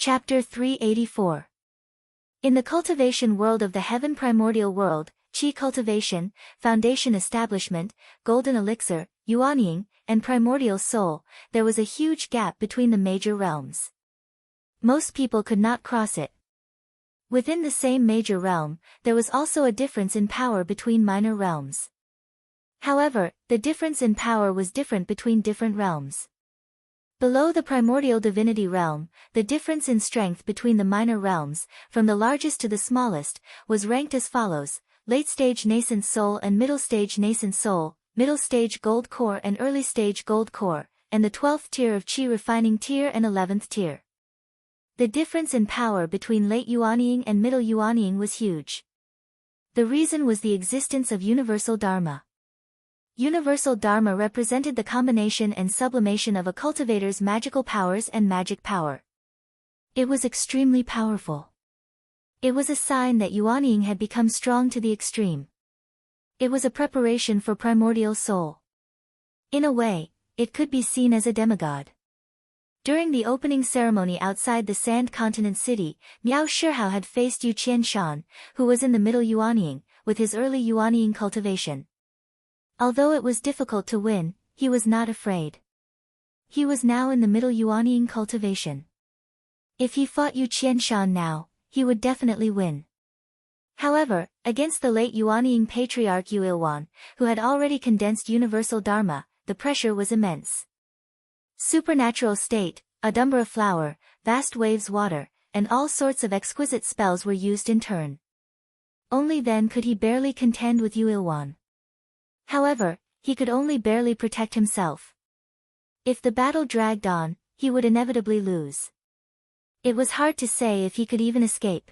Chapter 384. In the cultivation world of the heaven primordial world, Qi cultivation, foundation establishment, golden elixir, yuanying, and primordial soul, there was a huge gap between the major realms. Most people could not cross it. Within the same major realm, there was also a difference in power between minor realms. However, the difference in power was different between different realms. Below the primordial divinity realm, the difference in strength between the minor realms, from the largest to the smallest, was ranked as follows: late stage nascent soul and middle stage nascent soul, middle stage gold core and early stage gold core, and the 12th tier of Qi refining tier and 11th tier. The difference in power between late yuanying and middle yuanying was huge. The reason was the existence of universal dharma. Universal Dharma represented the combination and sublimation of a cultivator's magical powers and magic power. It was extremely powerful. It was a sign that yuanying had become strong to the extreme. It was a preparation for primordial soul. In a way, it could be seen as a demigod. During the opening ceremony outside the Sand Continent city, Miao Shihao had faced Yu Qianshan, who was in the middle yuanying, with his early yuanying cultivation. Although it was difficult to win, he was not afraid. He was now in the middle yuanying cultivation. If he fought Yu Qianshan now, he would definitely win. However, against the late yuanying patriarch Yu Ilwan, who had already condensed universal dharma, the pressure was immense. Supernatural state, Adumbra flower, vast waves water, and all sorts of exquisite spells were used in turn. Only then could he barely contend with Yu Ilwan. However, he could only barely protect himself. If the battle dragged on, he would inevitably lose. It was hard to say if he could even escape.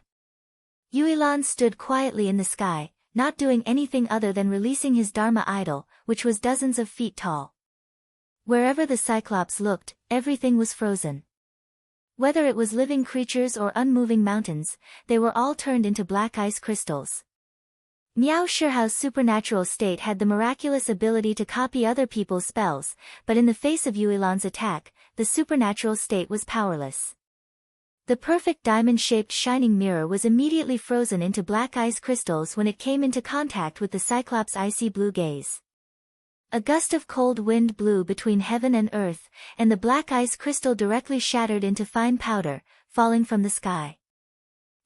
Yu Ilan stood quietly in the sky, not doing anything other than releasing his Dharma idol, which was dozens of feet tall. Wherever the Cyclops looked, everything was frozen. Whether it was living creatures or unmoving mountains, they were all turned into black ice crystals. Miao Shihao's supernatural state had the miraculous ability to copy other people's spells, but in the face of Yu Ilan's attack, the supernatural state was powerless. The perfect diamond-shaped shining mirror was immediately frozen into black ice crystals when it came into contact with the Cyclops' icy blue gaze. A gust of cold wind blew between heaven and earth, and the black ice crystal directly shattered into fine powder, falling from the sky.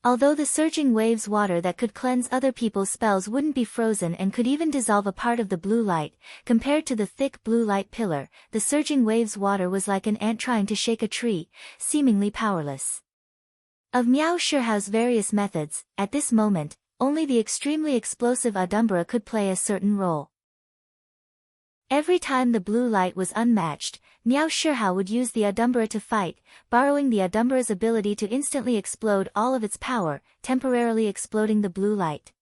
Although the surging waves water that could cleanse other people's spells wouldn't be frozen and could even dissolve a part of the blue light, compared to the thick blue light pillar, the surging waves water was like an ant trying to shake a tree, seemingly powerless. Of Miao Shihao's various methods, at this moment, only the extremely explosive Adumbra could play a certain role. Every time the blue light was unmatched, Miao Shihao would use the Adumbra to fight, borrowing the Adumbra's ability to instantly explode all of its power, temporarily exploding the blue light.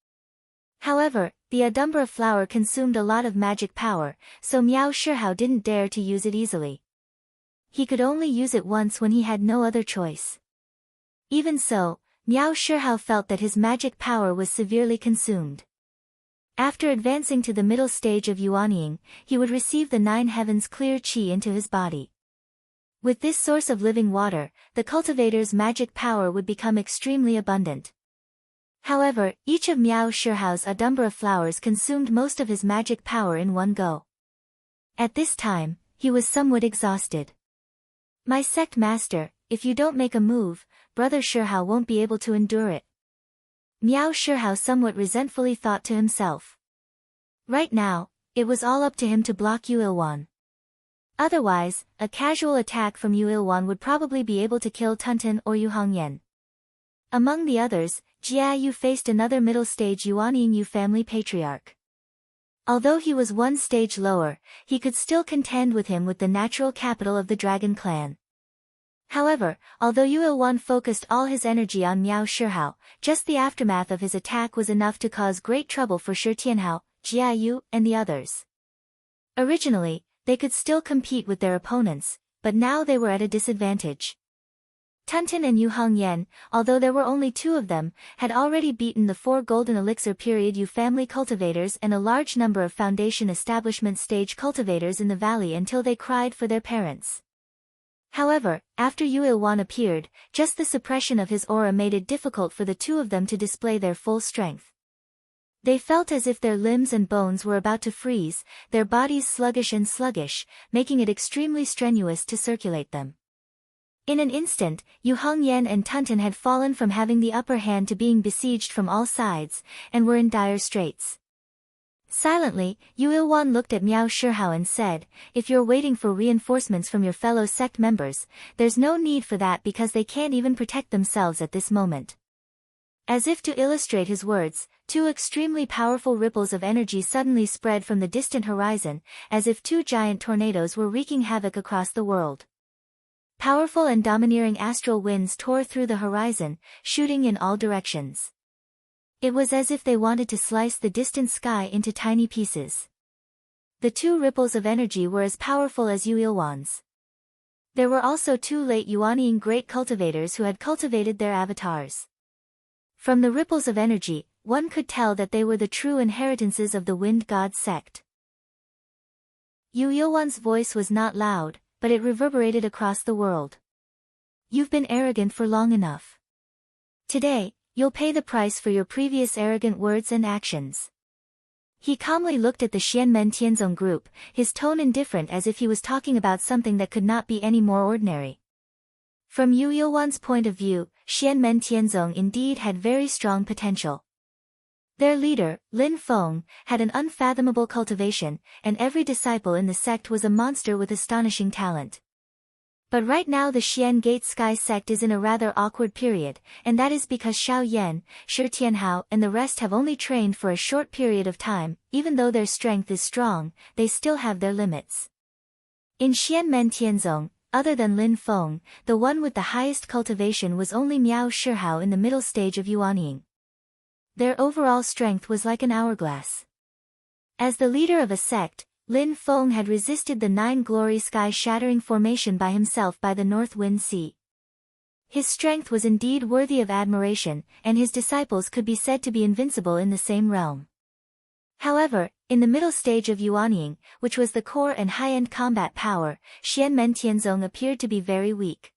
However, the Adumbra flower consumed a lot of magic power, so Miao Shihao didn't dare to use it easily. He could only use it once when he had no other choice. Even so, Miao Shihao felt that his magic power was severely consumed. After advancing to the middle stage of yuanying, he would receive the 9 heavens clear qi into his body. With this source of living water, the cultivator's magic power would become extremely abundant. However, each of Miao Shihao's Adumbra flowers consumed most of his magic power in one go. At this time, he was somewhat exhausted. "My sect master, if you don't make a move, Brother Shihao won't be able to endure it," Miao Shihao somewhat resentfully thought to himself. Right now, it was all up to him to block Yu Ilwan. Otherwise, a casual attack from Yu Ilwan would probably be able to kill Tunten or Yu Hongyan. Among the others, Jia Yu faced another middle-stage yuanying Yu family patriarch. Although he was one stage lower, he could still contend with him with the natural capital of the Dragon Clan. However, although Yu Ilwan focused all his energy on Miao Shihao, just the aftermath of his attack was enough to cause great trouble for Shi Tianhao, Jia Yu, and the others. Originally, they could still compete with their opponents, but now they were at a disadvantage. Tunten and Yu Hongyan, although there were only 2 of them, had already beaten the 4 golden elixir period Yu family cultivators and a large number of foundation establishment stage cultivators in the valley until they cried for their parents. However, after Yu Ilwan appeared, just the suppression of his aura made it difficult for the two of them to display their full strength. They felt as if their limbs and bones were about to freeze, their bodies sluggish, making it extremely strenuous to circulate them. In an instant, Yu Hongyan and Tunten had fallen from having the upper hand to being besieged from all sides, and were in dire straits. Silently, Yu Ilwan looked at Miao Shihao and said, "If you're waiting for reinforcements from your fellow sect members, there's no need for that because they can't even protect themselves at this moment." As if to illustrate his words, two extremely powerful ripples of energy suddenly spread from the distant horizon, as if two giant tornadoes were wreaking havoc across the world. Powerful and domineering astral winds tore through the horizon, shooting in all directions. It was as if they wanted to slice the distant sky into tiny pieces. The two ripples of energy were as powerful as Yu Ilwan's. There were also two late Yuaniing great cultivators who had cultivated their avatars. From the ripples of energy, one could tell that they were the true inheritances of the Wind God sect. Yu Ilwan's voice was not loud, but it reverberated across the world. "You've been arrogant for long enough. Today, you'll pay the price for your previous arrogant words and actions." He calmly looked at the Xianmen Tianzong group, his tone indifferent as if he was talking about something that could not be any more ordinary. From Yu Ilwan's point of view, Xianmen Tianzong indeed had very strong potential. Their leader, Lin Feng, had an unfathomable cultivation, and every disciple in the sect was a monster with astonishing talent. But right now the Xian Gate Sky sect is in a rather awkward period, and that is because Xiao Yan, Shi Tianhao and the rest have only trained for a short period of time. Even though their strength is strong, they still have their limits. In Xianmen Tianzong, other than Lin Feng, the one with the highest cultivation was only Miao Shihao in the middle stage of Yuanying. Their overall strength was like an hourglass. As the leader of a sect, Lin Feng had resisted the 9 glory sky-shattering formation by himself by the North Wind Sea. His strength was indeed worthy of admiration, and his disciples could be said to be invincible in the same realm. However, in the middle stage of Yuanying, which was the core and high-end combat power, Xianmen Tianzong appeared to be very weak.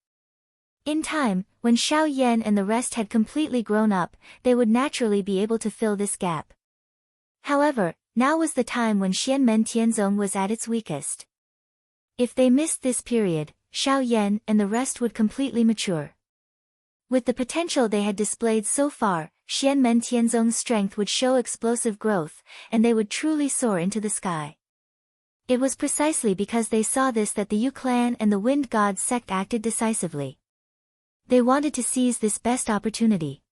In time, when Xiao Yan and the rest had completely grown up, they would naturally be able to fill this gap. However, now was the time when Xianmen Tianzong was at its weakest. If they missed this period, Xiao Yan and the rest would completely mature. With the potential they had displayed so far, Xianmen Tianzong's strength would show explosive growth, and they would truly soar into the sky. It was precisely because they saw this that the Yu clan and the Wind God sect acted decisively. They wanted to seize this best opportunity.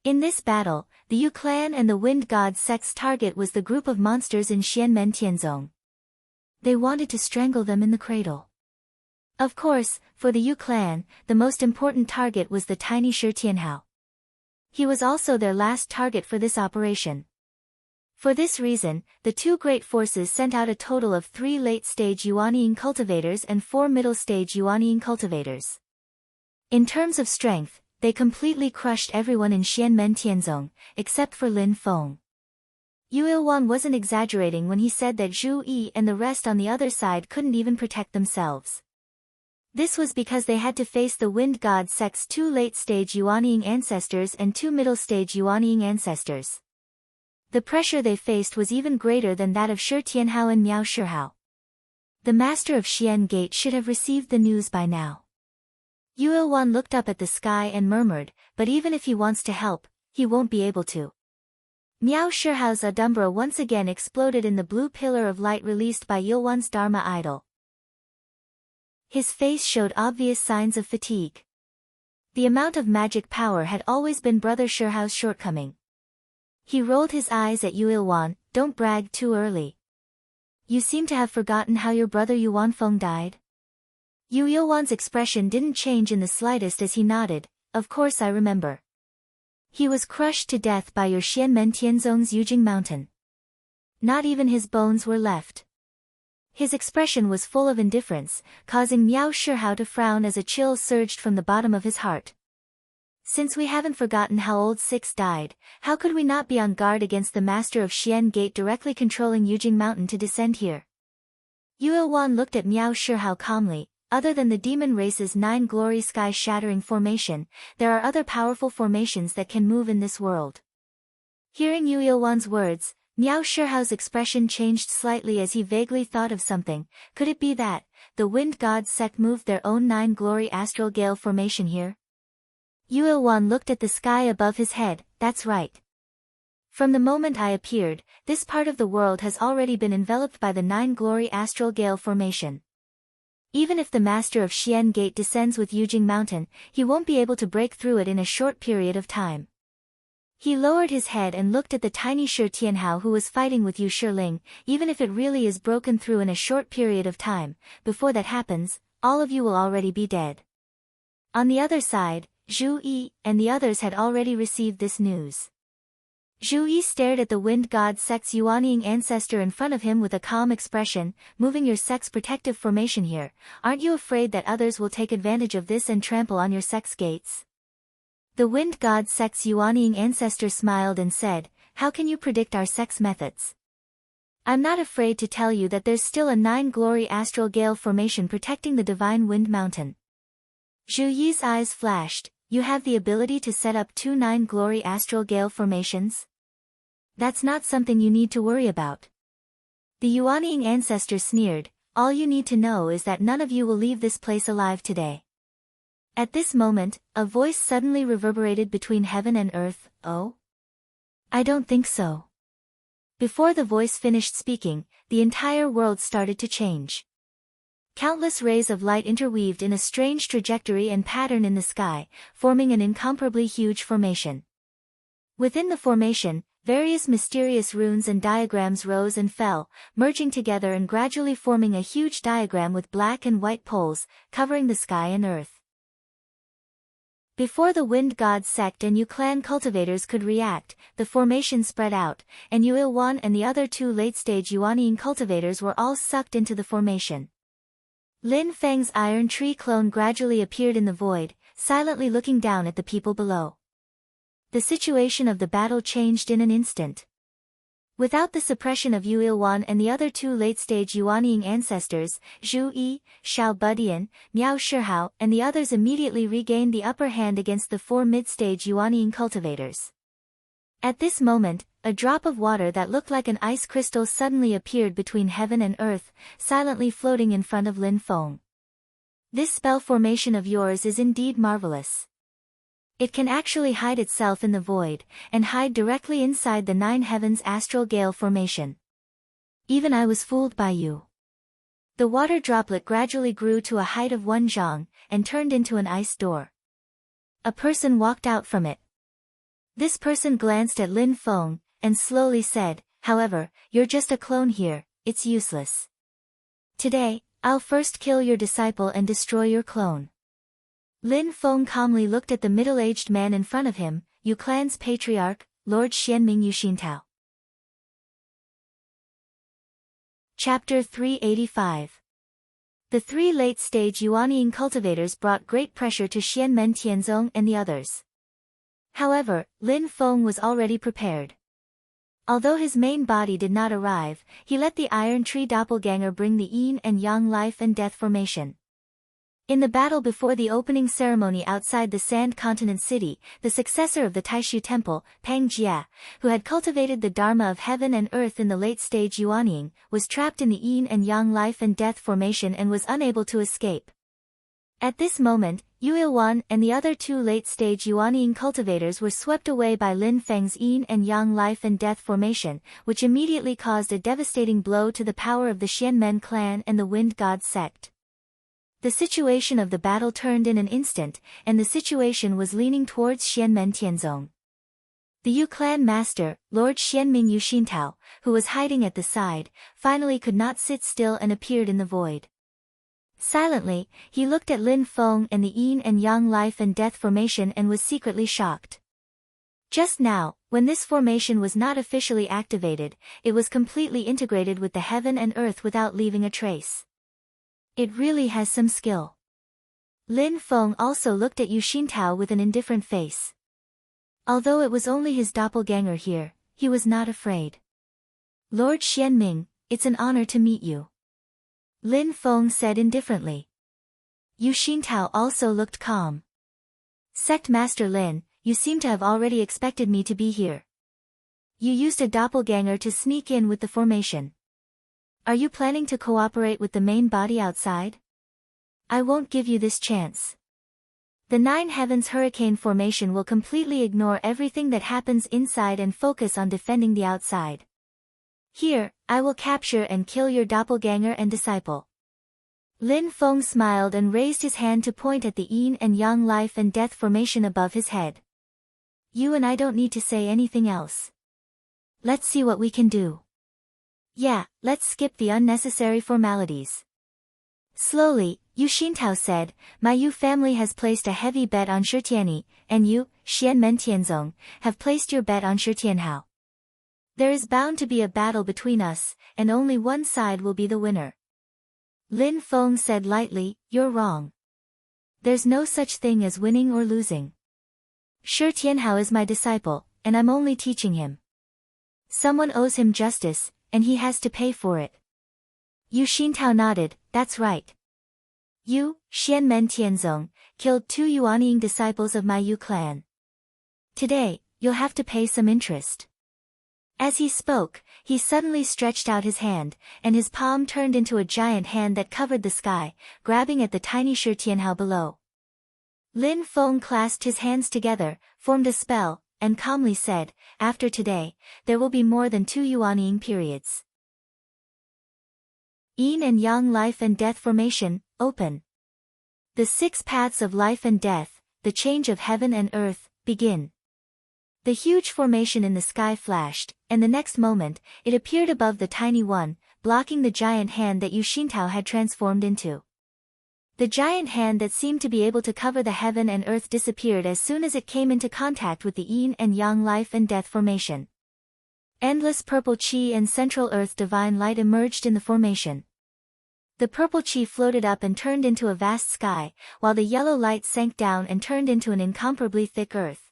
In this battle, the Yu clan and the Wind God sect's target was the group of monsters in Xianmen Tianzong. They wanted to strangle them in the cradle. Of course, for the Yu clan, the most important target was the tiny Shi Tianhao. He was also their last target for this operation. For this reason, the two great forces sent out a total of 3 late-stage Yuanying cultivators and 4 middle-stage Yuanying cultivators. In terms of strength, they completely crushed everyone in Xianmen Tianzong, except for Lin Feng. Yu Ilwan wasn't exaggerating when he said that Zhu Yi and the rest on the other side couldn't even protect themselves. This was because they had to face the Wind God sect's 2 late-stage Yuanying ancestors and 2 middle-stage Yuanying ancestors. The pressure they faced was even greater than that of Shi Tianhao and Miao Shihao. The master of Xian Gate should have received the news by now. Yu Ilwan looked up at the sky and murmured, but even if he wants to help, he won't be able to. Miao Shihao's Adumbra once again exploded in the blue pillar of light released by Yilwan's Dharma idol. His face showed obvious signs of fatigue. The amount of magic power had always been Brother Shihao's shortcoming. He rolled his eyes at Yu Ilwan. "Don't brag too early. You seem to have forgotten how your brother Yuan Feng died?" Yu Ilwan's expression didn't change in the slightest as he nodded. "Of course I remember. He was crushed to death by your Xianmen Tianzong's Yujing Mountain. Not even his bones were left." His expression was full of indifference, causing Miao Shihao to frown as a chill surged from the bottom of his heart. Since we haven't forgotten how old Six died, how could we not be on guard against the master of Xian Gate directly controlling Yujing Mountain to descend here? Yu Ilwan looked at Miao Shihao calmly. other than the demon race's 9 glory sky-shattering formation, there are other powerful formations that can move in this world. Hearing Yu Ilwan's words, Miao Shihao's expression changed slightly as he vaguely thought of something. Could it be that the Wind God's sect moved their own 9 glory astral gale formation here? Yu Ilwan looked at the sky above his head. That's right. From the moment I appeared, this part of the world has already been enveloped by the 9 glory astral gale formation. Even if the master of Xian Gate descends with Yujing Mountain, he won't be able to break through it in a short period of time. He lowered his head and looked at the tiny Shi Tianhao who was fighting with Yu Shiling. Even if it really is broken through in a short period of time, before that happens, all of you will already be dead. On the other side, Zhu Yi and the others had already received this news. Zhu Yi stared at the Wind God sect's Yuanying ancestor in front of him with a calm expression. Moving your sect's protective formation here, aren't you afraid that others will take advantage of this and trample on your sect's gates? The Wind God sect's Yuanying ancestor smiled and said, how can you predict our sect's methods? I'm not afraid to tell you that there's still a 9 glory astral gale formation protecting the divine wind mountain. Zhu Yi's eyes flashed. You have the ability to set up 2 9 glory astral gale formations? That's not something you need to worry about. The Yuanying ancestor sneered. All you need to know is that none of you will leave this place alive today. At this moment, a voice suddenly reverberated between heaven and earth. Oh? I don't think so. Before the voice finished speaking, the entire world started to change. Countless rays of light interweaved in a strange trajectory and pattern in the sky, forming an incomparably huge formation. Within the formation, various mysterious runes and diagrams rose and fell, merging together and gradually forming a huge diagram with black and white poles, covering the sky and earth. Before the Wind God sect and Yu clan cultivators could react, the formation spread out, and Yu Ilwan and the other 2 late-stage Yuanying cultivators were all sucked into the formation. Lin Feng's iron tree clone gradually appeared in the void, silently looking down at the people below. The situation of the battle changed in an instant. Without the suppression of Yu Ilwan and the other 2 late-stage Yuanying ancestors, Zhu Yi, Xiao Budian, Miao Shihao and the others immediately regained the upper hand against the 4 mid-stage Yuanying cultivators. At this moment, a drop of water that looked like an ice crystal suddenly appeared between heaven and earth, silently floating in front of Lin Feng. This spell formation of yours is indeed marvelous. It can actually hide itself in the void, and hide directly inside the 9 heavens astral gale formation. Even I was fooled by you. The water droplet gradually grew to a height of 1 zhang, and turned into an ice door. A person walked out from it. This person glanced at Lin Feng, and slowly said, however, you're just a clone here, it's useless. Today, I'll first kill your disciple and destroy your clone. Lin Feng calmly looked at the middle-aged man in front of him, Yu clan's patriarch, Lord Xianming Yuxintao. Chapter 385. The 3 late-stage Yuanying cultivators brought great pressure to Xianmen Tianzong and the others. However, Lin Feng was already prepared. Although his main body did not arrive, he let the Iron Tree doppelganger bring the yin and yang life and death formation. In the battle before the opening ceremony outside the Sand Continent City, the successor of the Taishu Temple, Pang Jia, who had cultivated the Dharma of heaven and earth in the late-stage Yuanying, was trapped in the yin and yang life and death formation and was unable to escape. At this moment, Yu Ilwan and the other 2 late-stage Yuanying cultivators were swept away by Lin Feng's yin and yang life and death formation, which immediately caused a devastating blow to the power of the Xianmen clan and the Wind God sect. The situation of the battle turned in an instant, and the situation was leaning towards Xianmen Tianzong. The Yu clan master, Lord Xianming Yuxintao, who was hiding at the side, finally could not sit still and appeared in the void. Silently, he looked at Lin Feng and the yin and yang life and death formation and was secretly shocked. Just now, when this formation was not officially activated, it was completely integrated with the heaven and earth without leaving a trace. It really has some skill. Lin Feng also looked at Yuxintao with an indifferent face. Although it was only his doppelganger here, he was not afraid. Lord Xianming, it's an honor to meet you. Lin Feng said indifferently. Yu Xintao also looked calm. Sect Master Lin, you seem to have already expected me to be here. You used a doppelganger to sneak in with the formation. Are you planning to cooperate with the main body outside? I won't give you this chance. The Nine Heavens Hurricane formation will completely ignore everything that happens inside and focus on defending the outside. Here, I will capture and kill your doppelganger and disciple. Lin Feng smiled and raised his hand to point at the yin and yang life and death formation above his head. You and I don't need to say anything else. Let's see what we can do. Yeah, let's skip the unnecessary formalities. Slowly, Yu Xintao said, my Yu family has placed a heavy bet on Shitiani, and you, Xian Men Tianzong, have placed your bet on Shitianhao. There is bound to be a battle between us, and only one side will be the winner. Lin Feng said lightly, you're wrong. There's no such thing as winning or losing. Shi Tianhao is my disciple, and I'm only teaching him. Someone owes him justice, and he has to pay for it. Yu Xintao nodded, that's right. You, Xian Men Tianzong, killed 2 Yuanying disciples of my Yu clan. Today, you'll have to pay some interest. As he spoke, he suddenly stretched out his hand, and his palm turned into a giant hand that covered the sky, grabbing at the tiny Shi Tianhao below. Lin Feng clasped his hands together, formed a spell, and calmly said, after today, there will be more than 2 Yuanying periods. Yin and Yang life and death formation, open. The 6 paths of life and death, the change of heaven and earth, begin. The huge formation in the sky flashed, and the next moment, it appeared above the tiny one, blocking the giant hand that Yu Xintao had transformed into. The giant hand that seemed to be able to cover the heaven and earth disappeared as soon as it came into contact with the yin and yang life and death formation. Endless purple qi and central earth divine light emerged in the formation. The purple qi floated up and turned into a vast sky, while the yellow light sank down and turned into an incomparably thick earth.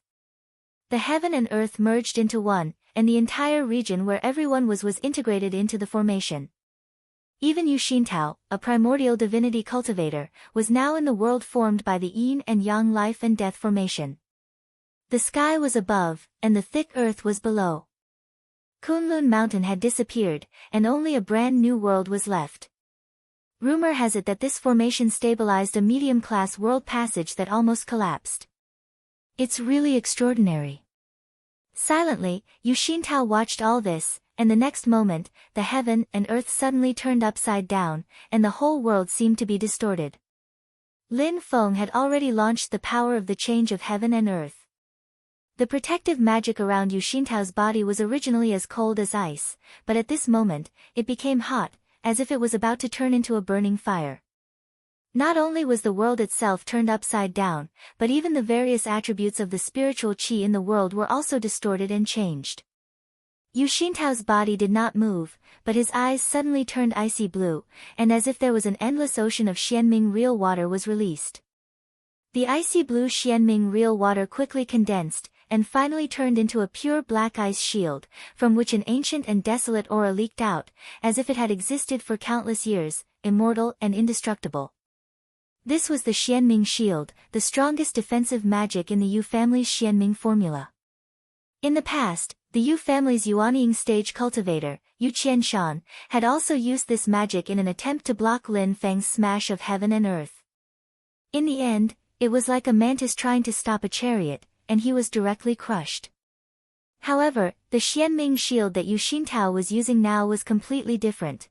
The heaven and earth merged into one, and the entire region where everyone was integrated into the formation. Even Yu Xintao, a primordial divinity cultivator, was now in the world formed by the yin and yang life and death formation. The sky was above, and the thick earth was below. Kunlun Mountain had disappeared, and only a brand new world was left. Rumor has it that this formation stabilized a medium-class world passage that almost collapsed. It's really extraordinary. Silently, Yu Xintao watched all this, and the next moment, the heaven and earth suddenly turned upside down, and the whole world seemed to be distorted. Lin Feng had already launched the power of the change of heaven and earth. The protective magic around Yu Xintao's body was originally as cold as ice, but at this moment, it became hot, as if it was about to turn into a burning fire. Not only was the world itself turned upside down, but even the various attributes of the spiritual qi in the world were also distorted and changed. Yu Xintao's body did not move, but his eyes suddenly turned icy blue, and as if there was an endless ocean of Xianming real water was released. The icy blue Xianming real water quickly condensed, and finally turned into a pure black ice shield, from which an ancient and desolate aura leaked out, as if it had existed for countless years, immortal and indestructible. This was the Xianming shield, the strongest defensive magic in the Yu family's Xianming formula. In the past, the Yu family's Yuanying stage cultivator, Yu Qianshan, had also used this magic in an attempt to block Lin Feng's smash of heaven and earth. In the end, it was like a mantis trying to stop a chariot, and he was directly crushed. However, the Xianming shield that Yu Xintao was using now was completely different.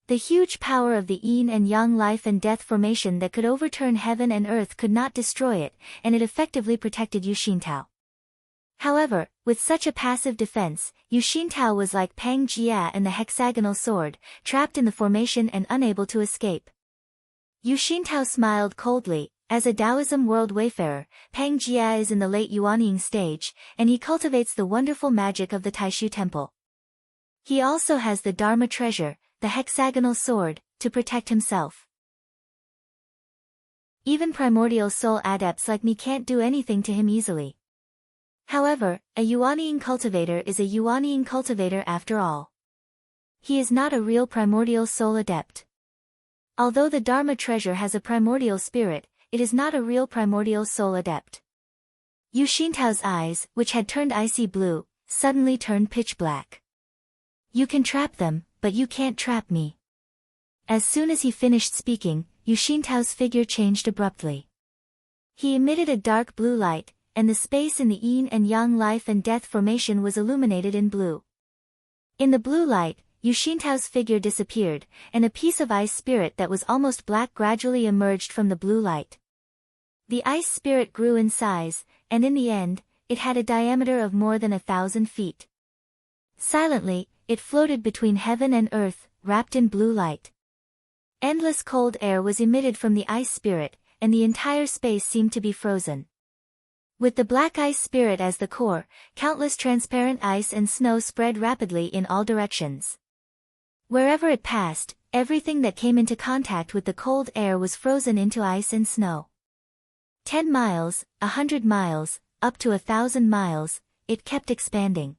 The huge power of the yin and yang life and death formation that could overturn heaven and earth could not destroy it, and it effectively protected Yu Xintao. However, with such a passive defense, Yu Xintao was like Pang Jia and the hexagonal sword, trapped in the formation and unable to escape. Yu Xintao smiled coldly. As a Taoism world wayfarer, Pang Jia is in the late Yuanying stage, and he cultivates the wonderful magic of the Taishu temple. He also has the Dharma treasure, the hexagonal sword, to protect himself. Even primordial soul adepts like me can't do anything to him easily. However, a Yuanying cultivator is a Yuanying cultivator after all. He is not a real primordial soul adept. Although the Dharma treasure has a primordial spirit, it is not a real primordial soul adept. Yu Xintao's eyes, which had turned icy blue, suddenly turned pitch black. You can trap them, but you can't trap me. As soon as he finished speaking, Yu Xintao's figure changed abruptly. He emitted a dark blue light, and the space in the yin and yang life and death formation was illuminated in blue. In the blue light, Yu Xintao's figure disappeared, and a piece of ice spirit that was almost black gradually emerged from the blue light. The ice spirit grew in size, and in the end, it had a diameter of more than 1,000 feet. Silently, it floated between heaven and earth, wrapped in blue light. Endless cold air was emitted from the ice spirit, and the entire space seemed to be frozen. With the black ice spirit as the core, countless transparent ice and snow spread rapidly in all directions. Wherever it passed, everything that came into contact with the cold air was frozen into ice and snow. 10 miles, 100 miles, up to 1,000 miles, it kept expanding.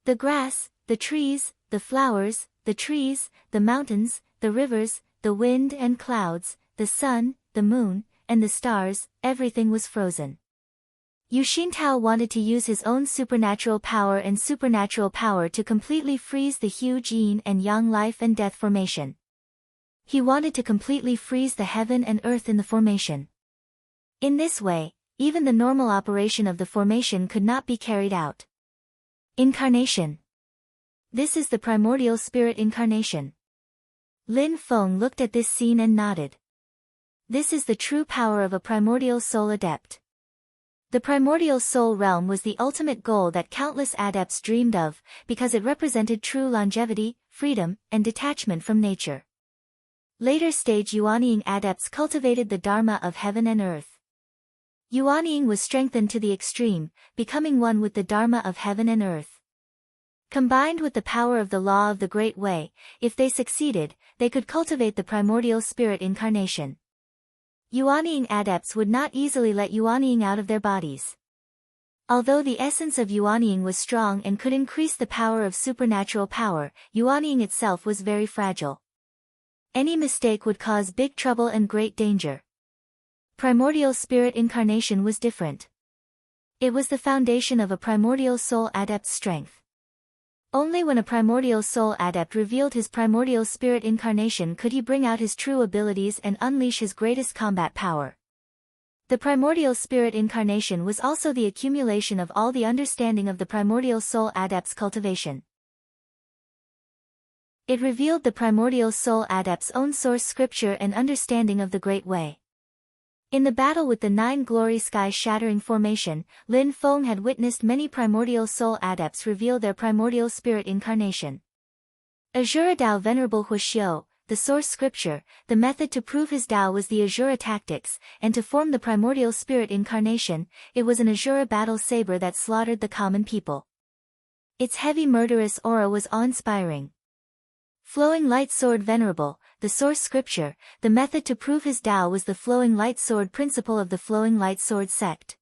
The grass, the trees, the flowers, the trees, the mountains, the rivers, the wind and clouds, the sun, the moon, and the stars, everything was frozen. Yu Xintao wanted to use his own supernatural power to completely freeze the huge yin and yang life and death formation. He wanted to completely freeze the heaven and earth in the formation. In this way, even the normal operation of the formation could not be carried out. Incarnation. This is the primordial spirit incarnation. Lin Feng looked at this scene and nodded. This is the true power of a primordial soul adept. The primordial soul realm was the ultimate goal that countless adepts dreamed of, because it represented true longevity, freedom, and detachment from nature. Later stage Yuanying adepts cultivated the Dharma of heaven and earth. Yuanying was strengthened to the extreme, becoming one with the Dharma of heaven and earth. Combined with the power of the law of the Great Way, if they succeeded, they could cultivate the primordial spirit incarnation. Yuanying adepts would not easily let Yuanying out of their bodies. Although the essence of Yuanying was strong and could increase the power of supernatural power, Yuanying itself was very fragile. Any mistake would cause big trouble and great danger. Primordial spirit incarnation was different. It was the foundation of a primordial soul adept's strength. Only when a primordial soul adept revealed his primordial spirit incarnation could he bring out his true abilities and unleash his greatest combat power. The primordial spirit incarnation was also the accumulation of all the understanding of the primordial soul adept's cultivation. It revealed the primordial soul adept's own source scripture and understanding of the Great Way. In the battle with the 9 glory sky-shattering formation, Lin Feng had witnessed many primordial soul adepts reveal their primordial spirit incarnation. Azura Dao Venerable Huixiu, the source scripture, the method to prove his Dao was the Azura tactics, and to form the primordial spirit incarnation, it was an Azura battle saber that slaughtered the common people. Its heavy murderous aura was awe-inspiring. Flowing Light Sword Venerable, the source scripture, the method to prove his Tao was the Flowing Light Sword principle of the Flowing Light Sword sect.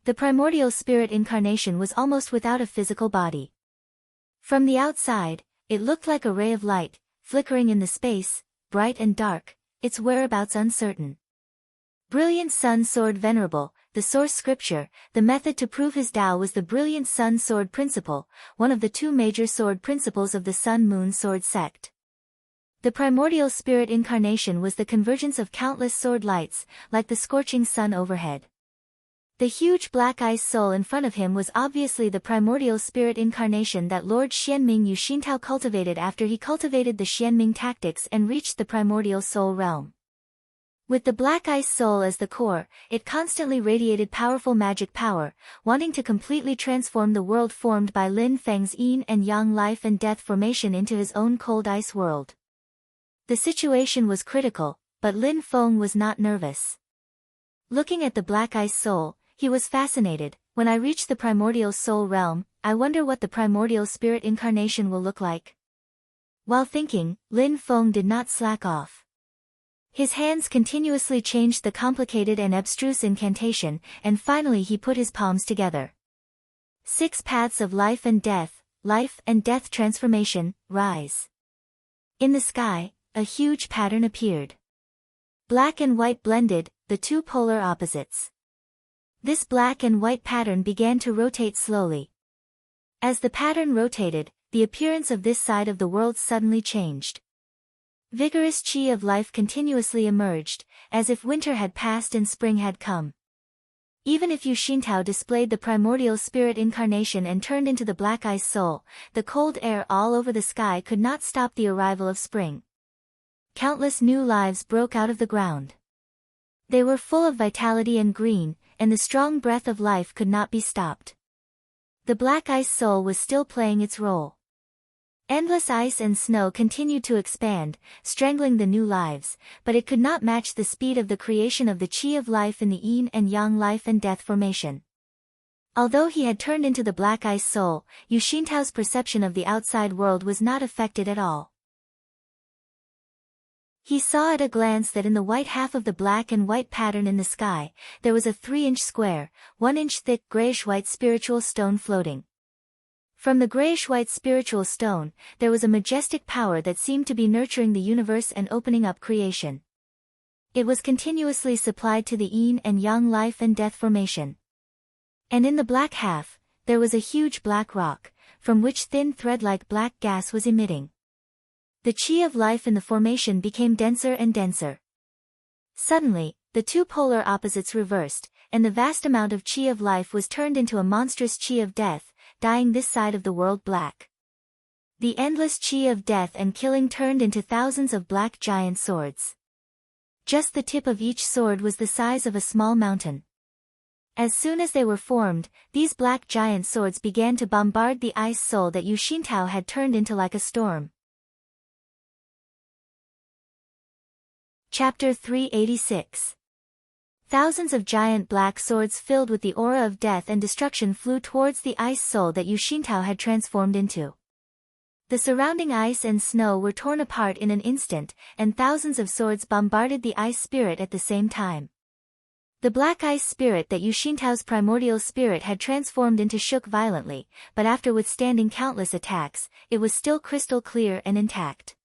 The primordial spirit incarnation was almost without a physical body. From the outside, it looked like a ray of light, flickering in the space, bright and dark, its whereabouts uncertain. Brilliant Sun Sword Venerable, the source scripture, the method to prove his Tao was the Brilliant Sun Sword principle, one of the 2 major sword principles of the Sun-Moon Sword sect. The primordial spirit incarnation was the convergence of countless sword lights, like the scorching sun overhead. The huge black ice soul in front of him was obviously the primordial spirit incarnation that Lord Xianming Yu Xintao cultivated after he cultivated the Xianming tactics and reached the primordial soul realm. With the black ice soul as the core, it constantly radiated powerful magic power, wanting to completely transform the world formed by Lin Feng's yin and yang life and death formation into his own cold ice world. The situation was critical, but Lin Feng was not nervous. Looking at the black ice soul, he was fascinated. When I reach the primordial soul realm, I wonder what the primordial spirit incarnation will look like. While thinking, Lin Feng did not slack off. His hands continuously changed the complicated and abstruse incantation, and finally he put his palms together. 6 paths of life and death transformation, rise. In the sky, a huge pattern appeared. Black and white blended, the two polar opposites. This black and white pattern began to rotate slowly. As the pattern rotated, the appearance of this side of the world suddenly changed. Vigorous chi of life continuously emerged, as if winter had passed and spring had come. Even if Yu Xintao displayed the primordial spirit incarnation and turned into the black ice soul, the cold air all over the sky could not stop the arrival of spring. Countless new lives broke out of the ground. They were full of vitality and green, and the strong breath of life could not be stopped. The black ice soul was still playing its role. Endless ice and snow continued to expand, strangling the new lives, but it could not match the speed of the creation of the chi of life in the yin and yang life and death formation. Although he had turned into the black ice soul, Yu Xintao's perception of the outside world was not affected at all. He saw at a glance that in the white half of the black and white pattern in the sky, there was a 3-inch square, 1-inch thick grayish-white spiritual stone floating. From the grayish-white spiritual stone, there was a majestic power that seemed to be nurturing the universe and opening up creation. It was continuously supplied to the yin and yang life and death formation. And in the black half, there was a huge black rock, from which thin thread-like black gas was emitting. The chi of life in the formation became denser and denser. Suddenly, the two polar opposites reversed, and the vast amount of chi of life was turned into a monstrous chi of death, dyeing this side of the world black. The endless chi of death and killing turned into thousands of black giant swords. Just the tip of each sword was the size of a small mountain. As soon as they were formed, these black giant swords began to bombard the ice soul that Yu Xintao had turned into like a storm. Chapter 386. Thousands of giant black swords filled with the aura of death and destruction flew towards the ice soul that Yu Xintao had transformed into. The surrounding ice and snow were torn apart in an instant, and thousands of swords bombarded the ice spirit at the same time. The black ice spirit that Yu Xintao's primordial spirit had transformed into shook violently, but after withstanding countless attacks, it was still crystal clear and intact.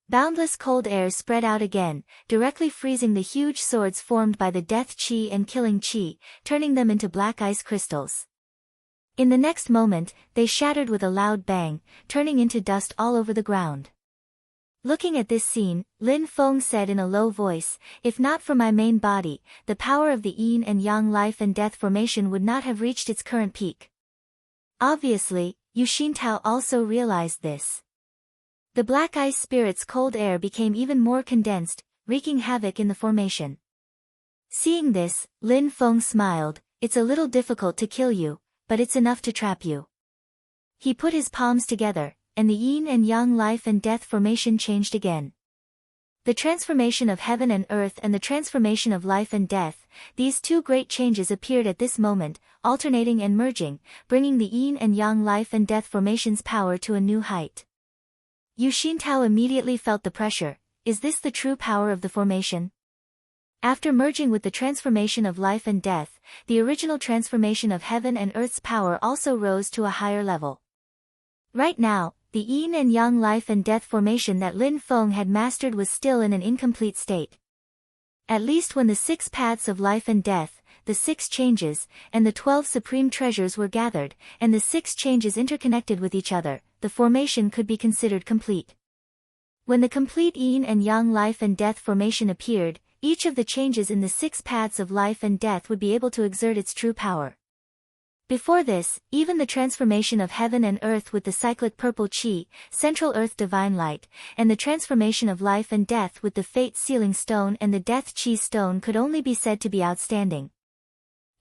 Boundless cold air spread out again, directly freezing the huge swords formed by the death chi and killing chi, turning them into black ice crystals. In the next moment, they shattered with a loud bang, turning into dust all over the ground. Looking at this scene, Lin Feng said in a low voice, "If not for my main body, the power of the yin and yang life and death formation would not have reached its current peak." Obviously, Yu Xintao also realized this. The black ice spirit's cold air became even more condensed, wreaking havoc in the formation. Seeing this, Lin Feng smiled, "It's a little difficult to kill you, but it's enough to trap you." He put his palms together, and the yin and yang life and death formation changed again. The transformation of heaven and earth and the transformation of life and death, these two great changes appeared at this moment, alternating and merging, bringing the yin and yang life and death formation's power to a new height. Yu Xintao immediately felt the pressure. Is this the true power of the formation? After merging with the transformation of life and death, the original transformation of heaven and earth's power also rose to a higher level. Right now, the yin and yang life and death formation that Lin Feng had mastered was still in an incomplete state. At least when the 6 paths of life and death, the 6 changes, and the 12 supreme treasures were gathered, and the 6 changes interconnected with each other, the formation could be considered complete. When the complete yin and yang life and death formation appeared, each of the changes in the 6 paths of life and death would be able to exert its true power. Before this, even the transformation of heaven and earth with the cyclic purple chi, central earth divine light, and the transformation of life and death with the fate sealing stone and the death chi stone could only be said to be outstanding.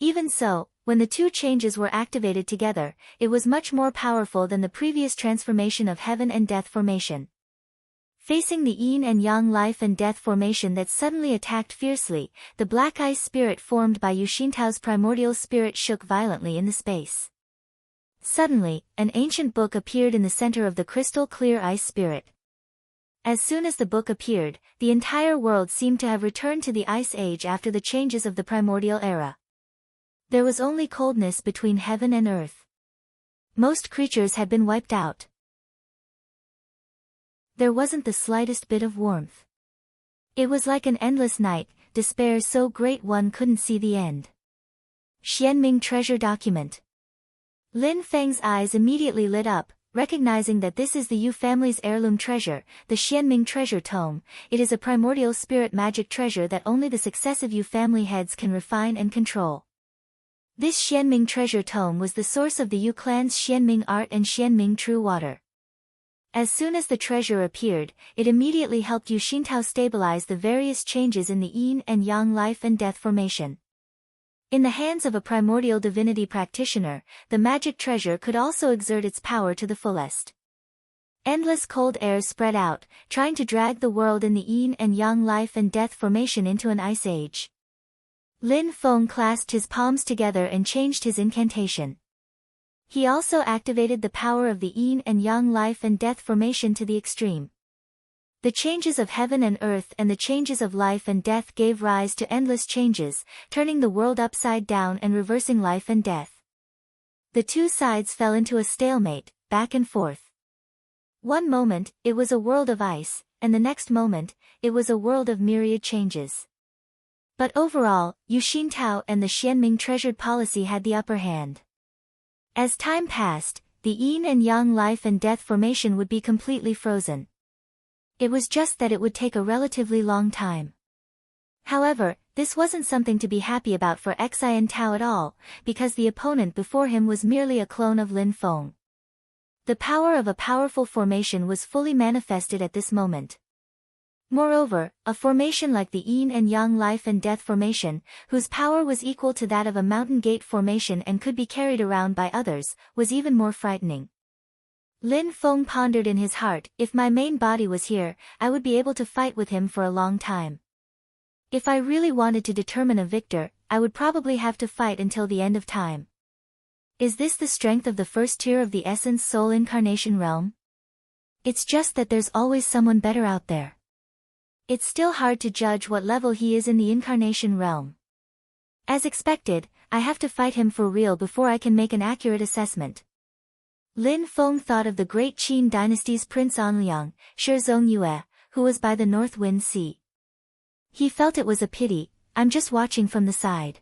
Even so, when the two changes were activated together, it was much more powerful than the previous transformation of heaven and death formation. Facing the yin and yang life and death formation that suddenly attacked fiercely, the black ice spirit formed by Yu Xintao's primordial spirit shook violently in the space. Suddenly, an ancient book appeared in the center of the crystal clear ice spirit. As soon as the book appeared, the entire world seemed to have returned to the ice age after the changes of the primordial era. There was only coldness between heaven and earth. Most creatures had been wiped out. There wasn't the slightest bit of warmth. It was like an endless night, despair so great one couldn't see the end. Xianming Treasure Document. Lin Feng's eyes immediately lit up, recognizing that this is the Yu family's heirloom treasure, the Xianming Treasure Tome. It is a primordial spirit magic treasure that only the successive Yu family heads can refine and control. This Xianming Treasure Tome was the source of the Yu clan's Xianming art and Xianming True Water. As soon as the treasure appeared, it immediately helped Yu Xintao stabilize the various changes in the yin and yang life and death formation. In the hands of a primordial divinity practitioner, the magic treasure could also exert its power to the fullest. Endless cold airs spread out, trying to drag the world in the yin and yang life and death formation into an ice age. Lin Feng clasped his palms together and changed his incantation. He also activated the power of the yin and yang life and death formation to the extreme. The changes of heaven and earth and the changes of life and death gave rise to endless changes, turning the world upside down and reversing life and death. The two sides fell into a stalemate, back and forth. One moment, it was a world of ice, and the next moment, it was a world of myriad changes. But overall, Yu Xintao and the Xianming treasured policy had the upper hand. As time passed, the yin and yang life and death formation would be completely frozen. It was just that it would take a relatively long time. However, this wasn't something to be happy about for Xian Tao at all, because the opponent before him was merely a clone of Lin Feng. The power of a powerful formation was fully manifested at this moment. Moreover, a formation like the yin and yang life and death formation, whose power was equal to that of a mountain gate formation and could be carried around by others, was even more frightening. Lin Feng pondered in his heart, if my main body was here, I would be able to fight with him for a long time. If I really wanted to determine a victor, I would probably have to fight until the end of time. Is this the strength of the first tier of the Essence Soul Incarnation realm? It's just that there's always someone better out there. It's still hard to judge what level he is in the Incarnation realm. As expected, I have to fight him for real before I can make an accurate assessment. Lin Feng thought of the great Qin dynasty's Prince Anliang, Shizong Yue, who was by the North Wind Sea. He felt it was a pity, I'm just watching from the side.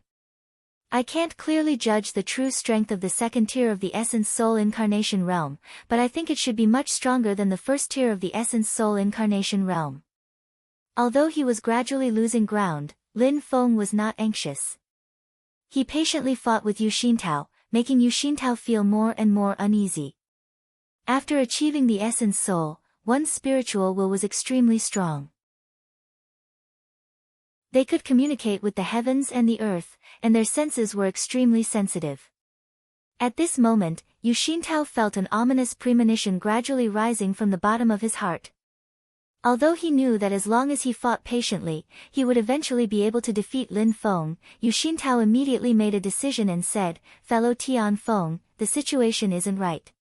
I can't clearly judge the true strength of the second tier of the Essence Soul Incarnation realm, but I think it should be much stronger than the first tier of the Essence Soul Incarnation realm. Although he was gradually losing ground, Lin Feng was not anxious. He patiently fought with Yu Xintao, making Yu Xintao feel more and more uneasy. After achieving the Essence Soul, one's spiritual will was extremely strong. They could communicate with the heavens and the earth, and their senses were extremely sensitive. At this moment, Yu Xintao felt an ominous premonition gradually rising from the bottom of his heart. Although he knew that as long as he fought patiently, he would eventually be able to defeat Lin Feng, Yu Xintao immediately made a decision and said, "Fellow Tian Feng, the situation isn't right.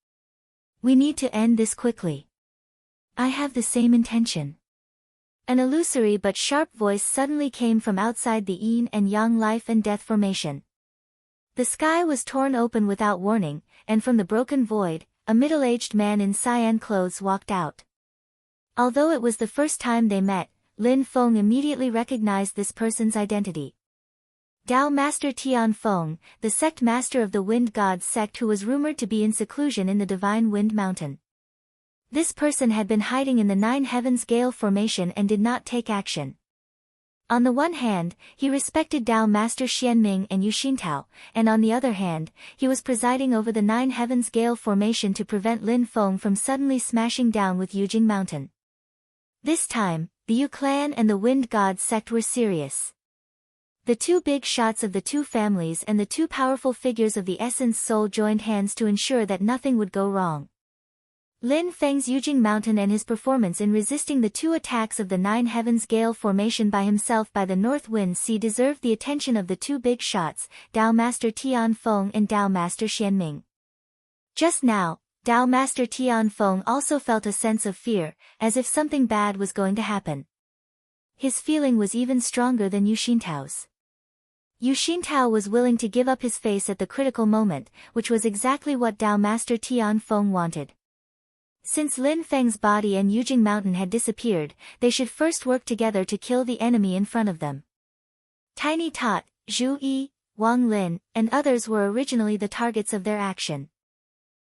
We need to end this quickly." "I have the same intention." An illusory but sharp voice suddenly came from outside the yin and yang life and death formation. The sky was torn open without warning, and from the broken void, a middle-aged man in cyan clothes walked out. Although it was the first time they met, Lin Feng immediately recognized this person's identity. Dao Master Tian Feng, the sect master of the Wind Gods sect who was rumored to be in seclusion in the Divine Wind Mountain. This person had been hiding in the Nine Heavens Gale formation and did not take action. On the one hand, he respected Dao Master Xianming and Yu Xintao, and on the other hand, he was presiding over the Nine Heavens Gale formation to prevent Lin Feng from suddenly smashing down with Yujing Mountain. This time, the Yu clan and the Wind God sect were serious. The two big shots of the two families and the two powerful figures of the Essence Soul joined hands to ensure that nothing would go wrong. Lin Feng's Yujing Mountain and his performance in resisting the two attacks of the Nine Heavens Gale formation by himself by the North Wind Sea deserved the attention of the two big shots, Dao Master Tian Feng and Dao Master Xianming. Just now, Dao Master Tian Feng also felt a sense of fear, as if something bad was going to happen. His feeling was even stronger than Yu Xintao's. Yu Xintao was willing to give up his face at the critical moment, which was exactly what Dao Master Tian Feng wanted. Since Lin Feng's body and Yujing Mountain had disappeared, they should first work together to kill the enemy in front of them. Tiny Tot, Zhu Yi, Wang Lin, and others were originally the targets of their action.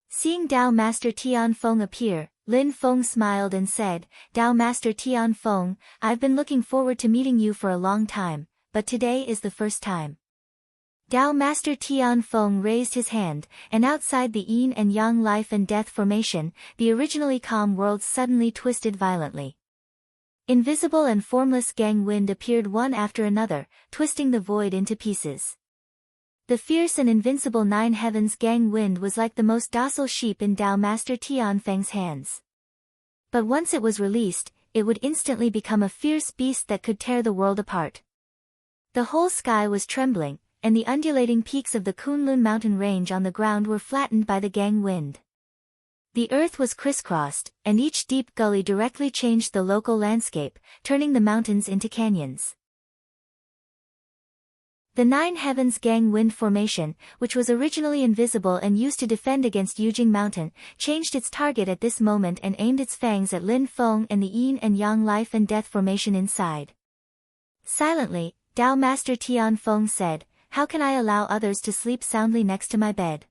Seeing Dao Master Tianfeng appear, Lin Feng smiled and said, "Dao Master Tianfeng, I've been looking forward to meeting you for a long time, but today is the first time." Dao Master Tianfeng raised his hand, and outside the yin and yang life and death formation, the originally calm worlds suddenly twisted violently. Invisible and formless gang wind appeared one after another, twisting the void into pieces. The fierce and invincible Nine Heavens gang wind was like the most docile sheep in Dao Master Tianfeng's hands. But once it was released, it would instantly become a fierce beast that could tear the world apart. The whole sky was trembling, and the undulating peaks of the Kunlun mountain range on the ground were flattened by the gang wind. The earth was crisscrossed, and each deep gully directly changed the local landscape, turning the mountains into canyons. The Nine Heavens gang wind formation, which was originally invisible and used to defend against Yujing Mountain, changed its target at this moment and aimed its fangs at Lin Feng and the yin and yang life and death formation inside. Silently, Dao Master Tianfeng said, "How can I allow others to sleep soundly next to my bed?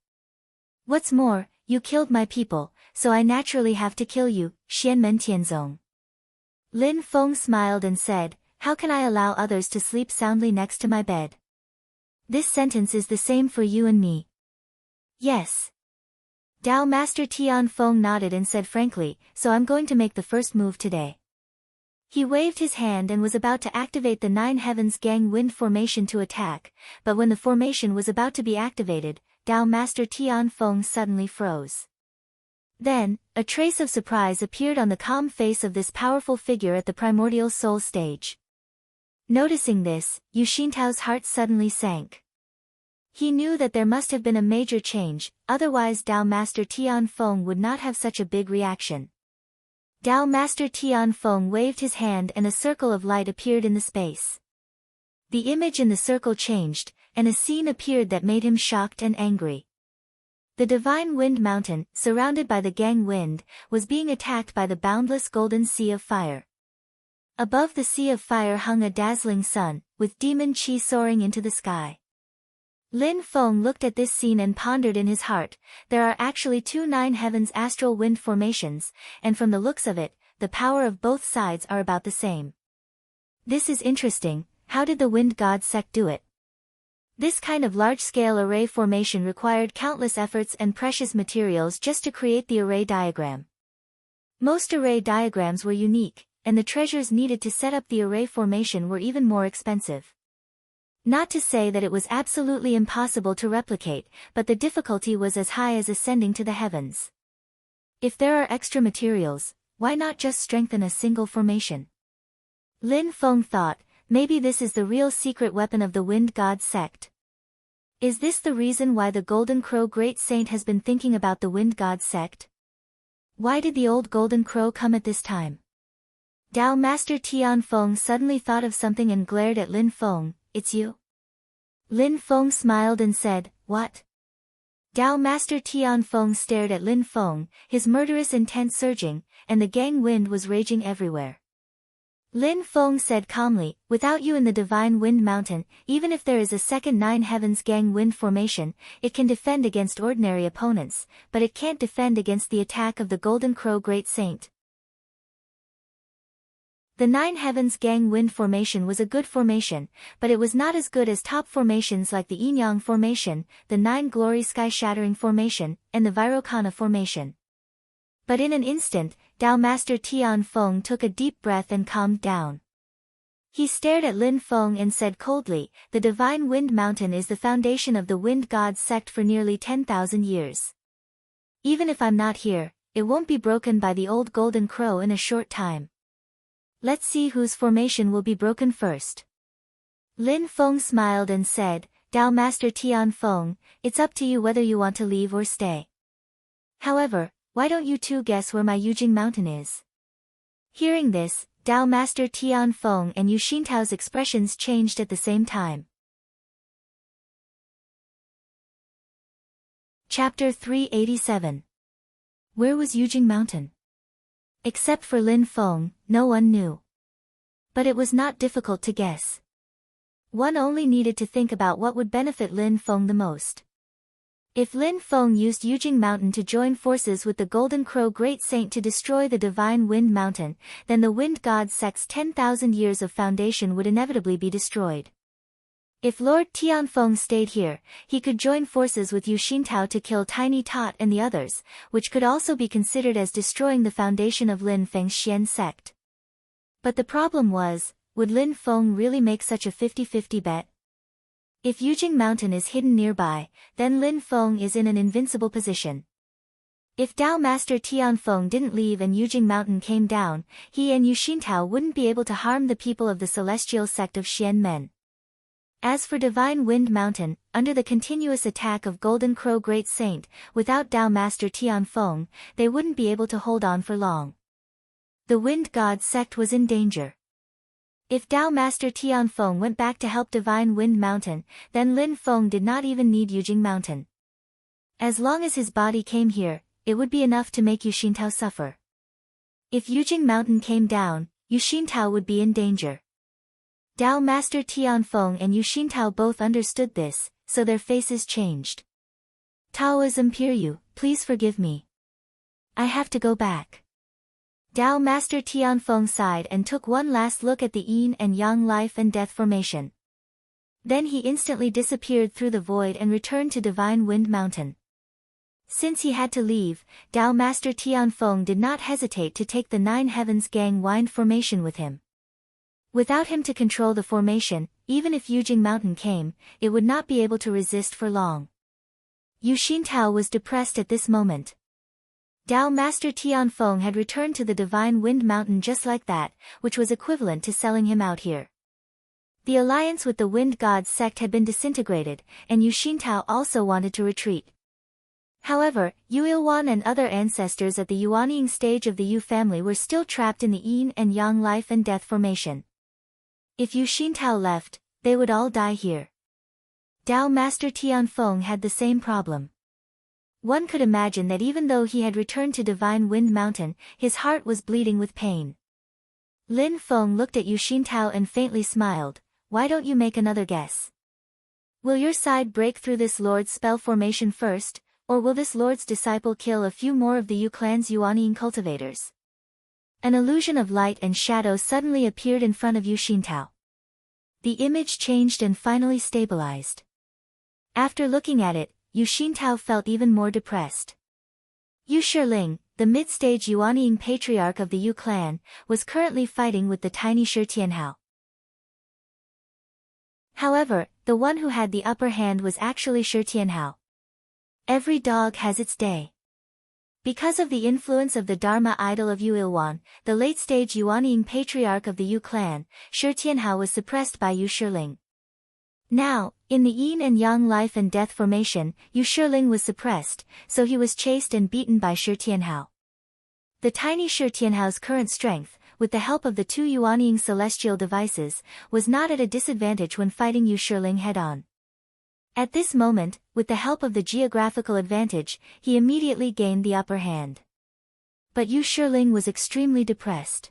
What's more, you killed my people, so I naturally have to kill you, Xianmen Tianzong." Lin Feng smiled and said, "How can I allow others to sleep soundly next to my bed? This sentence is the same for you and me." "Yes." Dao Master Tianfeng nodded and said frankly, "So I'm going to make the first move today." He waved his hand and was about to activate the Nine Heavens gang wind formation to attack, but when the formation was about to be activated, Dao Master Tianfeng suddenly froze. Then, a trace of surprise appeared on the calm face of this powerful figure at the primordial soul stage. Noticing this, Yu Xintao's heart suddenly sank. He knew that there must have been a major change, otherwise Dao Master Tianfeng would not have such a big reaction. Dao Master Tianfeng waved his hand and a circle of light appeared in the space. The image in the circle changed, and a scene appeared that made him shocked and angry. The Divine Wind Mountain, surrounded by the gang wind, was being attacked by the boundless golden sea of fire. Above the sea of fire hung a dazzling sun, with demon chi soaring into the sky. Lin Feng looked at this scene and pondered in his heart, there are actually two Nine Heavens astral wind formations, and from the looks of it, the power of both sides are about the same. This is interesting, how did the wind god sect do it? This kind of large-scale array formation required countless efforts and precious materials just to create the array diagram. Most array diagrams were unique, and the treasures needed to set up the array formation were even more expensive. Not to say that it was absolutely impossible to replicate, but the difficulty was as high as ascending to the heavens. If there are extra materials, why not just strengthen a single formation? Lin Feng thought, maybe this is the real secret weapon of the Wind God sect. Is this the reason why the Golden Crow Great Saint has been thinking about the Wind God sect? Why did the old Golden Crow come at this time? Dao Master Tianfeng suddenly thought of something and glared at Lin Feng, "It's you?" Lin Feng smiled and said, "What?" Dao Master Tianfeng stared at Lin Feng, his murderous intent surging, and the gang wind was raging everywhere. Lin Feng said calmly, "Without you in the Divine Wind Mountain, even if there is a second Nine Heavens gang wind formation, it can defend against ordinary opponents, but it can't defend against the attack of the Golden Crow Great Saint." The Nine Heavens gang wind formation was a good formation, but it was not as good as top formations like the Yin-Yang formation, the Nine Glory Sky Shattering formation, and the Vairocana formation. But in an instant, Dao Master Tianfeng took a deep breath and calmed down. He stared at Lin Feng and said coldly, "The Divine Wind Mountain is the foundation of the Wind God sect for nearly 10,000 years. Even if I'm not here, it won't be broken by the old Golden Crow in a short time. Let's see whose formation will be broken first." Lin Feng smiled and said, "Dao Master Tianfeng, it's up to you whether you want to leave or stay. However, why don't you two guess where my Yujing Mountain is?" Hearing this, Dao Master Tianfeng and Yu Xintao's expressions changed at the same time. Chapter 387. Where was Yujing Mountain? Except for Lin Feng, no one knew. But it was not difficult to guess. One only needed to think about what would benefit Lin Feng the most. If Lin Feng used Yujing Mountain to join forces with the Golden Crow Great Saint to destroy the Divine Wind Mountain, then the Wind God sect's 10,000 years of foundation would inevitably be destroyed. If Lord Tianfeng stayed here, he could join forces with Yu Xintao to kill Tiny Tot and the others, which could also be considered as destroying the foundation of Lin Feng's Xian sect. But the problem was, would Lin Feng really make such a 50-50 bet? If Yujing Mountain is hidden nearby, then Lin Feng is in an invincible position. If Dao Master Tianfeng didn't leave and Yujing Mountain came down, he and Yu Xintao wouldn't be able to harm the people of the celestial sect of Xian Men. As for Divine Wind Mountain, under the continuous attack of Golden Crow Great Saint, without Dao Master Tianfeng, they wouldn't be able to hold on for long. The Wind God sect was in danger. If Dao Master Tianfeng went back to help Divine Wind Mountain, then Lin Feng did not even need Yujing Mountain. As long as his body came here, it would be enough to make Yu Xintao suffer. If Yujing Mountain came down, Yu Xintao would be in danger. Dao Master Tianfeng and Yu Xintao both understood this, so their faces changed. Taoism Piryu, please forgive me. I have to go back. Dao Master Tianfeng sighed and took one last look at the yin and yang life and death formation. Then he instantly disappeared through the void and returned to Divine Wind Mountain. Since he had to leave, Dao Master Tianfeng did not hesitate to take the Nine Heavens Gang Wind formation with him. Without him to control the formation, even if Yujing Mountain came, it would not be able to resist for long. Yu Xintao was depressed at this moment. Dao Master Tianfeng had returned to the Divine Wind Mountain just like that, which was equivalent to selling him out here. The alliance with the Wind God sect had been disintegrated, and Yu Xintao also wanted to retreat. However, Yu Ilwan and other ancestors at the Yuanying stage of the Yu family were still trapped in the yin and yang life and death formation. If Yu Xintao left, they would all die here. Dao Master Tianfeng had the same problem. One could imagine that even though he had returned to Divine Wind Mountain, his heart was bleeding with pain. Lin Feng looked at Yu Xintao and faintly smiled. Why don't you make another guess? Will your side break through this lord's spell formation first, or will this lord's disciple kill a few more of the Yu clan's Yuanying cultivators? An illusion of light and shadow suddenly appeared in front of Yu Xintao. The image changed and finally stabilized. After looking at it, Yu Xintao felt even more depressed. Yu Shiling, the mid-stage Yuanying patriarch of the Yu clan, was currently fighting with the tiny Shi Tianhao. However, the one who had the upper hand was actually Shi Tianhao. Every dog has its day. Because of the influence of the Dharma idol of Yu Ilwan, the late-stage Yuanying patriarch of the Yu clan, Shi Tianhao was suppressed by Yu Shiling. Now, in the yin and yang life and death formation, Yu Shiling was suppressed, so he was chased and beaten by Shi Tianhao. The tiny Shi Tianhao's current strength, with the help of the two Yuanying celestial devices, was not at a disadvantage when fighting Yu Shiling head-on. At this moment, with the help of the geographical advantage, he immediately gained the upper hand. But Yu Shiling was extremely depressed.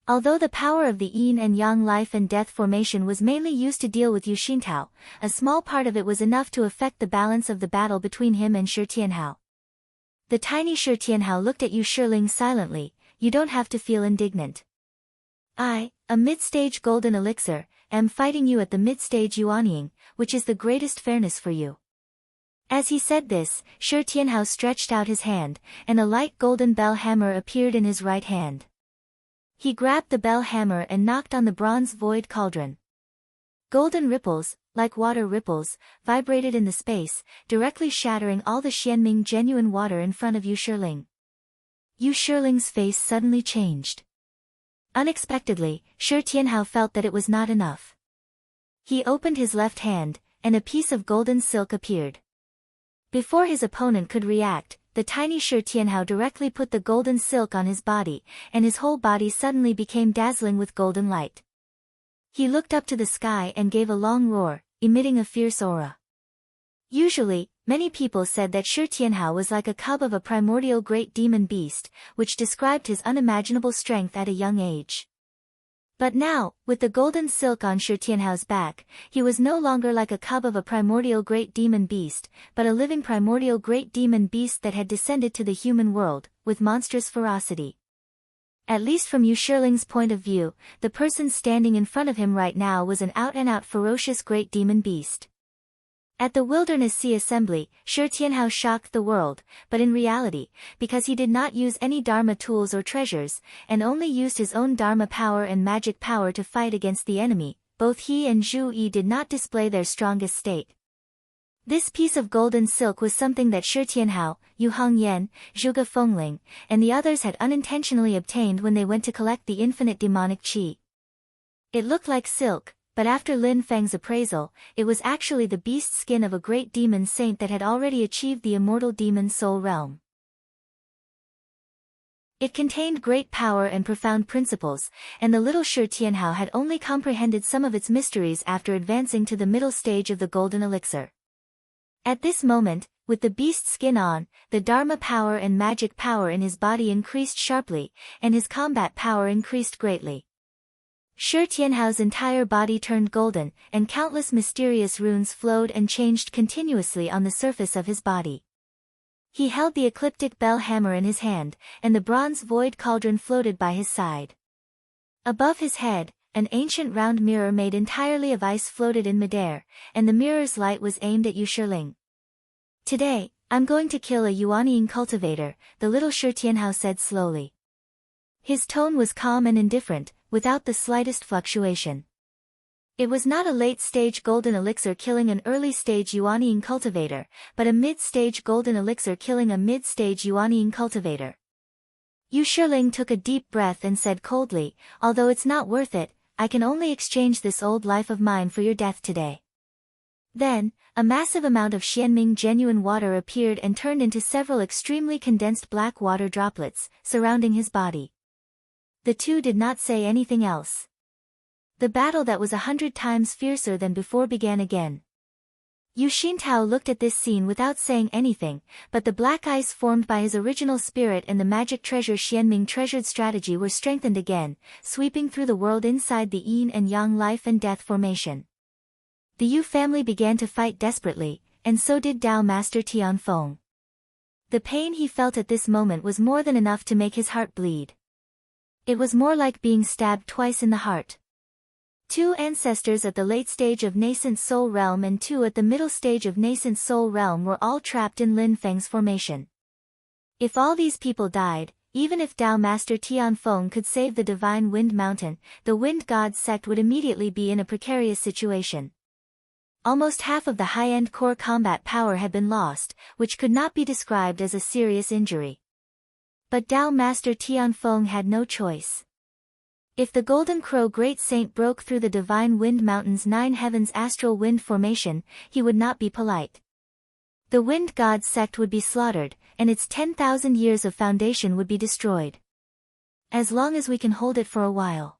Although the power of the yin and yang life and death formation was mainly used to deal with Yu Xintao, a small part of it was enough to affect the balance of the battle between him and Shi Tianhao. The tiny Shi Tianhao looked at Yu Shiling silently. You don't have to feel indignant. I, a mid-stage golden elixir, am fighting you at the mid-stage Yuanying, which is the greatest fairness for you. As he said this, Shi Tianhao stretched out his hand, and a light golden bell hammer appeared in his right hand. He grabbed the bell hammer and knocked on the bronze void cauldron. Golden ripples, like water ripples, vibrated in the space, directly shattering all the Xianming genuine water in front of Yu Shiling. Yu Shiling's face suddenly changed. Unexpectedly, Shi Tianhao felt that it was not enough. He opened his left hand, and a piece of golden silk appeared. Before his opponent could react, the tiny Shi Tianhao directly put the golden silk on his body, and his whole body suddenly became dazzling with golden light. He looked up to the sky and gave a long roar, emitting a fierce aura. Usually, many people said that Shi Tianhao was like a cub of a primordial great demon beast, which described his unimaginable strength at a young age. But now, with the golden silk on Shi Tianhao's back, he was no longer like a cub of a primordial great demon beast, but a living primordial great demon beast that had descended to the human world, with monstrous ferocity. At least from Yu Shiling's point of view, the person standing in front of him right now was an out-and-out ferocious great demon beast. At the Wilderness Sea Assembly, Shi Tianhao shocked the world, but in reality, because he did not use any Dharma tools or treasures, and only used his own Dharma power and magic power to fight against the enemy, both he and Zhu Yi did not display their strongest state. This piece of golden silk was something that Shi Tianhao, Yu Hongyan, Zhuge Fengling, and the others had unintentionally obtained when they went to collect the infinite demonic qi. It looked like silk, but after Lin Feng's appraisal, it was actually the beast skin of a great demon saint that had already achieved the immortal demon soul realm. It contained great power and profound principles, and the little Shi Tianhao had only comprehended some of its mysteries after advancing to the middle stage of the golden elixir. At this moment, with the beast skin on, the Dharma power and magic power in his body increased sharply, and his combat power increased greatly. Shi Tianhao's entire body turned golden, and countless mysterious runes flowed and changed continuously on the surface of his body. He held the ecliptic bell hammer in his hand, and the bronze void cauldron floated by his side. Above his head, an ancient round mirror made entirely of ice floated in midair, and the mirror's light was aimed at Yu Shiling. "Today, I'm going to kill a Yuanying cultivator," the little Shi Tianhao said slowly. His tone was calm and indifferent, without the slightest fluctuation. It was not a late-stage golden elixir killing an early-stage Yuanying cultivator, but a mid-stage golden elixir killing a mid-stage Yuanying cultivator. Yu Shiling took a deep breath and said coldly, "Although it's not worth it, I can only exchange this old life of mine for your death today." Then, a massive amount of Xianming genuine water appeared and turned into several extremely condensed black water droplets, surrounding his body. The two did not say anything else. The battle that was 100 times fiercer than before began again. Yu Xintao looked at this scene without saying anything, but the black ice formed by his original spirit and the magic treasure Xianming treasured strategy were strengthened again, sweeping through the world inside the yin and yang life and death formation. The Yu family began to fight desperately, and so did Dao Master Tianfeng. The pain he felt at this moment was more than enough to make his heart bleed. It was more like being stabbed twice in the heart. Two ancestors at the late stage of nascent soul realm and two at the middle stage of nascent soul realm were all trapped in Lin Feng's formation. If all these people died, even if Dao Master Tianfeng could save the Divine Wind Mountain, the Wind God sect would immediately be in a precarious situation. Almost half of the high-end core combat power had been lost, which could not be described as a serious injury. But Dao Master Tianfeng had no choice. If the Golden Crow Great Saint broke through the Divine Wind Mountain's 9 heavens astral wind formation, he would not be polite. The Wind God sect would be slaughtered, and its 10,000 years of foundation would be destroyed. As long as we can hold it for a while.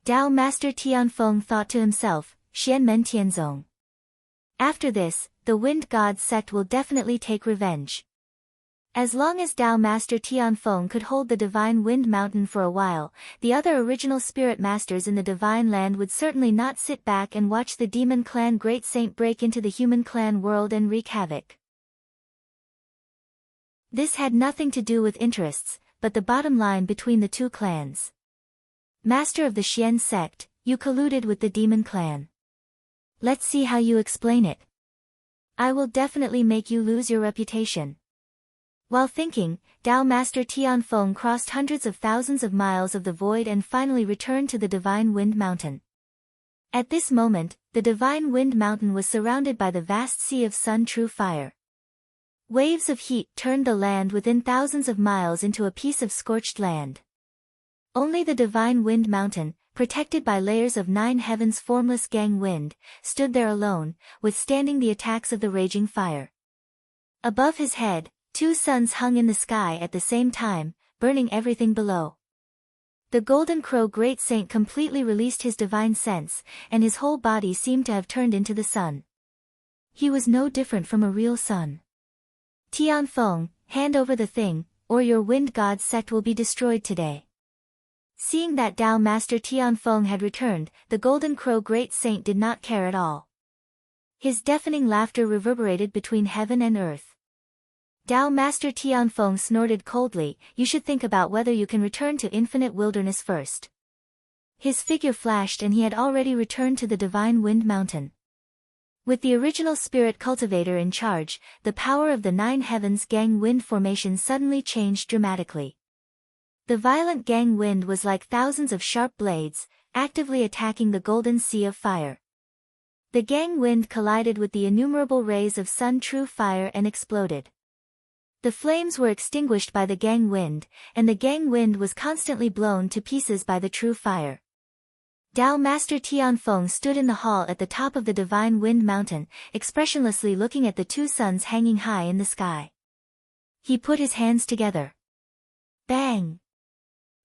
Dao Master Tianfeng thought to himself, Xianmen Tianzong. After this, the Wind God sect will definitely take revenge. As long as Dao Master Tianfeng could hold the Divine Wind Mountain for a while, the other original spirit masters in the Divine Land would certainly not sit back and watch the Demon Clan Great Saint break into the Human Clan world and wreak havoc. This had nothing to do with interests, but the bottom line between the two clans. Master of the Xian sect, you colluded with the Demon Clan. Let's see how you explain it. I will definitely make you lose your reputation. While thinking, Dao Master Tianfeng crossed hundreds of thousands of miles of the void and finally returned to the Divine Wind Mountain. At this moment, the Divine Wind Mountain was surrounded by the vast sea of sun true fire. Waves of heat turned the land within thousands of miles into a piece of scorched land. Only the Divine Wind Mountain, protected by layers of 9 heavens formless gang wind, stood there alone, withstanding the attacks of the raging fire. Above his head, 2 suns hung in the sky at the same time, burning everything below. The Golden Crow Great Saint completely released his divine sense, and his whole body seemed to have turned into the sun. He was no different from a real son. Tianfeng, hand over the thing, or your wind god's sect will be destroyed today. Seeing that Tao Master Tianfeng had returned, the Golden Crow Great Saint did not care at all. His deafening laughter reverberated between heaven and earth. Tao Master Tianfeng snorted coldly, you should think about whether you can return to infinite wilderness first. His figure flashed and he had already returned to the Divine Wind Mountain. With the original spirit cultivator in charge, the power of the Nine Heavens Gang Wind formation suddenly changed dramatically. The violent Gang Wind was like thousands of sharp blades, actively attacking the Golden Sea of Fire. The Gang Wind collided with the innumerable rays of Sun True Fire and exploded. The flames were extinguished by the Gang Wind, and the Gang Wind was constantly blown to pieces by the True Fire. Tao Master Tianfeng stood in the hall at the top of the Divine Wind Mountain, expressionlessly looking at the two suns hanging high in the sky. He put his hands together. Bang!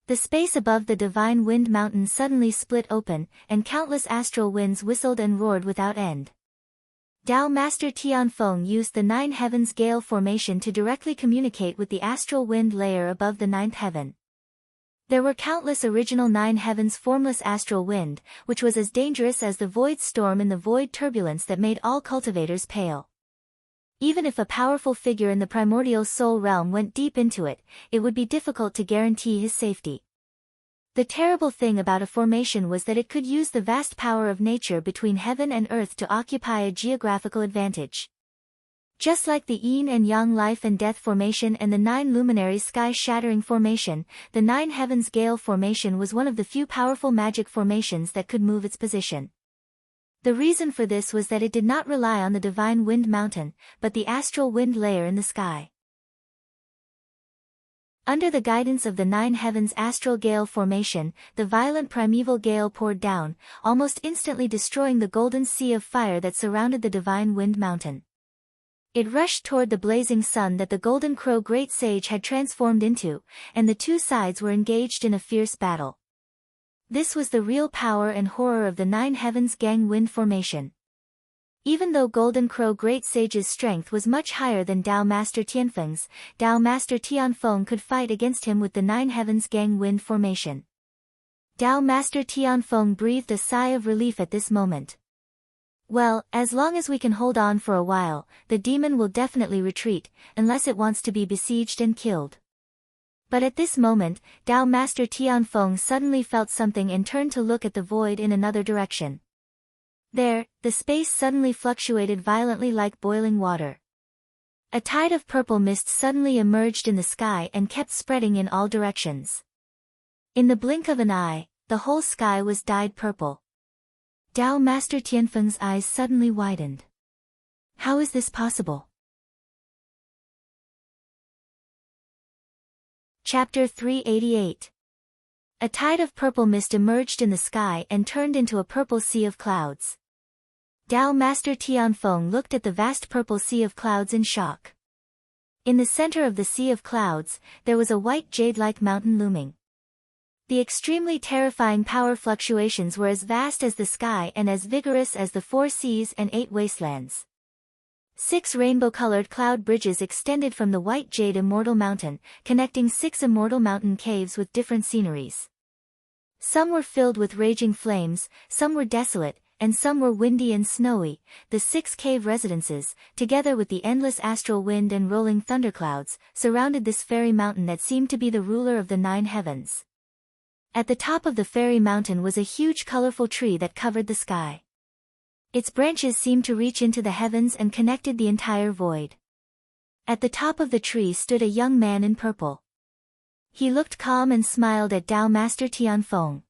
The space above the Divine Wind Mountain suddenly split open, and countless astral winds whistled and roared without end. Tao Master Tianfeng used the Nine Heavens Gale formation to directly communicate with the astral wind layer above the ninth heaven. There were countless original Nine Heavens formless astral wind, which was as dangerous as the void storm in the void turbulence that made all cultivators pale. Even if a powerful figure in the primordial soul realm went deep into it, it would be difficult to guarantee his safety. The terrible thing about a formation was that it could use the vast power of nature between heaven and earth to occupy a geographical advantage. Just like the yin and yang life and death formation and the nine luminaries sky-shattering formation, the Nine Heavens Gale formation was one of the few powerful magic formations that could move its position. The reason for this was that it did not rely on the Divine Wind Mountain, but the astral wind layer in the sky. Under the guidance of the Nine Heavens Astral Gale formation, the violent primeval gale poured down, almost instantly destroying the golden sea of fire that surrounded the Divine Wind Mountain. It rushed toward the blazing sun that the Golden Crow Great Sage had transformed into, and the two sides were engaged in a fierce battle. This was the real power and horror of the Nine Heavens Gang Wind formation. Even though Golden Crow Great Sage's strength was much higher than Tao Master Tianfeng's, Tao Master Tianfeng could fight against him with the Nine Heavens Gang Wind formation. Tao Master Tianfeng breathed a sigh of relief at this moment. Well, as long as we can hold on for a while, the demon will definitely retreat, unless it wants to be besieged and killed. But at this moment, Tao Master Tianfeng suddenly felt something and turned to look at the void in another direction. There, the space suddenly fluctuated violently like boiling water. A tide of purple mist suddenly emerged in the sky and kept spreading in all directions. In the blink of an eye, the whole sky was dyed purple. Tao Master Tianfeng's eyes suddenly widened. How is this possible? Chapter 388. A tide of purple mist emerged in the sky and turned into a purple sea of clouds. Tao Master Tianfeng looked at the vast purple sea of clouds in shock. In the center of the sea of clouds, there was a white jade-like mountain looming. The extremely terrifying power fluctuations were as vast as the sky and as vigorous as the 4 seas and 8 wastelands. 6 rainbow-colored cloud bridges extended from the white jade immortal mountain, connecting 6 immortal mountain caves with different sceneries. Some were filled with raging flames, some were desolate, and some were windy and snowy. The 6 cave residences, together with the endless astral wind and rolling thunderclouds, surrounded this fairy mountain that seemed to be the ruler of the 9 heavens. At the top of the fairy mountain was a huge colorful tree that covered the sky. Its branches seemed to reach into the heavens and connected the entire void. At the top of the tree stood a young man in purple. He looked calm and smiled at Tao Master Tianfeng.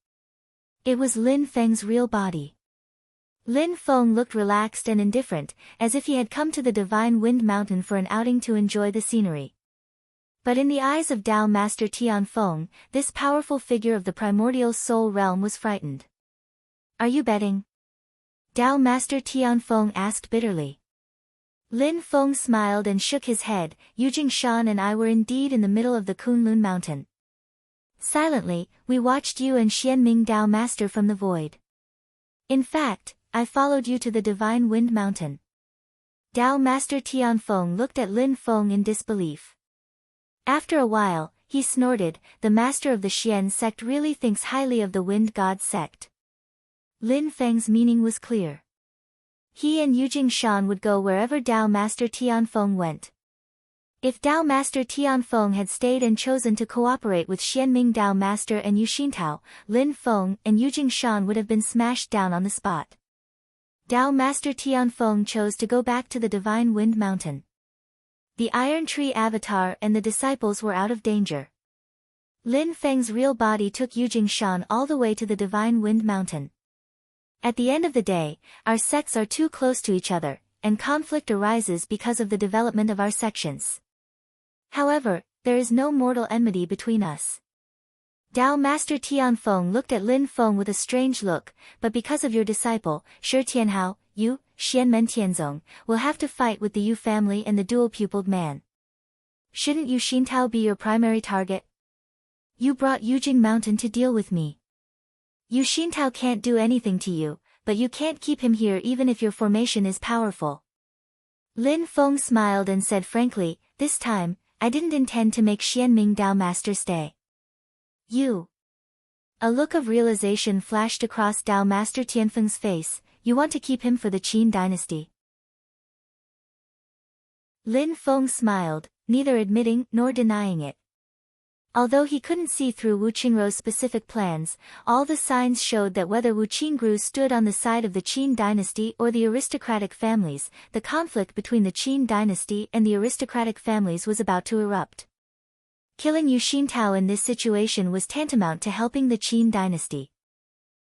It was Lin Feng's real body. Lin Feng looked relaxed and indifferent, as if he had come to the Divine Wind Mountain for an outing to enjoy the scenery. But in the eyes of Tao Master Tianfeng, this powerful figure of the primordial soul realm was frightened. Are you betting? Tao Master Tianfeng asked bitterly. Lin Feng smiled and shook his head. Yujing Shan and I were indeed in the middle of the Kunlun mountain. Silently, we watched you and Xianming Tao Master from the void. In fact, I followed you to the Divine Wind Mountain. Tao Master Tianfeng looked at Lin Feng in disbelief. After a while, he snorted, the master of the Xian sect really thinks highly of the Wind God sect. Lin Feng's meaning was clear. He and Yujing Shan would go wherever Tao Master Tianfeng went. If Tao Master Tianfeng had stayed and chosen to cooperate with Xianming Tao Master and Yu Xintao, Lin Feng and Yujing Shan would have been smashed down on the spot. Tao Master Tianfeng chose to go back to the Divine Wind Mountain. The Iron Tree Avatar and the disciples were out of danger. Lin Feng's real body took Yujing Shan all the way to the Divine Wind Mountain. At the end of the day, our sects are too close to each other, and conflict arises because of the development of our sections. However, there is no mortal enmity between us. Tao Master Tianfeng looked at Lin Feng with a strange look, but because of your disciple, Shi Tianhao, you, Xianmen Tianzong, will have to fight with the Yu family and the dual-pupiled man. Shouldn't Yu Xintao be your primary target? You brought Yujing Mountain to deal with me. Yu Xintao can't do anything to you, but you can't keep him here even if your formation is powerful. Lin Feng smiled and said frankly, this time, I didn't intend to make Xianming Dao Master stay. You. A look of realization flashed across Dao Master Tianfeng's face, you want to keep him for the Qin dynasty. Lin Feng smiled, neither admitting nor denying it. Although he couldn't see through Wu Qingrou's specific plans, all the signs showed that whether Wu Qingrou stood on the side of the Qin dynasty or the aristocratic families, the conflict between the Qin dynasty and the aristocratic families was about to erupt. Killing Yu Xintao in this situation was tantamount to helping the Qin dynasty.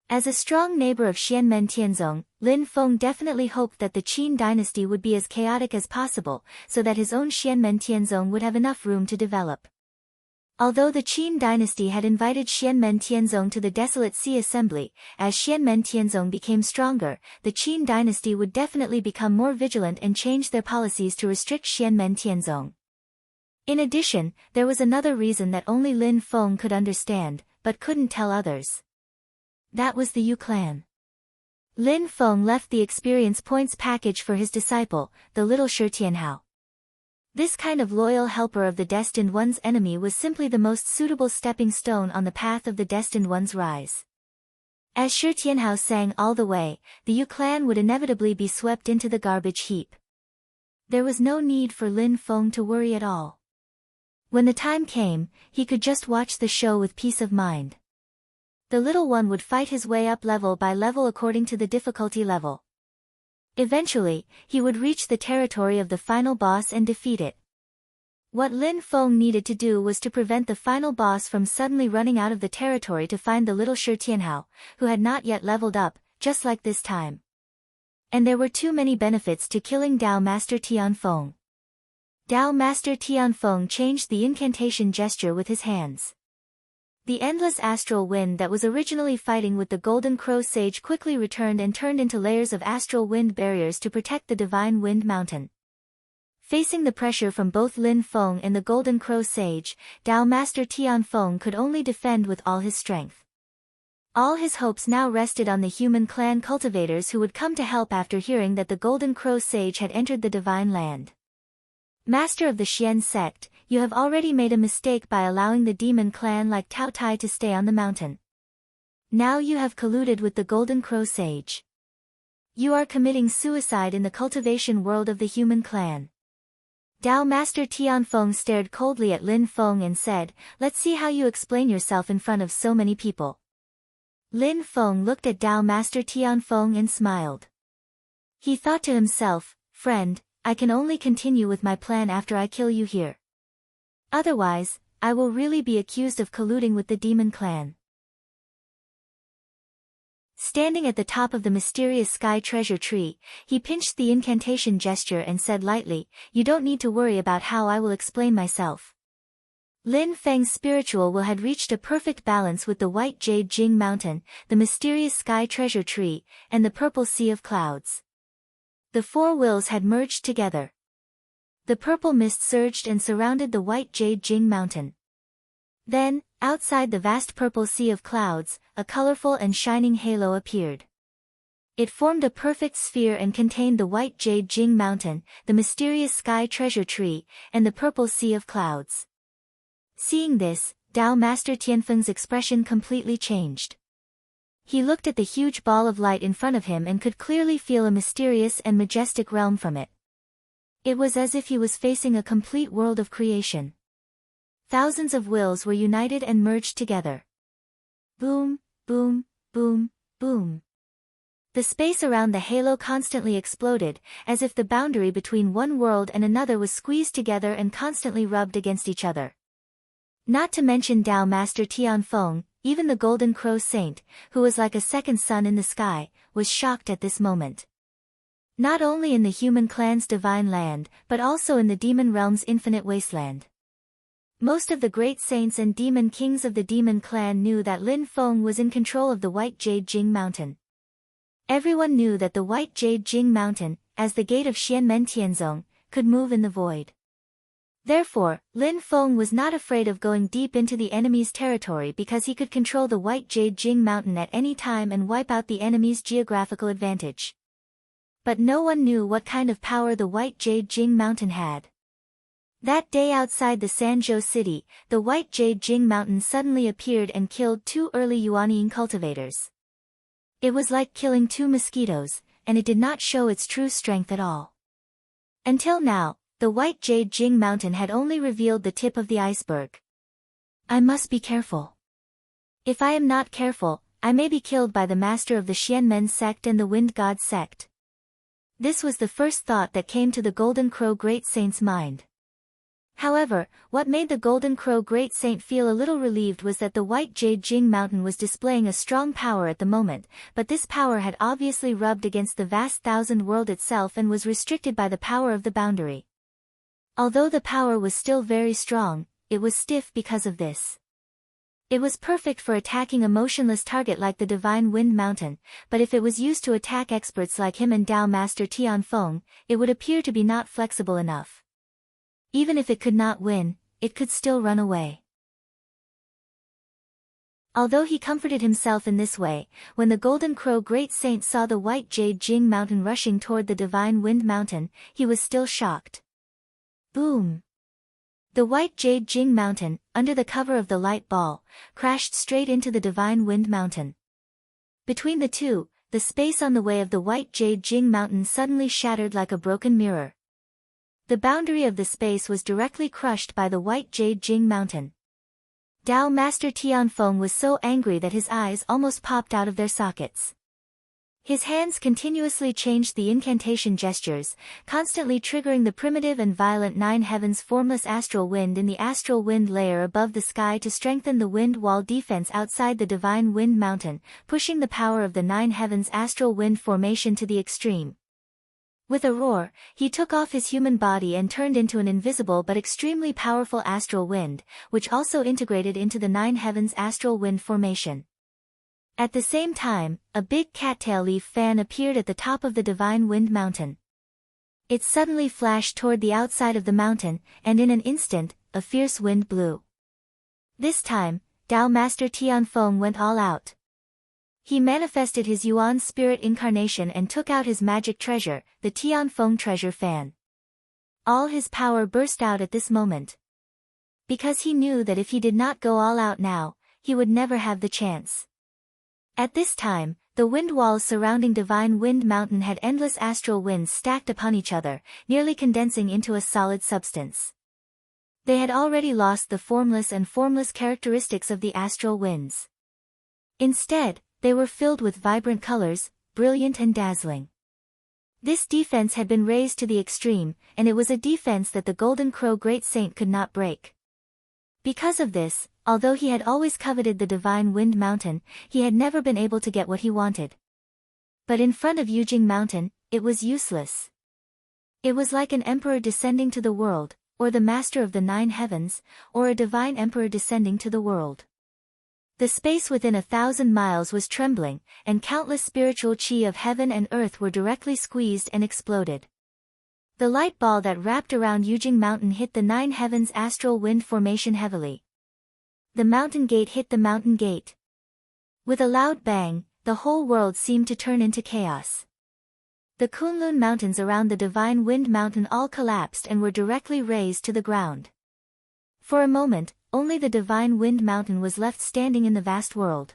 As a strong neighbor of Xianmen Tianzong, Lin Feng definitely hoped that the Qin dynasty would be as chaotic as possible, so that his own Xianmen Tianzong would have enough room to develop. Although the Qin dynasty had invited Xianmen Tianzong to the Desolate Sea Assembly, as Xianmen Tianzong became stronger, the Qin dynasty would definitely become more vigilant and change their policies to restrict Xianmen Tianzong. In addition, there was another reason that only Lin Feng could understand, but couldn't tell others. That was the Yu clan. Lin Feng left the experience points package for his disciple, the little Shi Tianhao. This kind of loyal helper of the Destined One's enemy was simply the most suitable stepping stone on the path of the Destined One's rise. As Shi Tianhao sang all the way, the Yu clan would inevitably be swept into the garbage heap. There was no need for Lin Feng to worry at all. When the time came, he could just watch the show with peace of mind. The little one would fight his way up level by level according to the difficulty level. Eventually, he would reach the territory of the final boss and defeat it. What Lin Feng needed to do was to prevent the final boss from suddenly running out of the territory to find the little Shi Tianhao, who had not yet leveled up, just like this time. And there were too many benefits to killing Tao Master Tianfeng. Tao Master Tianfeng changed the incantation gesture with his hands. The endless astral wind that was originally fighting with the Golden Crow Sage quickly returned and turned into layers of astral wind barriers to protect the Divine Wind Mountain. Facing the pressure from both Lin Feng and the Golden Crow Sage, Tao Master Tianfeng could only defend with all his strength. All his hopes now rested on the human clan cultivators who would come to help after hearing that the Golden Crow Sage had entered the Divine Land. Master of the Xian sect, you have already made a mistake by allowing the demon clan like Tao Tai to stay on the mountain. Now you have colluded with the Golden Crow Sage. You are committing suicide in the cultivation world of the human clan. Tao Master Tianfeng stared coldly at Lin Feng and said, let's see how you explain yourself in front of so many people. Lin Feng looked at Tao Master Tianfeng and smiled. He thought to himself, friend, I can only continue with my plan after I kill you here. Otherwise, I will really be accused of colluding with the demon clan. Standing at the top of the mysterious sky treasure tree, he pinched the incantation gesture and said lightly, you don't need to worry about how I will explain myself. Lin Feng's spiritual will had reached a perfect balance with the white jade Jing mountain, the mysterious sky treasure tree, and the purple sea of clouds. The four wills had merged together. The purple mist surged and surrounded the white jade Jing mountain. Then, outside the vast purple sea of clouds, a colorful and shining halo appeared. It formed a perfect sphere and contained the white jade Jing Mountain, the mysterious sky treasure tree, and the purple sea of clouds. Seeing this, Tao Master Tianfeng's expression completely changed. He looked at the huge ball of light in front of him and could clearly feel a mysterious and majestic realm from it. It was as if he was facing a complete world of creation. Thousands of wills were united and merged together. Boom, boom, boom, boom. The space around the halo constantly exploded, as if the boundary between one world and another was squeezed together and constantly rubbed against each other. Not to mention Tao Master Tianfeng, even the Golden Crow Saint, who was like a second sun in the sky, was shocked at this moment. Not only in the human clan's divine land, but also in the demon realm's infinite wasteland. Most of the great saints and demon kings of the demon clan knew that Lin Feng was in control of the White Jade Jing Mountain. Everyone knew that the White Jade Jing Mountain, as the gate of Xianmen Tianzong, could move in the void. Therefore, Lin Feng was not afraid of going deep into the enemy's territory because he could control the White Jade Jing Mountain at any time and wipe out the enemy's geographical advantage. But no one knew what kind of power the White Jade Jing Mountain had. That day outside the Sanzhou city, the White Jade Jing Mountain suddenly appeared and killed 2 early Yuanying cultivators. It was like killing 2 mosquitoes, and it did not show its true strength at all. Until now, the White Jade Jing Mountain had only revealed the tip of the iceberg. I must be careful. If I am not careful, I may be killed by the master of the Xianmen sect and the Wind God sect. This was the first thought that came to the Golden Crow Great Saint's mind. However, what made the Golden Crow Great Saint feel a little relieved was that the White Jade Jing Mountain was displaying a strong power at the moment, but this power had obviously rubbed against the vast thousand world itself and was restricted by the power of the boundary. Although the power was still very strong, it was stiff because of this. It was perfect for attacking a motionless target like the Divine Wind Mountain, but if it was used to attack experts like him and Tao Master Tianfeng, it would appear to be not flexible enough. Even if it could not win, it could still run away. Although he comforted himself in this way, when the Golden Crow Great Saint saw the White Jade Jing Mountain rushing toward the Divine Wind Mountain, he was still shocked. Boom! The White Jade Jing Mountain, under the cover of the light ball, crashed straight into the Divine Wind Mountain. Between the two, the space on the way of the White Jade Jing Mountain suddenly shattered like a broken mirror. The boundary of the space was directly crushed by the White Jade Jing Mountain. Tao Master Tianfeng was so angry that his eyes almost popped out of their sockets. His hands continuously changed the incantation gestures, constantly triggering the primitive and violent 9 heavens formless astral wind in the astral wind layer above the sky to strengthen the wind wall defense outside the Divine Wind Mountain, pushing the power of the 9 heavens astral wind formation to the extreme. With a roar, he took off his human body and turned into an invisible but extremely powerful astral wind, which also integrated into the 9 heavens astral wind formation. At the same time, a big cattail leaf fan appeared at the top of the Divine Wind Mountain. It suddenly flashed toward the outside of the mountain, and in an instant, a fierce wind blew. This time, Tao Master Tianfeng went all out. He manifested his Yuan spirit incarnation and took out his magic treasure, the Tianfeng treasure fan. All his power burst out at this moment. Because he knew that if he did not go all out now, he would never have the chance. At this time, the wind walls surrounding Divine Wind Mountain had endless astral winds stacked upon each other, nearly condensing into a solid substance. They had already lost the formless and formless characteristics of the astral winds. Instead, they were filled with vibrant colors, brilliant and dazzling. This defense had been raised to the extreme, and it was a defense that the Golden Crow Great Saint could not break. Because of this, although he had always coveted the Divine Wind Mountain, he had never been able to get what he wanted. But in front of Yujing Mountain, it was useless. It was like an emperor descending to the world, or the master of the 9 heavens, or a divine emperor descending to the world. The space within 1,000 miles was trembling, and countless spiritual chi of heaven and earth were directly squeezed and exploded. The light ball that wrapped around Yujing Mountain hit the 9 heavens astral wind formation heavily. The mountain gate hit the mountain gate. With a loud bang, the whole world seemed to turn into chaos. The Kunlun mountains around the Divine Wind Mountain all collapsed and were directly razed to the ground. For a moment, only the Divine Wind Mountain was left standing in the vast world.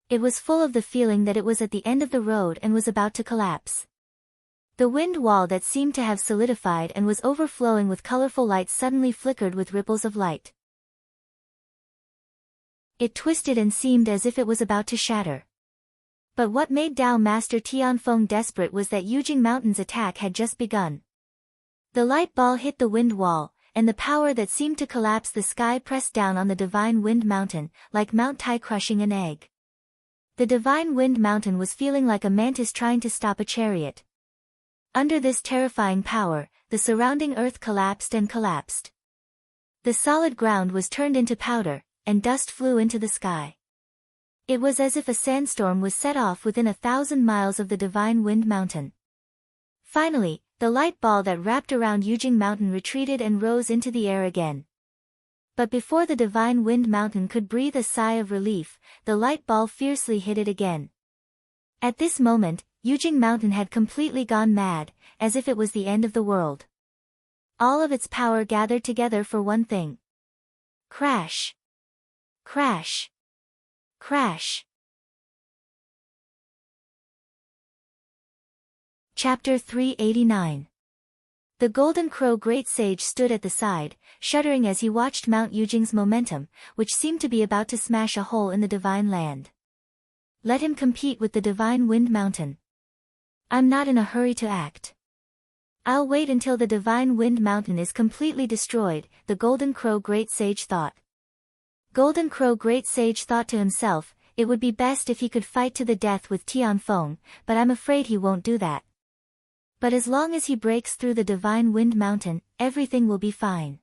It was full of the feeling that it was at the end of the road and was about to collapse. The wind wall that seemed to have solidified and was overflowing with colorful light suddenly flickered with ripples of light. It twisted and seemed as if it was about to shatter. But what made Dao Master Tianfeng desperate was that Yujing Mountain's attack had just begun. The light ball hit the wind wall, and the power that seemed to collapse the sky pressed down on the Divine Wind Mountain, like Mount Tai crushing an egg. The Divine Wind Mountain was feeling like a mantis trying to stop a chariot. Under this terrifying power, the surrounding earth collapsed and collapsed. The solid ground was turned into powder, and dust flew into the sky. It was as if a sandstorm was set off within 1,000 miles of the Divine Wind Mountain. Finally, the light ball that wrapped around Yujing Mountain retreated and rose into the air again. But before the Divine Wind Mountain could breathe a sigh of relief, the light ball fiercely hit it again. At this moment, Yujing Mountain had completely gone mad, as if it was the end of the world. All of its power gathered together for one thing. Crash! Crash! Crash! Chapter 389. The Golden Crow Great Sage stood at the side, shuddering as he watched Mount Yujing's momentum, which seemed to be about to smash a hole in the Divine Land. Let him compete with the Divine Wind Mountain. I'm not in a hurry to act. I'll wait until the Divine Wind Mountain is completely destroyed, the Golden Crow Great Sage thought. Golden Crow Great Sage thought to himself, it would be best if he could fight to the death with Tianfeng, but I'm afraid he won't do that. But as long as he breaks through the Divine Wind Mountain, everything will be fine.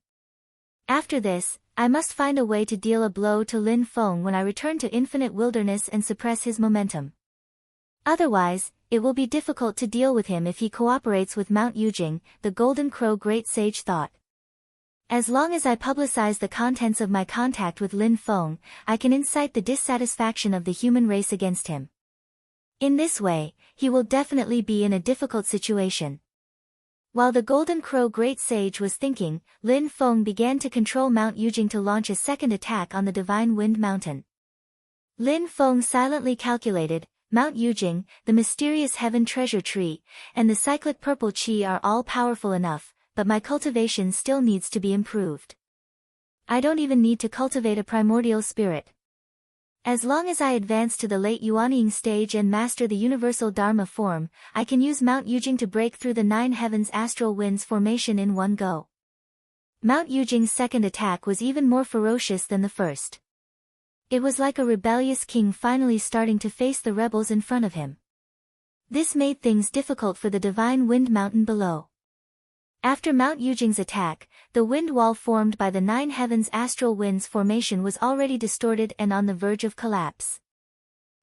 After this, I must find a way to deal a blow to Lin Feng when I return to Infinite Wilderness and suppress his momentum. Otherwise, it will be difficult to deal with him if he cooperates with Mount Yujing, the Golden Crow Great Sage thought. As long as I publicize the contents of my contact with Lin Feng, I can incite the dissatisfaction of the human race against him. In this way, he will definitely be in a difficult situation. While the Golden Crow Great Sage was thinking, Lin Feng began to control Mount Yujing to launch a second attack on the Divine Wind Mountain. Lin Feng silently calculated, Mount Yujing, the mysterious heaven treasure tree, and the cyclic purple qi are all powerful enough, but my cultivation still needs to be improved. I don't even need to cultivate a primordial spirit. As long as I advance to the late Yuanying stage and master the universal Dharma form, I can use Mount Yujing to break through the 9 heavens astral winds formation in one go. Mount Yujing's second attack was even more ferocious than the first. It was like a rebellious king finally starting to face the rebels in front of him. This made things difficult for the Divine Wind Mountain below. After Mount Yujing's attack, the wind wall formed by the 9 heavens astral winds formation was already distorted and on the verge of collapse.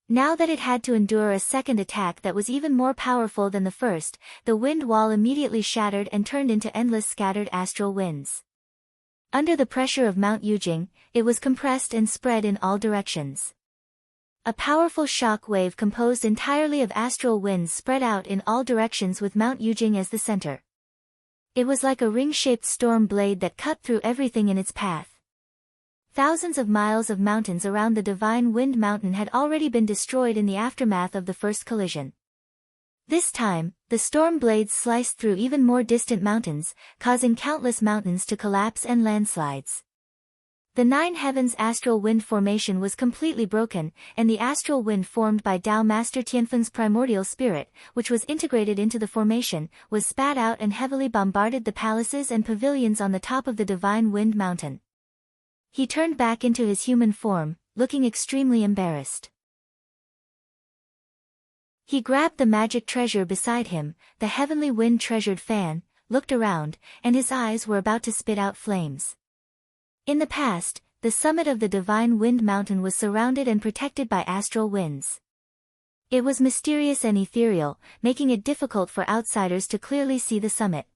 Now that it had to endure a second attack that was even more powerful than the first, the wind wall immediately shattered and turned into endless scattered astral winds. Under the pressure of Mount Yujing, it was compressed and spread in all directions. A powerful shock wave composed entirely of astral winds spread out in all directions with Mount Yujing as the center. It was like a ring-shaped storm blade that cut through everything in its path. Thousands of miles of mountains around the Divine Wind Mountain had already been destroyed in the aftermath of the first collision. This time, the storm blades sliced through even more distant mountains, causing countless mountains to collapse and landslides. The 9 heavens astral wind formation was completely broken, and the astral wind formed by Tao Master Tianfeng's primordial spirit, which was integrated into the formation, was spat out and heavily bombarded the palaces and pavilions on the top of the Divine Wind Mountain. He turned back into his human form, looking extremely embarrassed. He grabbed the magic treasure beside him, the heavenly wind treasured fan, looked around, and his eyes were about to spit out flames. In the past, the summit of the Divine Wind Mountain was surrounded and protected by astral winds. It was mysterious and ethereal, making it difficult for outsiders to clearly see the summit.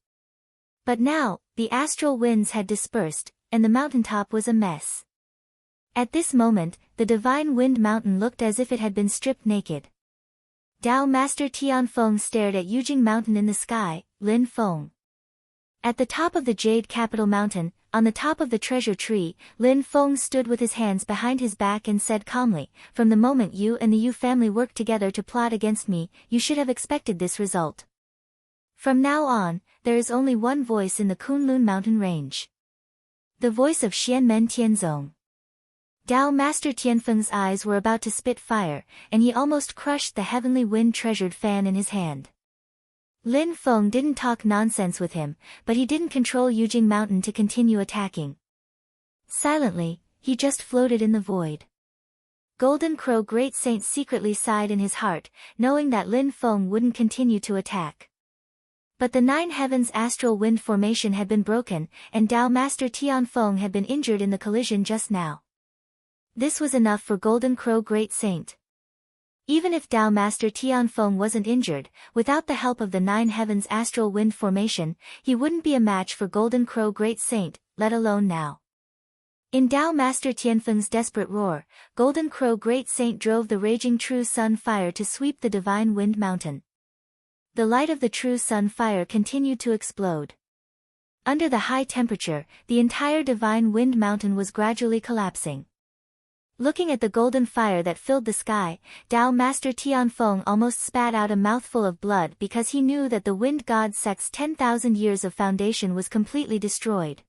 But now, the astral winds had dispersed, and the mountaintop was a mess. At this moment, the Divine Wind Mountain looked as if it had been stripped naked. Tao Master Tianfeng stared at Yujing Mountain in the sky. Lin Feng. At the top of the Jade Capital Mountain, on the top of the treasure tree, Lin Feng stood with his hands behind his back and said calmly, "From the moment you and the Yu family worked together to plot against me, you should have expected this result. From now on, there is only one voice in the Kunlun mountain range. The voice of Xianmen Tianzong." Tao Master Tianfeng's eyes were about to spit fire, and he almost crushed the heavenly wind-treasured fan in his hand. Lin Feng didn't talk nonsense with him, but he didn't control Yujing Mountain to continue attacking. Silently, he just floated in the void. Golden Crow Great Saint secretly sighed in his heart, knowing that Lin Feng wouldn't continue to attack. But the Nine Heavens astral wind formation had been broken, and Tao Master Tianfeng had been injured in the collision just now. This was enough for Golden Crow Great Saint. Even if Tao Master Tianfeng wasn't injured, without the help of the Nine Heavens astral wind formation, he wouldn't be a match for Golden Crow Great Saint, let alone now. In Tao Master Tianfeng's desperate roar, Golden Crow Great Saint drove the raging True Sun Fire to sweep the Divine Wind Mountain. The light of the True Sun Fire continued to explode. Under the high temperature, the entire Divine Wind Mountain was gradually collapsing. Looking at the golden fire that filled the sky, Tao Master Tianfeng almost spat out a mouthful of blood because he knew that the Wind God Sect's 10,000 years of foundation was completely destroyed.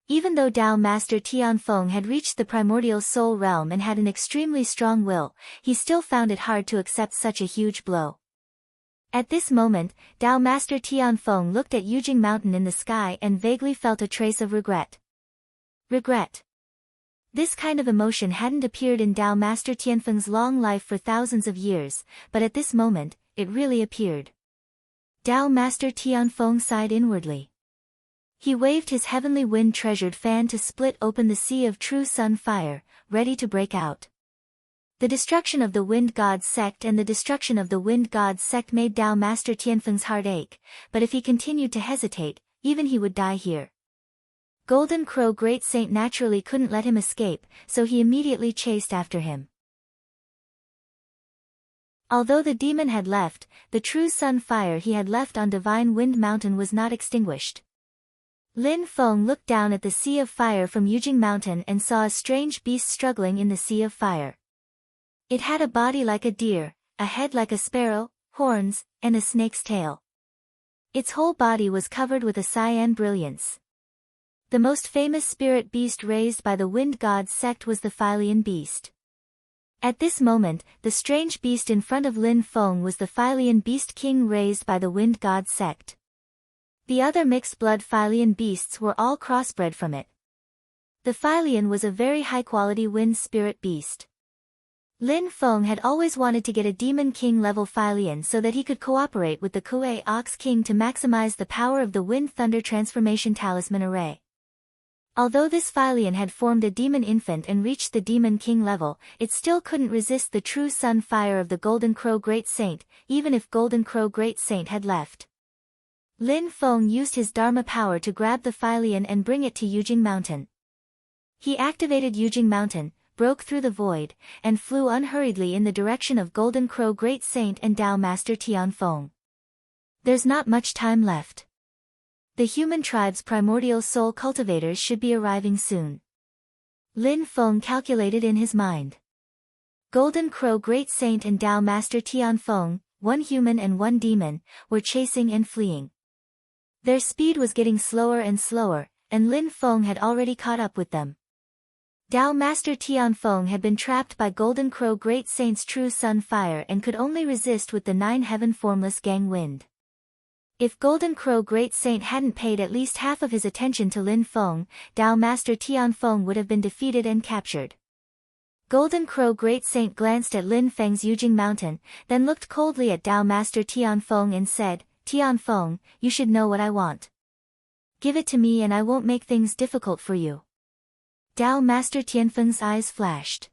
Even though Tao Master Tianfeng had reached the primordial soul realm and had an extremely strong will, he still found it hard to accept such a huge blow. At this moment, Tao Master Tianfeng looked at Yujing Mountain in the sky and vaguely felt a trace of regret. Regret. This kind of emotion hadn't appeared in Tao Master Tianfeng's long life for thousands of years, but at this moment, it really appeared. Tao Master Tianfeng sighed inwardly. He waved his heavenly wind-treasured fan to split open the sea of True Sun Fire, ready to break out. The destruction of the Wind God Sect and the destruction of the Wind God Sect made Tao Master Tianfeng's heart ache, but if he continued to hesitate, even he would die here. Golden Crow Great Saint naturally couldn't let him escape, so he immediately chased after him. Although the demon had left, the True Sun Fire he had left on Divine Wind Mountain was not extinguished. Lin Feng looked down at the sea of fire from Yujing Mountain and saw a strange beast struggling in the sea of fire. It had a body like a deer, a head like a sparrow, horns, and a snake's tail. Its whole body was covered with a cyan brilliance. The most famous spirit beast raised by the Wind God Sect was the Hylian beast. At this moment, the strange beast in front of Lin Feng was the Hylian beast king raised by the Wind God Sect. The other mixed-blood Hylian beasts were all crossbred from it. The Hylian was a very high-quality wind spirit beast. Lin Feng had always wanted to get a Demon King level Hylian so that he could cooperate with the Kuei Ox King to maximize the power of the Wind Thunder Transformation Talisman Array. Although this Hylian had formed a demon infant and reached the Demon King level, it still couldn't resist the True Sun Fire of the Golden Crow Great Saint, even if Golden Crow Great Saint had left. Lin Feng used his Dharma power to grab the Hylian and bring it to Yujing Mountain. He activated Yujing Mountain, broke through the void, and flew unhurriedly in the direction of Golden Crow Great Saint and Tao Master Tianfeng. There's not much time left. The human tribe's primordial soul cultivators should be arriving soon. Lin Feng calculated in his mind. Golden Crow Great Saint and Tao Master Tianfeng, one human and one demon, were chasing and fleeing. Their speed was getting slower and slower, and Lin Feng had already caught up with them. Tao Master Tianfeng had been trapped by Golden Crow Great Saint's True Sun Fire and could only resist with the 9 Heaven Formless Gang Wind. If Golden Crow Great Saint hadn't paid at least half of his attention to Lin Feng, Tao Master Tianfeng would have been defeated and captured. Golden Crow Great Saint glanced at Lin Feng's Yujing Mountain, then looked coldly at Tao Master Tianfeng and said, "Tianfeng, you should know what I want. Give it to me and I won't make things difficult for you." Tao Master Tianfeng's eyes flashed.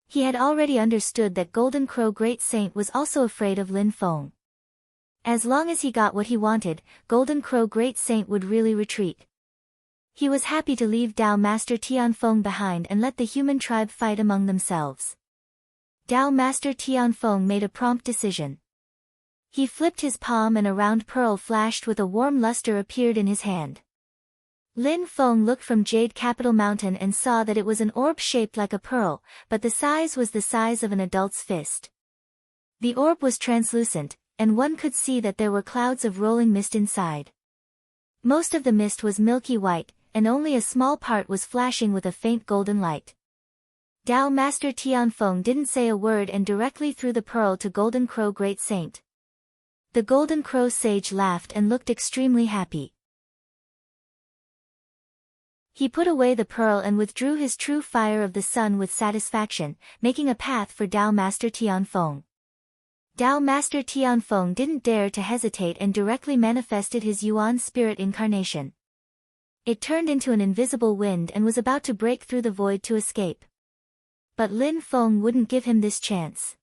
He had already understood that Golden Crow Great Saint was also afraid of Lin Feng. As long as he got what he wanted, Golden Crow Great Saint would really retreat. He was happy to leave Dao Master Tianfeng behind and let the human tribe fight among themselves. Dao Master Tianfeng made a prompt decision. He flipped his palm and a round pearl flashed with a warm luster appeared in his hand. Lin Feng looked from Jade Capital Mountain and saw that it was an orb shaped like a pearl, but the size was the size of an adult's fist. The orb was translucent, and one could see that there were clouds of rolling mist inside. Most of the mist was milky white, and only a small part was flashing with a faint golden light. Dao Master Tianfeng didn't say a word and directly threw the pearl to Golden Crow Great Saint. The Golden Crow sage laughed and looked extremely happy. He put away the pearl and withdrew his true fire of the sun with satisfaction, making a path for Dao Master Tianfeng. Dao Master Tianfeng didn't dare to hesitate and directly manifested his Yuan spirit incarnation. It turned into an invisible wind and was about to break through the void to escape. But Lin Feng wouldn't give him this chance.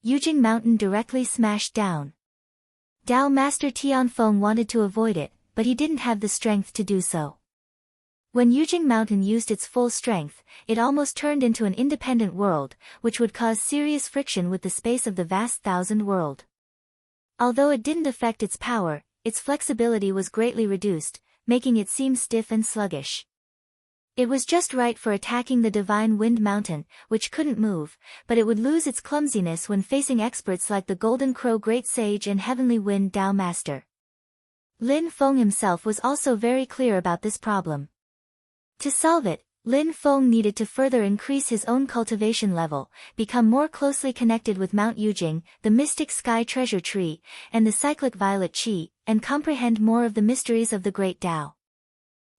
Yujing Mountain directly smashed down. Dao Master Tianfeng wanted to avoid it, but he didn't have the strength to do so. When Yujing Mountain used its full strength, it almost turned into an independent world, which would cause serious friction with the space of the vast thousand world. Although it didn't affect its power, its flexibility was greatly reduced, making it seem stiff and sluggish. It was just right for attacking the Divine Wind Mountain, which couldn't move, but it would lose its clumsiness when facing experts like the Golden Crow Great Sage and Heavenly Wind Dao Master. Lin Feng himself was also very clear about this problem. To solve it, Lin Feng needed to further increase his own cultivation level, become more closely connected with Mount Yujing, the Mystic Sky Treasure Tree, and the Cyclic Violet Qi, and comprehend more of the mysteries of the Great Tao.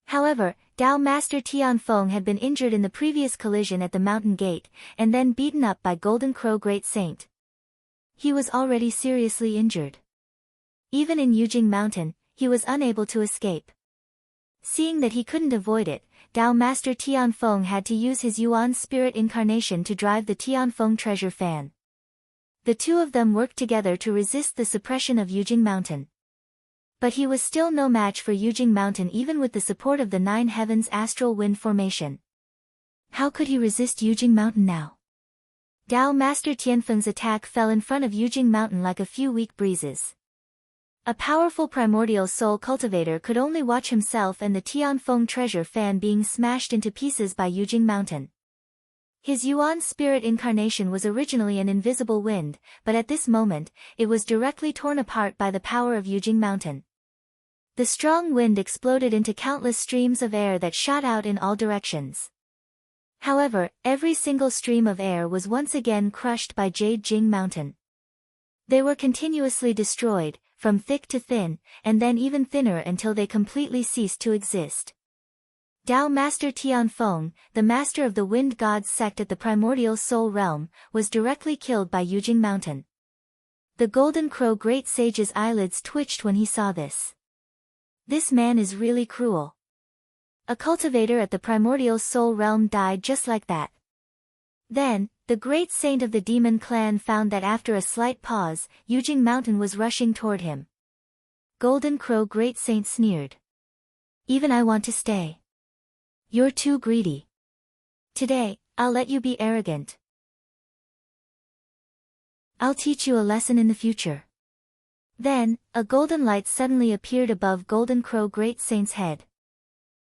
However, Dao Master Tianfeng had been injured in the previous collision at the mountain gate, and then beaten up by Golden Crow Great Saint. He was already seriously injured. Even in Yujing Mountain, he was unable to escape. Seeing that he couldn't avoid it, Dao Master Tianfeng had to use his Yuan spirit incarnation to drive the Tianfeng treasure fan. The two of them worked together to resist the suppression of Yujing Mountain. But he was still no match for Yujing Mountain even with the support of the Nine Heavens Astral Wind Formation. How could he resist Yujing Mountain now? Dao Master Tianfeng's attack fell in front of Yujing Mountain like a few weak breezes. A powerful primordial soul cultivator could only watch himself and the Tianfeng treasure fan being smashed into pieces by Yujing Mountain. His Yuan spirit incarnation was originally an invisible wind, but at this moment, it was directly torn apart by the power of Yujing Mountain. The strong wind exploded into countless streams of air that shot out in all directions. However, every single stream of air was once again crushed by Jade Jing Mountain. They were continuously destroyed, from thick to thin, and then even thinner until they completely ceased to exist. Dao Master Tianfeng, the master of the Wind God's sect at the primordial soul realm, was directly killed by Yujing Mountain. The Golden Crow Great Sage's eyelids twitched when he saw this. This man is really cruel. A cultivator at the primordial soul realm died just like that. Then, the great saint of the demon clan found that after a slight pause, Yujing Mountain was rushing toward him. Golden Crow Great Saint sneered. Even I want to stay. You're too greedy. Today, I'll let you be arrogant. I'll teach you a lesson in the future. Then, a golden light suddenly appeared above Golden Crow Great Saint's head.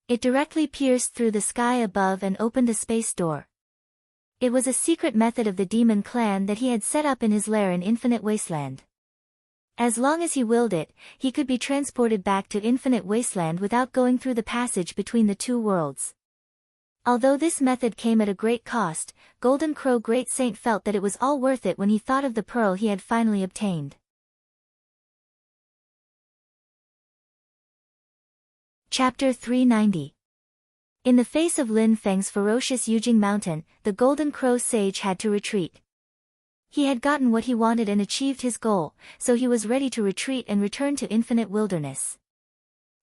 It directly pierced through the sky above and opened a space door. It was a secret method of the demon clan that he had set up in his lair in Infinite Wasteland. As long as he willed it, he could be transported back to Infinite Wasteland without going through the passage between the two worlds. Although this method came at a great cost, Golden Crow Great Saint felt that it was all worth it when he thought of the pearl he had finally obtained. Chapter 390. In the face of Lin Feng's ferocious Yujing Mountain, the Golden Crow Sage had to retreat. He had gotten what he wanted and achieved his goal, so he was ready to retreat and return to Infinite Wilderness.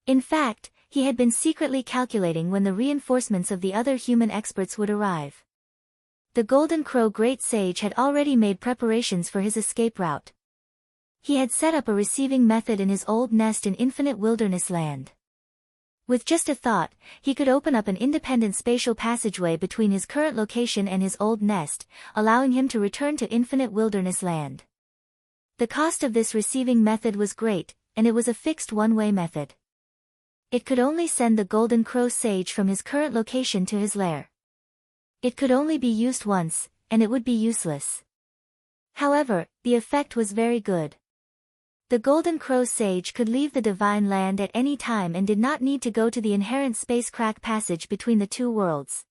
In fact, he had been secretly calculating when the reinforcements of the other human experts would arrive. The Golden Crow Great Sage had already made preparations for his escape route. He had set up a receiving method in his old nest in Infinite Wilderness Land. With just a thought, he could open up an independent spatial passageway between his current location and his old nest, allowing him to return to infinite wilderness land. The cost of this receiving method was great, and it was a fixed one-way method. It could only send the golden crow sage from his current location to his lair. It could only be used once, and it would be useless. However, the effect was very good. The golden crow sage could leave the divine land at any time and did not need to go to the inherent space crack passage between the two worlds.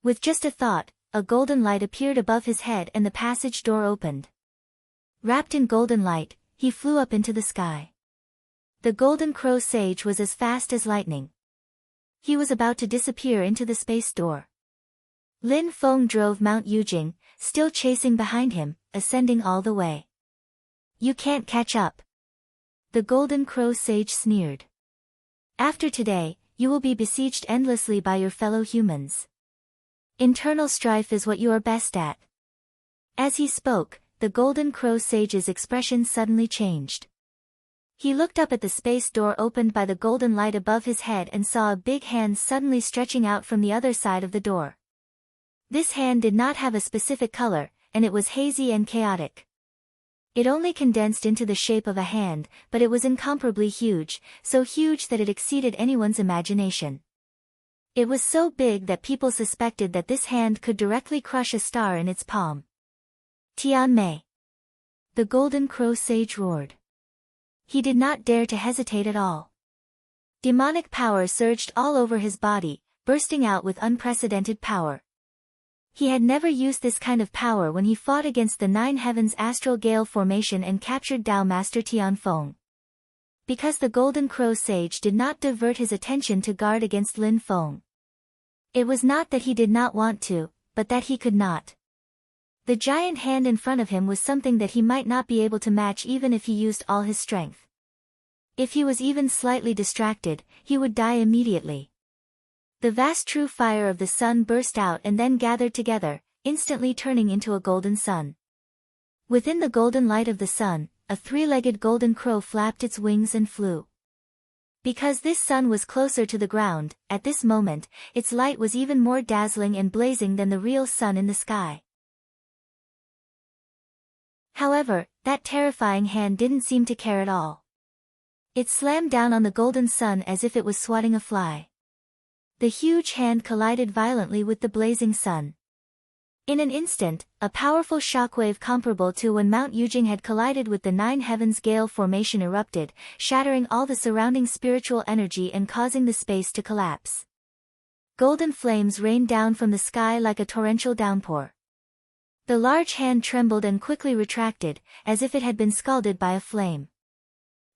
With just a thought, a golden light appeared above his head and the passage door opened. Wrapped in golden light, he flew up into the sky. The golden crow sage was as fast as lightning. He was about to disappear into the space door. Lin Feng drove Mount Yujing, still chasing behind him, ascending all the way. You can't catch up. The golden crow sage sneered. After today, you will be besieged endlessly by your fellow humans. Internal strife is what you are best at. As he spoke, the golden crow sage's expression suddenly changed. He looked up at the space door opened by the golden light above his head and saw a big hand suddenly stretching out from the other side of the door. This hand did not have a specific color, and it was hazy and chaotic. It only condensed into the shape of a hand, but it was incomparably huge, so huge that it exceeded anyone's imagination. It was so big that people suspected that this hand could directly crush a star in its palm. Tian Mei. The golden crow sage roared. He did not dare to hesitate at all. Demonic power surged all over his body, bursting out with unprecedented power. He had never used this kind of power when he fought against the Nine Heavens Astral Gale Formation and captured Tao Master Tianfeng. Because the Golden Crow Sage did not divert his attention to guard against Lin Feng. It was not that he did not want to, but that he could not. The giant hand in front of him was something that he might not be able to match even if he used all his strength. If he was even slightly distracted, he would die immediately. The vast true fire of the sun burst out and then gathered together, instantly turning into a golden sun. Within the golden light of the sun, a three-legged golden crow flapped its wings and flew. Because this sun was closer to the ground, at this moment, its light was even more dazzling and blazing than the real sun in the sky. However, that terrifying hand didn't seem to care at all. It slammed down on the golden sun as if it was swatting a fly. The huge hand collided violently with the blazing sun. In an instant, a powerful shockwave comparable to when Mount Yujing had collided with the Nine Heavens Gale Formation erupted, shattering all the surrounding spiritual energy and causing the space to collapse. Golden flames rained down from the sky like a torrential downpour. The large hand trembled and quickly retracted, as if it had been scalded by a flame.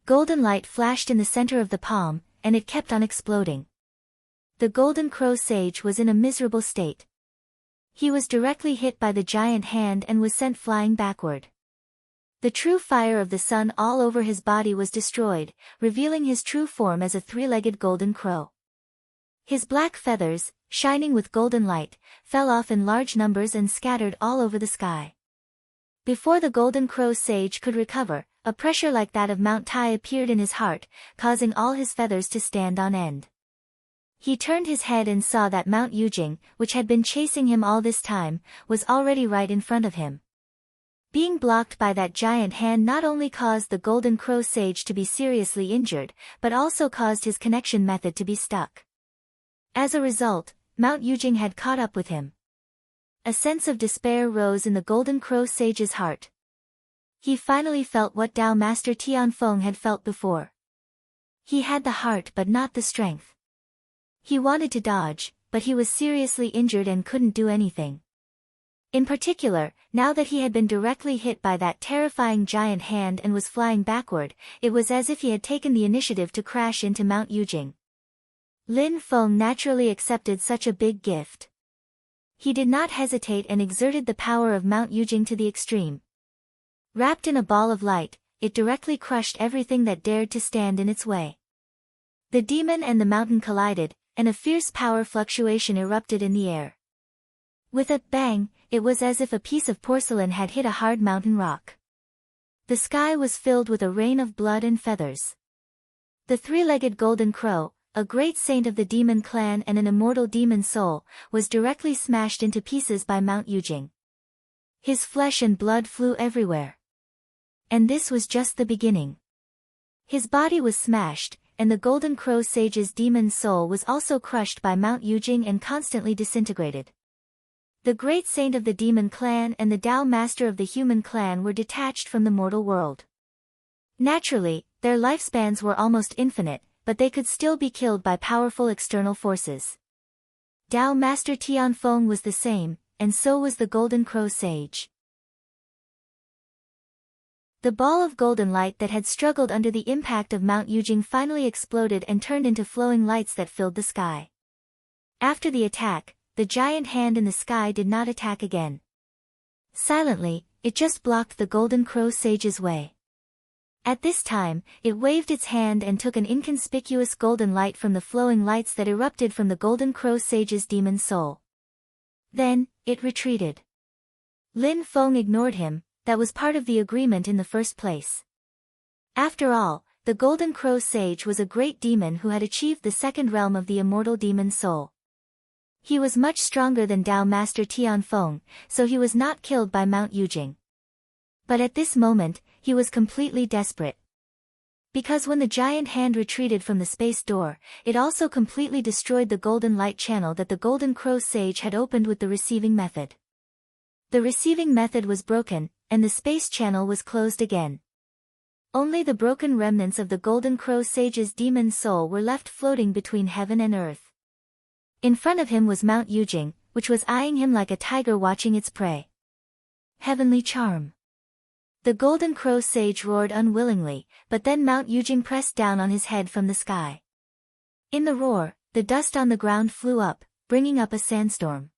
Golden light flashed in the center of the palm, and it kept on exploding. The golden crow sage was in a miserable state. He was directly hit by the giant hand and was sent flying backward. The true fire of the sun all over his body was destroyed, revealing his true form as a three-legged golden crow. His black feathers, shining with golden light, fell off in large numbers and scattered all over the sky. Before the golden crow sage could recover, a pressure like that of Mount Tai appeared in his heart, causing all his feathers to stand on end. He turned his head and saw that Mount Yujing, which had been chasing him all this time, was already right in front of him. Being blocked by that giant hand not only caused the golden crow sage to be seriously injured, but also caused his connection method to be stuck. As a result, Mount Yujing had caught up with him. A sense of despair rose in the golden crow sage's heart. He finally felt what Tao Master Tianfeng had felt before. He had the heart but not the strength. He wanted to dodge, but he was seriously injured and couldn't do anything. In particular, now that he had been directly hit by that terrifying giant hand and was flying backward, it was as if he had taken the initiative to crash into Mount Yujing. Lin Feng naturally accepted such a big gift. He did not hesitate and exerted the power of Mount Yujing to the extreme. Wrapped in a ball of light, it directly crushed everything that dared to stand in its way. The demon and the mountain collided, and a fierce power fluctuation erupted in the air. With a bang, it was as if a piece of porcelain had hit a hard mountain rock. The sky was filled with a rain of blood and feathers. The three-legged golden crow, a great saint of the demon clan and an immortal demon soul, was directly smashed into pieces by Mount Yujing. His flesh and blood flew everywhere. And this was just the beginning. His body was smashed, and the Golden Crow Sage's demon soul was also crushed by Mount Yujing and constantly disintegrated. The great saint of the demon clan and the Tao master of the human clan were detached from the mortal world. Naturally, their lifespans were almost infinite, but they could still be killed by powerful external forces. Tao Master Tianfeng was the same, and so was the Golden Crow Sage. The ball of golden light that had struggled under the impact of Mount Yujing finally exploded and turned into flowing lights that filled the sky. After the attack, the giant hand in the sky did not attack again. Silently, it just blocked the Golden Crow Sage's way. At this time, it waved its hand and took an inconspicuous golden light from the flowing lights that erupted from the Golden Crow Sage's demon soul. Then, it retreated. Lin Feng ignored him. That was part of the agreement in the first place. After all, the Golden Crow Sage was a great demon who had achieved the second realm of the immortal demon soul. He was much stronger than Tao Master Tianfeng, so he was not killed by Mount Yujing. But at this moment, he was completely desperate. Because when the giant hand retreated from the space door, it also completely destroyed the golden light channel that the Golden Crow Sage had opened with the receiving method. The receiving method was broken, and the space channel was closed again. Only the broken remnants of the Golden Crow Sage's demon soul were left floating between heaven and earth. In front of him was Mount Yujing, which was eyeing him like a tiger watching its prey. Heavenly charm. The Golden Crow Sage roared unwillingly, but then Mount Yujing pressed down on his head from the sky. In the roar, the dust on the ground flew up, bringing up a sandstorm.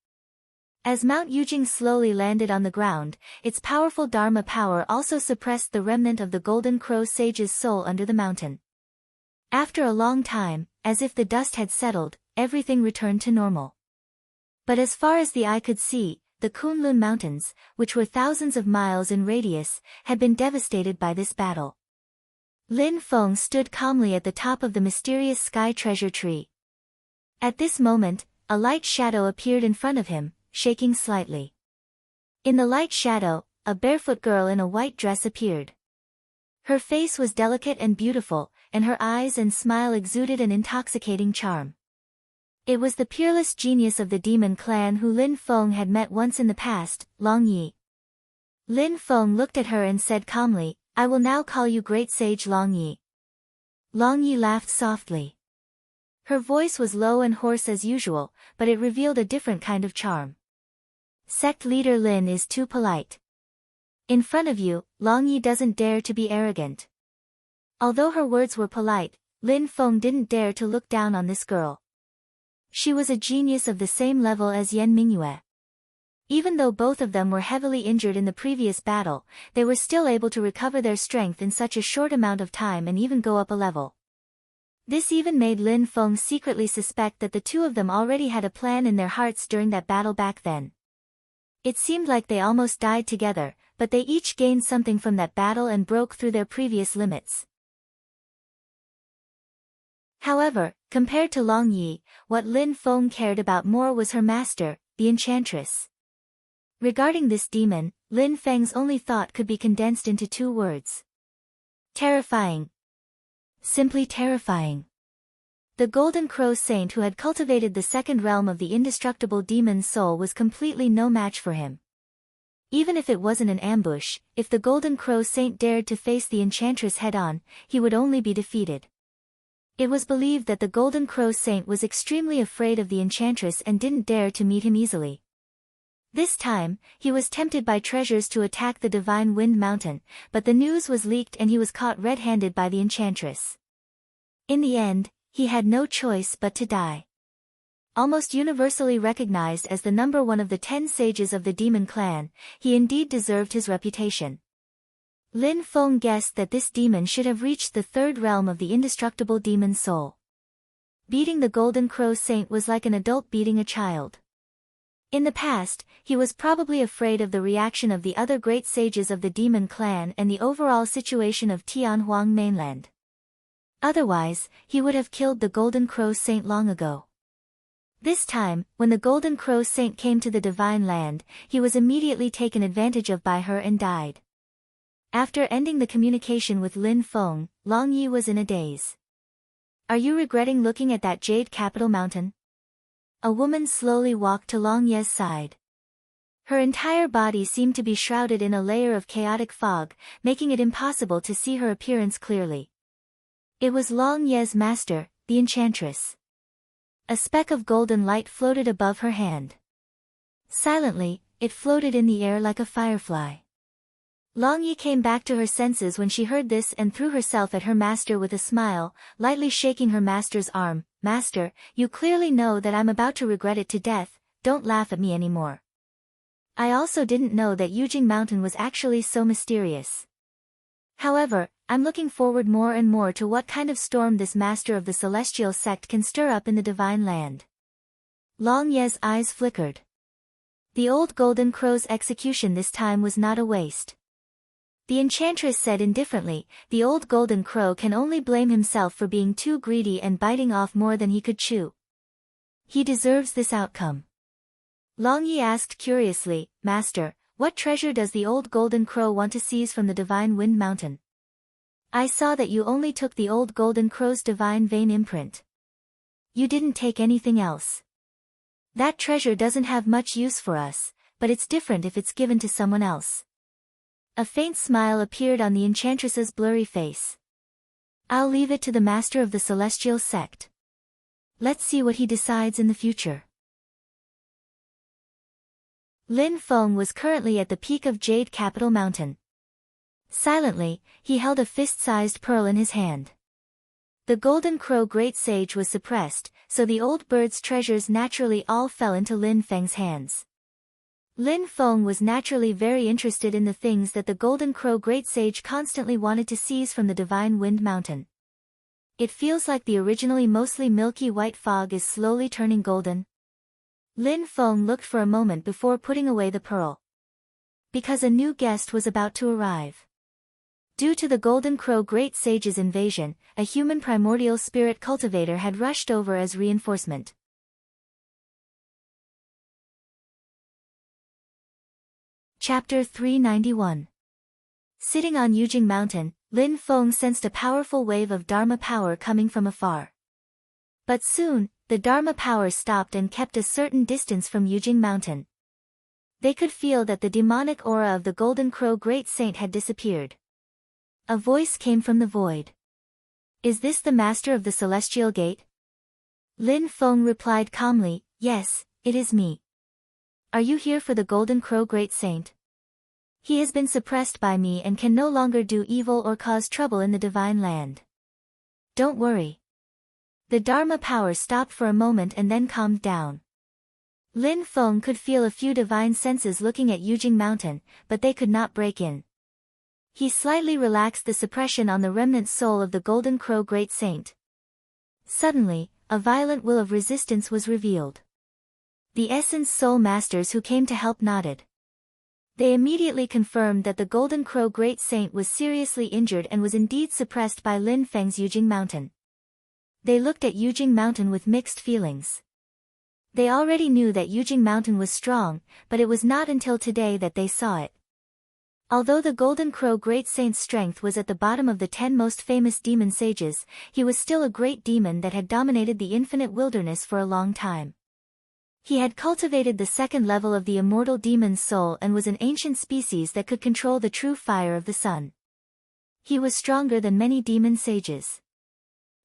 As Mount Yujing slowly landed on the ground, its powerful Dharma power also suppressed the remnant of the Golden Crow Sage's soul under the mountain. After a long time, as if the dust had settled, everything returned to normal. But as far as the eye could see, the Kunlun Mountains, which were thousands of miles in radius, had been devastated by this battle. Lin Feng stood calmly at the top of the mysterious sky treasure tree. At this moment, a light shadow appeared in front of him, shaking slightly. In the light shadow, a barefoot girl in a white dress appeared. Her face was delicate and beautiful, and her eyes and smile exuded an intoxicating charm. It was the peerless genius of the demon clan who Lin Feng had met once in the past, Long Yi. Lin Feng looked at her and said calmly, "I will now call you Great Sage Long Yi." Long Yi laughed softly. Her voice was low and hoarse as usual, but it revealed a different kind of charm. Sect leader Lin is too polite. In front of you, Long Yi doesn't dare to be arrogant. Although her words were polite, Lin Feng didn't dare to look down on this girl. She was a genius of the same level as Yan Mingyue. Even though both of them were heavily injured in the previous battle, they were still able to recover their strength in such a short amount of time and even go up a level. This even made Lin Feng secretly suspect that the two of them already had a plan in their hearts during that battle back then. It seemed like they almost died together, but they each gained something from that battle and broke through their previous limits. However, compared to Long Yi, what Lin Feng cared about more was her master, the Enchantress. Regarding this demon, Lin Feng's only thought could be condensed into two words. Terrifying. Simply terrifying. The Golden Crow Saint who had cultivated the second realm of the indestructible demon's soul was completely no match for him. Even if it wasn't an ambush, if the Golden Crow Saint dared to face the Enchantress head-on, he would only be defeated. It was believed that the Golden Crow Saint was extremely afraid of the Enchantress and didn't dare to meet him easily. This time, he was tempted by treasures to attack the Divine Wind Mountain, but the news was leaked and he was caught red-handed by the Enchantress. In the end, he had no choice but to die. Almost universally recognized as the number one of the 10 sages of the demon clan, he indeed deserved his reputation. Lin Feng guessed that this demon should have reached the third realm of the indestructible demon's soul. Beating the Golden Crow Saint was like an adult beating a child. In the past, he was probably afraid of the reaction of the other great sages of the demon clan and the overall situation of Tianhuang mainland. Otherwise, he would have killed the Golden Crow Saint long ago. This time, when the Golden Crow Saint came to the Divine Land, he was immediately taken advantage of by her and died. After ending the communication with Lin Feng, Long Yi was in a daze. Are you regretting looking at that jade capital mountain? A woman slowly walked to Long Ye's side. Her entire body seemed to be shrouded in a layer of chaotic fog, making it impossible to see her appearance clearly. It was Long Ye's master, the enchantress. A speck of golden light floated above her hand. Silently, it floated in the air like a firefly. Long Yi came back to her senses when she heard this and threw herself at her master with a smile, lightly shaking her master's arm. Master, you clearly know that I'm about to regret it to death, don't laugh at me anymore. I also didn't know that Yujing Mountain was actually so mysterious. However, I'm looking forward more and more to what kind of storm this master of the celestial sect can stir up in the Divine Land. Long Ye's eyes flickered. The old Golden Crow's execution this time was not a waste. The enchantress said indifferently, the old Golden Crow can only blame himself for being too greedy and biting off more than he could chew. He deserves this outcome. Long Yi asked curiously, Master, what treasure does the old Golden Crow want to seize from the Divine Wind Mountain? I saw that you only took the old Golden Crow's divine vein imprint. You didn't take anything else. That treasure doesn't have much use for us, but it's different if it's given to someone else. A faint smile appeared on the enchantress's blurry face. I'll leave it to the master of the celestial sect. Let's see what he decides in the future. Lin Feng was currently at the peak of Jade Capital Mountain. Silently, he held a fist-sized pearl in his hand. The Golden Crow Great Sage was suppressed, so the old bird's treasures naturally all fell into Lin Feng's hands. Lin Feng was naturally very interested in the things that the Golden Crow Great Sage constantly wanted to seize from the Divine Wind Mountain. It feels like the originally mostly milky white fog is slowly turning golden. Lin Feng looked for a moment before putting away the pearl. Because a new guest was about to arrive. Due to the Golden Crow Great Sage's invasion, a human primordial spirit cultivator had rushed over as reinforcement. Chapter 391. Sitting on Yujing Mountain, Lin Feng sensed a powerful wave of Dharma power coming from afar. But soon, the Dharma power stopped and kept a certain distance from Yujing Mountain. They could feel that the demonic aura of the Golden Crow Great Saint had disappeared. A voice came from the void. Is this the master of the Celestial Gate? Lin Feng replied calmly, Yes, it is me. Are you here for the Golden Crow Great Saint? He has been suppressed by me and can no longer do evil or cause trouble in the Divine Land. Don't worry. The Dharma power stopped for a moment and then calmed down. Lin Feng could feel a few divine senses looking at Yujing Mountain, but they could not break in. He slightly relaxed the suppression on the remnant soul of the Golden Crow Great Saint. Suddenly, a violent will of resistance was revealed. The Essence Soul Masters who came to help nodded. They immediately confirmed that the Golden Crow Great Saint was seriously injured and was indeed suppressed by Lin Feng's Yujing Mountain. They looked at Yujing Mountain with mixed feelings. They already knew that Yujing Mountain was strong, but it was not until today that they saw it. Although the Golden Crow Great Saint's strength was at the bottom of the 10 most famous demon sages, he was still a great demon that had dominated the infinite wilderness for a long time. He had cultivated the second level of the immortal demon's soul and was an ancient species that could control the true fire of the sun. He was stronger than many demon sages.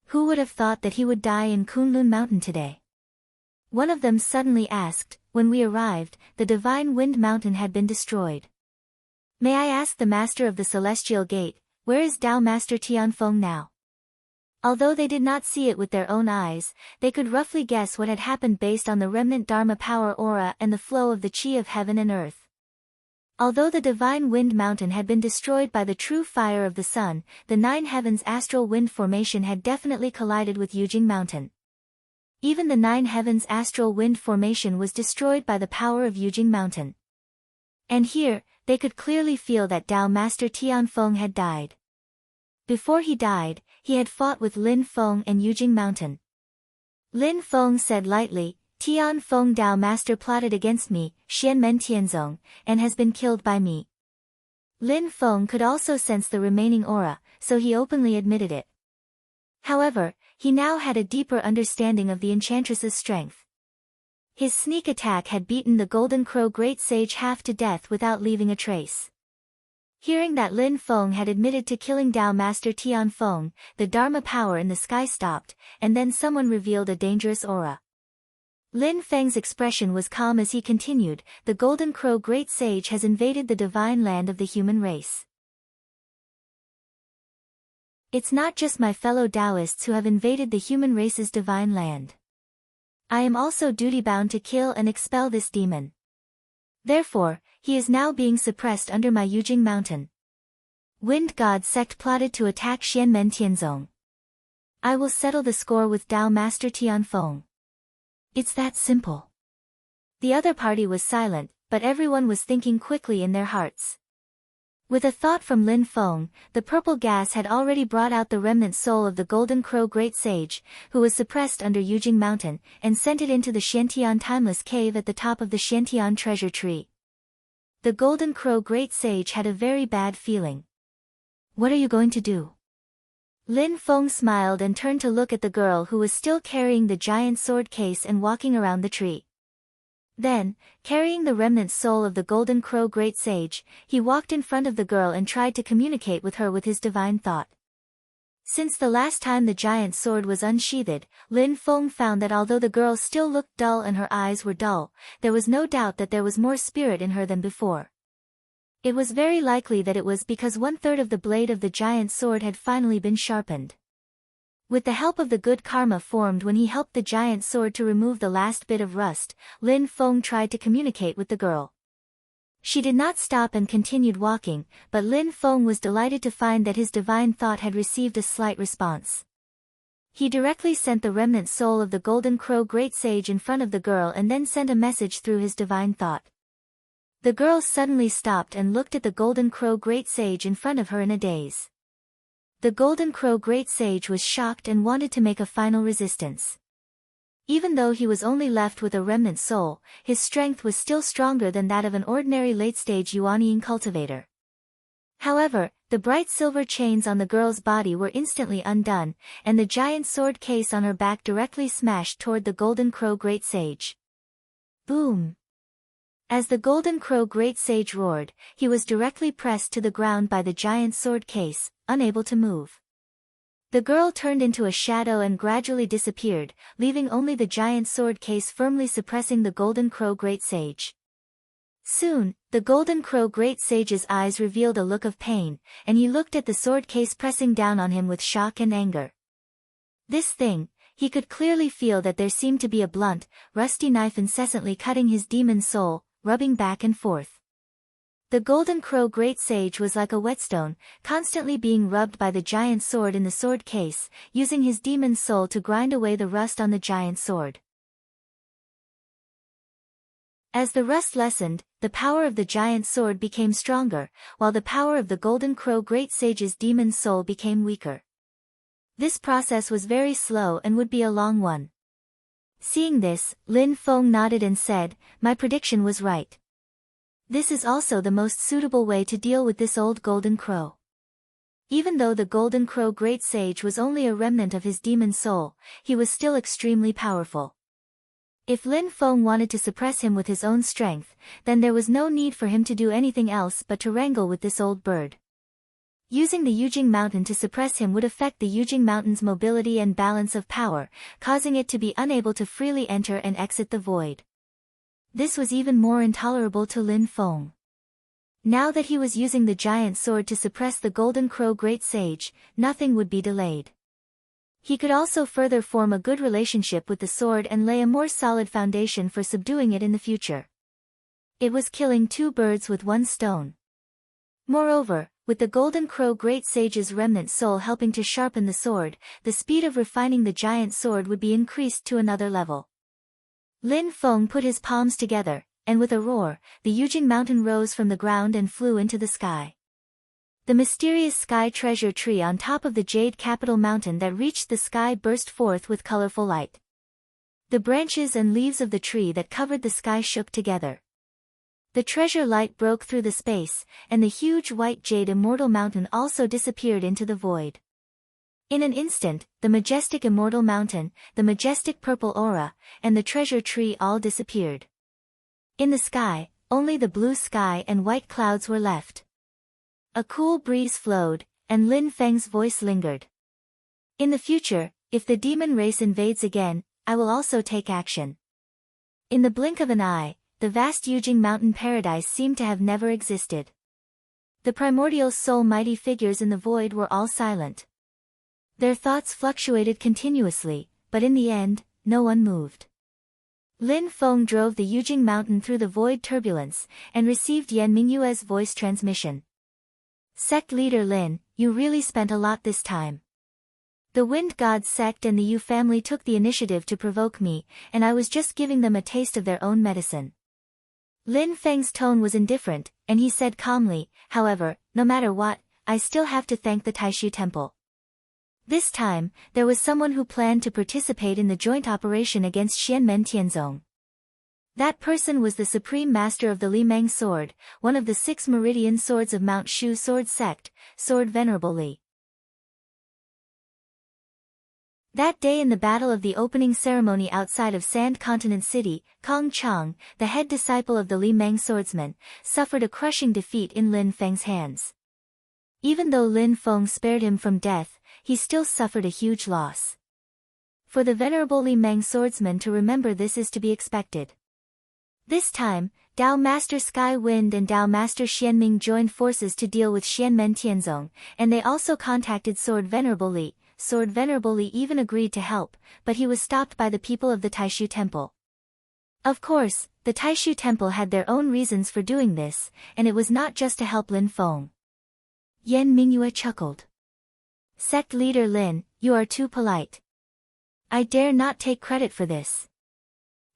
Who would have thought that he would die in Kunlun Mountain today? One of them suddenly asked. When we arrived, the Divine Wind Mountain had been destroyed. May I ask the Master of the Celestial Gate, where is Tao Master Tianfeng now? Although they did not see it with their own eyes, they could roughly guess what had happened based on the remnant Dharma power aura and the flow of the Qi of heaven and earth. Although the Divine Wind Mountain had been destroyed by the true fire of the sun, the 9 heavens astral wind formation had definitely collided with Yujing Mountain. Even the 9 heavens astral wind formation was destroyed by the power of Yujing Mountain. And here, they could clearly feel that Tao Master Tianfeng had died. Before he died, he had fought with Lin Feng and Yujing Mountain. Lin Feng said lightly, Tian Feng Dao Master plotted against me, Xianmen Tianzong, and has been killed by me. Lin Feng could also sense the remaining aura, so he openly admitted it. However, he now had a deeper understanding of the enchantress's strength. His sneak attack had beaten the Golden Crow Great Sage half to death without leaving a trace. Hearing that Lin Feng had admitted to killing Dao Master Tian Feng, the Dharma power in the sky stopped, and then someone revealed a dangerous aura. Lin Feng's expression was calm as he continued, the Golden Crow Great Sage has invaded the divine land of the human race. It's not just my fellow Taoists who have invaded the human race's divine land. I am also duty-bound to kill and expel this demon. Therefore, he is now being suppressed under my Yujing Mountain. Wind God sect plotted to attack Xianmen Tianzong. I will settle the score with Dao Master Tian Feng. It's that simple. The other party was silent, but everyone was thinking quickly in their hearts. With a thought from Lin Feng, the purple gas had already brought out the remnant soul of the Golden Crow Great Sage, who was suppressed under Yujing Mountain, and sent it into the Xiantian Timeless Cave at the top of the Xiantian Treasure Tree. The Golden Crow Great Sage had a very bad feeling. What are you going to do? Lin Feng smiled and turned to look at the girl who was still carrying the giant sword case and walking around the tree. Then, carrying the remnant soul of the Golden Crow Great Sage, he walked in front of the girl and tried to communicate with her with his divine thought. Since the last time the giant sword was unsheathed, Lin Feng found that although the girl still looked dull and her eyes were dull, there was no doubt that there was more spirit in her than before. It was very likely that it was because 1/3 of the blade of the giant sword had finally been sharpened. With the help of the good karma formed when he helped the giant sword to remove the last bit of rust, Lin Feng tried to communicate with the girl. She did not stop and continued walking, but Lin Feng was delighted to find that his divine thought had received a slight response. He directly sent the remnant soul of the Golden Crow Great Sage in front of the girl and then sent a message through his divine thought. The girl suddenly stopped and looked at the Golden Crow Great Sage in front of her in a daze. The Golden Crow Great Sage was shocked and wanted to make a final resistance. Even though he was only left with a remnant soul, his strength was still stronger than that of an ordinary late-stage Yuanying cultivator. However, the bright silver chains on the girl's body were instantly undone, and the giant sword case on her back directly smashed toward the Golden Crow Great Sage. Boom! As the Golden Crow Great Sage roared, he was directly pressed to the ground by the giant sword case, unable to move. The girl turned into a shadow and gradually disappeared, leaving only the giant sword case firmly suppressing the Golden Crow Great Sage. Soon, the Golden Crow Great Sage's eyes revealed a look of pain, and he looked at the sword case pressing down on him with shock and anger. This thing, he could clearly feel that there seemed to be a blunt, rusty knife incessantly cutting his demon soul, rubbing back and forth. The Golden Crow Great Sage was like a whetstone, constantly being rubbed by the giant sword in the sword case, using his demon soul to grind away the rust on the giant sword. As the rust lessened, the power of the giant sword became stronger, while the power of the Golden Crow Great Sage's demon soul became weaker. This process was very slow and would be a long one. Seeing this, Lin Feng nodded and said, "My prediction was right. This is also the most suitable way to deal with this old Golden Crow." Even though the Golden Crow Great Sage was only a remnant of his demon soul, he was still extremely powerful. If Lin Feng wanted to suppress him with his own strength, then there was no need for him to do anything else but to wrangle with this old bird. Using the Yujing Mountain to suppress him would affect the Yujing Mountain's mobility and balance of power, causing it to be unable to freely enter and exit the void. This was even more intolerable to Lin Feng. Now that he was using the giant sword to suppress the Golden Crow Great Sage, nothing would be delayed. He could also further form a good relationship with the sword and lay a more solid foundation for subduing it in the future. It was killing two birds with one stone. Moreover, with the Golden Crow Great Sage's remnant soul helping to sharpen the sword, the speed of refining the giant sword would be increased to another level. Lin Feng put his palms together, and with a roar, the Yujing Mountain rose from the ground and flew into the sky. The mysterious sky treasure tree on top of the jade capital mountain that reached the sky burst forth with colorful light. The branches and leaves of the tree that covered the sky shook together. The treasure light broke through the space, and the huge white jade immortal mountain also disappeared into the void. In an instant, the majestic immortal mountain, the majestic purple aura, and the treasure tree all disappeared. In the sky, only the blue sky and white clouds were left. A cool breeze flowed, and Lin Feng's voice lingered. In the future, if the demon race invades again, I will also take action. In the blink of an eye, the vast Yujing mountain paradise seemed to have never existed. The primordial soul mighty figures in the void were all silent. Their thoughts fluctuated continuously, but in the end, no one moved. Lin Feng drove the Yujing mountain through the void turbulence, and received Yan Mingyue's voice transmission. Sect leader Lin, you really spent a lot this time. The Wind God sect and the Yu family took the initiative to provoke me, and I was just giving them a taste of their own medicine. Lin Feng's tone was indifferent, and he said calmly, however, no matter what, I still have to thank the Taishu Temple. This time, there was someone who planned to participate in the joint operation against Xianmen Tianzong. That person was the Supreme Master of the Li Meng Sword, one of the 6 meridian swords of Mount Shu Sword Sect, Sword Venerable Li. That day in the battle of the opening ceremony outside of Sand Continent City, Kong Chang, the head disciple of the Li Meng swordsman, suffered a crushing defeat in Lin Feng's hands. Even though Lin Feng spared him from death, he still suffered a huge loss. For the venerable Li Meng swordsman to remember this is to be expected. This time, Dao Master Sky Wind and Dao Master Xianming joined forces to deal with Xianmen Tianzong, and they also contacted Sword Venerable Li. Sword Venerable Li even agreed to help, but he was stopped by the people of the Taishu Temple. Of course, the Taishu Temple had their own reasons for doing this, and it was not just to help Lin Feng. Yan Mingyue chuckled. Sect leader Lin, you are too polite. I dare not take credit for this.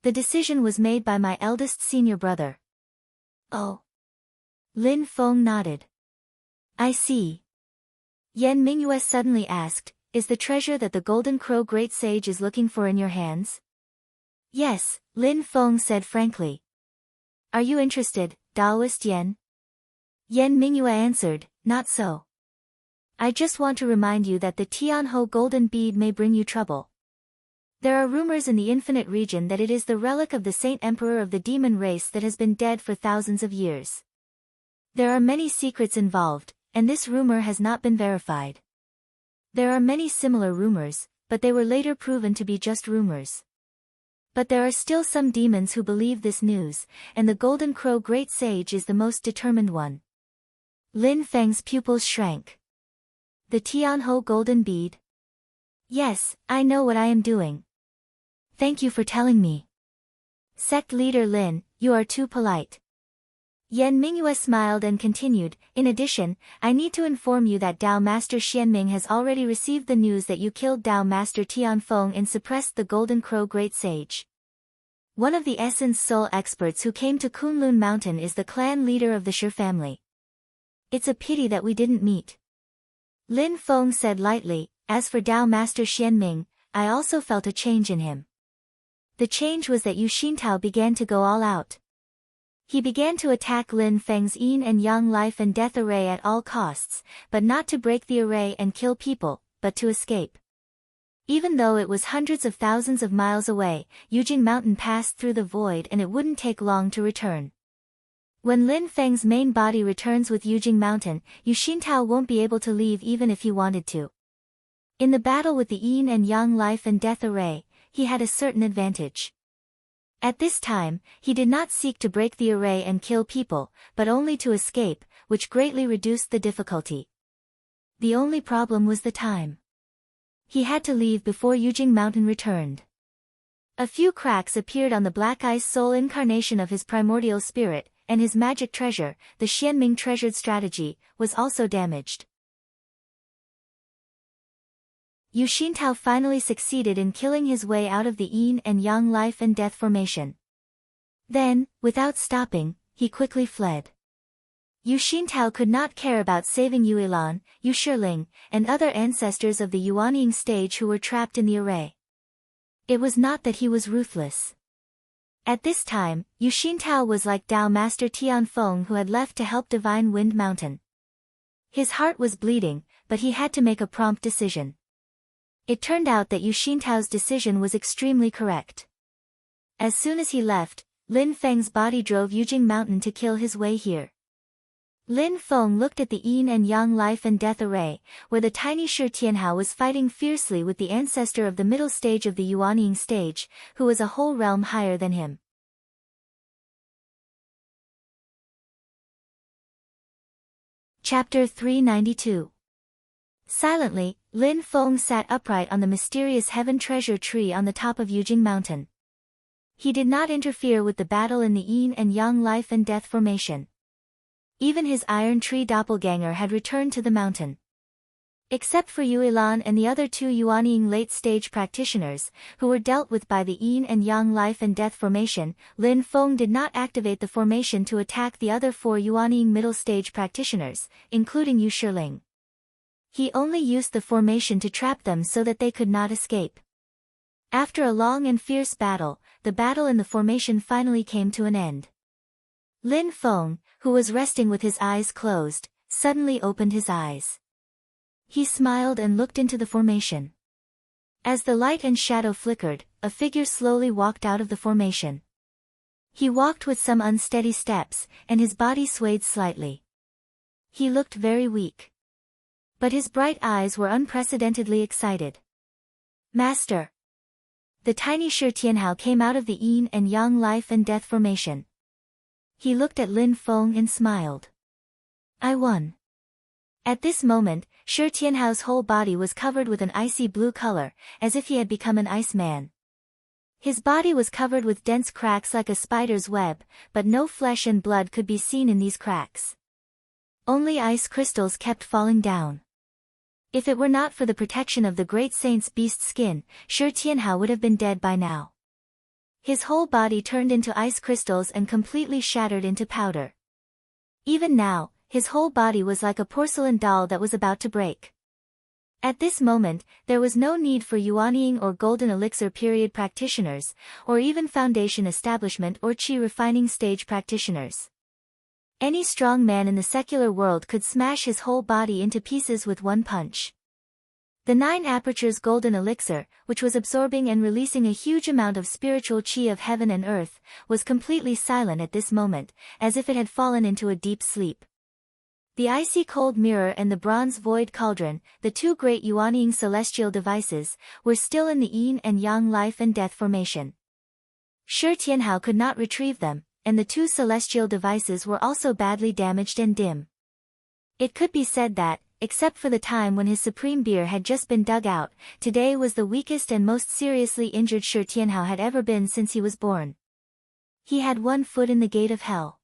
The decision was made by my eldest senior brother. Oh. Lin Feng nodded. I see. Yan Mingyue suddenly asked, is the treasure that the Golden Crow Great Sage is looking for in your hands? Yes, Lin Feng said frankly. Are you interested, Daoist Yan? Yan Mingyue answered, not so. I just want to remind you that the Tianho golden bead may bring you trouble. There are rumors in the infinite region that it is the relic of the Saint Emperor of the demon race that has been dead for thousands of years. There are many secrets involved, and this rumor has not been verified. There are many similar rumors, but they were later proven to be just rumors. But there are still some demons who believe this news, and the Golden Crow Great Sage is the most determined one. Lin Feng's pupils shrank. The Tianho golden bead? Yes, I know what I am doing. Thank you for telling me. Sect leader Lin, you are too polite. Yan Mingyue smiled and continued, in addition, I need to inform you that Dao Master Xianming has already received the news that you killed Dao Master Tianfeng and suppressed the Golden Crow Great Sage. One of the Essence Soul experts who came to Kunlun Mountain is the clan leader of the Shi family. It's a pity that we didn't meet. Lin Feng said lightly, as for Dao Master Xianming, I also felt a change in him. The change was that Yu Xintao began to go all out. He began to attack Lin Feng's yin and yang life and death array at all costs, but not to break the array and kill people, but to escape. Even though it was hundreds of thousands of miles away, Yujing Mountain passed through the void and it wouldn't take long to return. When Lin Feng's main body returns with Yujing Mountain, Yu Xintao won't be able to leave even if he wanted to. In the battle with the yin and yang life and death array, he had a certain advantage. At this time, he did not seek to break the array and kill people, but only to escape, which greatly reduced the difficulty. The only problem was the time. He had to leave before Yujing Mountain returned. A few cracks appeared on the Black Ice Soul incarnation of his primordial spirit, and his magic treasure, the Xianming treasured strategy, was also damaged. Yu Xintao finally succeeded in killing his way out of the yin and yang life and death formation. Then, without stopping, he quickly fled. Yu Xintao could not care about saving Yu Ilan, Yu Shiling, and other ancestors of the Yuanying stage who were trapped in the array. It was not that he was ruthless. At this time, Yu Xintao was like Tao Master Tianfeng who had left to help Divine Wind Mountain. His heart was bleeding, but he had to make a prompt decision. It turned out that Yu Xintao's decision was extremely correct. As soon as he left, Lin Feng's body drove Yujing Mountain to kill his way here. Lin Feng looked at the yin and yang life and death array, where the tiny Shi Tianhao was fighting fiercely with the ancestor of the middle stage of the Yuanying stage, who was a whole realm higher than him. Chapter 392. Silently, Lin Feng sat upright on the mysterious heaven treasure tree on the top of Yujing Mountain. He did not interfere with the battle in the yin and yang life and death formation. Even his iron tree doppelganger had returned to the mountain. Except for Yu Ilan and the other two Yuanying late-stage practitioners, who were dealt with by the yin and yang life and death formation, Lin Feng did not activate the formation to attack the other four Yuanying middle-stage practitioners, including Yu Shiling. He only used the formation to trap them so that they could not escape. After a long and fierce battle, the battle in the formation finally came to an end. Lin Feng, who was resting with his eyes closed, suddenly opened his eyes. He smiled and looked into the formation. As the light and shadow flickered, a figure slowly walked out of the formation. He walked with some unsteady steps, and his body swayed slightly. He looked very weak. But his bright eyes were unprecedentedly excited. Master! The tiny Shi Tianhao came out of the yin and yang life and death formation. He looked at Lin Feng and smiled. I won. At this moment, Shi Tianhao's whole body was covered with an icy blue color, as if he had become an ice man. His body was covered with dense cracks like a spider's web, but no flesh and blood could be seen in these cracks. Only ice crystals kept falling down. If it were not for the protection of the great saint's beast skin, Shi Tianhao would have been dead by now. His whole body turned into ice crystals and completely shattered into powder. Even now, his whole body was like a porcelain doll that was about to break. At this moment, there was no need for Yuanying or Golden Elixir period practitioners, or even Foundation Establishment or Qi Refining Stage practitioners. Any strong man in the secular world could smash his whole body into pieces with one punch. The 9 apertures Golden Elixir, which was absorbing and releasing a huge amount of spiritual qi of heaven and earth, was completely silent at this moment, as if it had fallen into a deep sleep. The icy cold mirror and the bronze void cauldron, the 2 great Yuanying celestial devices, were still in the yin and yang life and death formation. Shi Tianhao could not retrieve them, and the 2 celestial devices were also badly damaged and dim. It could be said that, except for the time when his supreme beer had just been dug out, today was the weakest and most seriously injured Shi Tianhao had ever been since he was born. He had 1 foot in the gate of hell.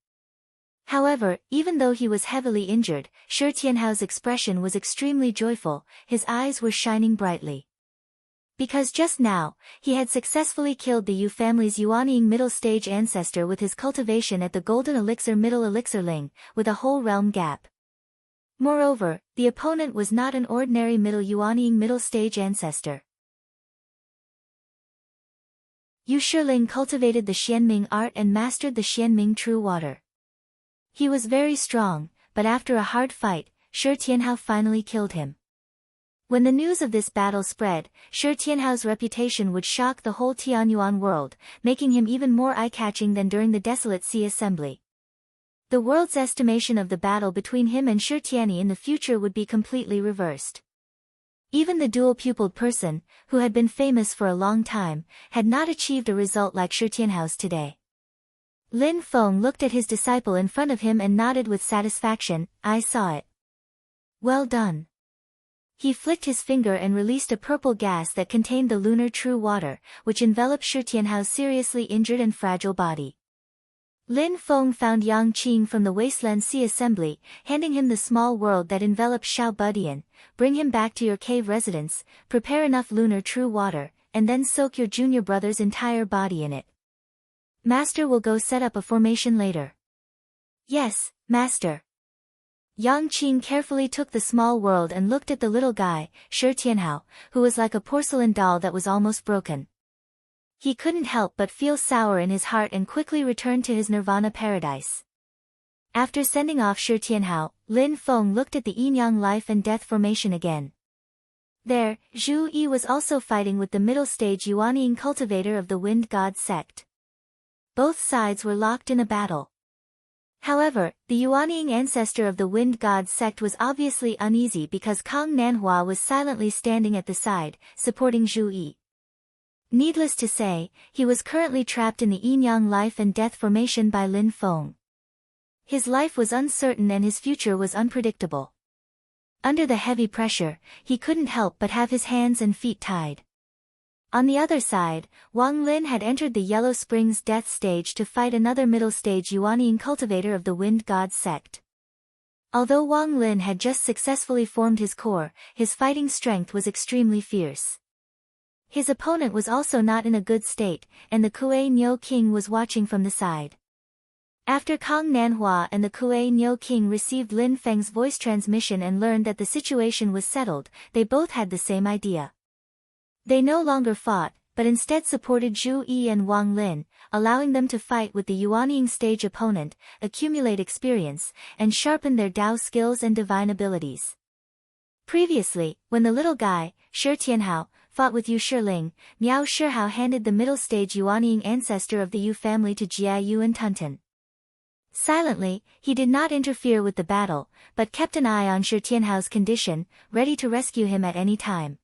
However, even though he was heavily injured, Shi Tianhao's expression was extremely joyful, his eyes were shining brightly. Because just now, he had successfully killed the Yu family's Yuanying middle stage ancestor with his cultivation at the Golden Elixir middle elixirling, with a whole realm gap. Moreover, the opponent was not an ordinary middle Yuanying middle stage ancestor. Yu Shiling cultivated the Xianming art and mastered the Xianming true water. He was very strong, but after a hard fight, Shi Tianhao finally killed him. When the news of this battle spread, Shi Tianhao's reputation would shock the whole Tianyuan world, making him even more eye-catching than during the Desolate Sea Assembly. The world's estimation of the battle between him and Shi Tianyi in the future would be completely reversed. Even the dual-pupiled person, who had been famous for a long time, had not achieved a result like Shi Tianhao's today. Lin Feng looked at his disciple in front of him and nodded with satisfaction. I saw it. Well done. He flicked his finger and released a purple gas that contained the lunar true water, which enveloped Shi Tianhao's seriously injured and fragile body. Lin Feng found Yang Qing from the Wasteland Sea Assembly, handing him the small world that enveloped Xiao Budian. Bring him back to your cave residence, prepare enough lunar true water, and then soak your junior brother's entire body in it. Master will go set up a formation later. Yes, Master. Yang Qing carefully took the small world and looked at the little guy, Shi Tianhao, who was like a porcelain doll that was almost broken. He couldn't help but feel sour in his heart and quickly returned to his nirvana paradise. After sending off Shi Tianhao, Lin Feng looked at the yin-yang life and death formation again. There, Zhu Yi was also fighting with the middle stage Yuanying cultivator of the Wind God sect. Both sides were locked in a battle. However, the Yuanying ancestor of the Wind God sect was obviously uneasy because Kang Nanhua was silently standing at the side, supporting Zhu Yi. Needless to say, he was currently trapped in the yin-yang life and death formation by Lin Feng. His life was uncertain and his future was unpredictable. Under the heavy pressure, he couldn't help but have his hands and feet tied. On the other side, Wang Lin had entered the Yellow Springs death stage to fight another middle stage Yuanying cultivator of the Wind God sect. Although Wang Lin had just successfully formed his core, his fighting strength was extremely fierce. His opponent was also not in a good state, and the Kuei Niu King was watching from the side. After Kang Nanhua and the Kuei Niu King received Lin Feng's voice transmission and learned that the situation was settled, they both had the same idea. They no longer fought, but instead supported Zhu Yi and Wang Lin, allowing them to fight with the Yuanying stage opponent, accumulate experience, and sharpen their Dao skills and divine abilities. Previously, when the little guy, Shi Tianhao, fought with Yu Shiling, Miao Shihao handed the middle stage Yuanying ancestor of the Yu family to Jia Yu and Tunten. Silently, he did not interfere with the battle, but kept an eye on Shi Tianhao's condition, ready to rescue him at any time.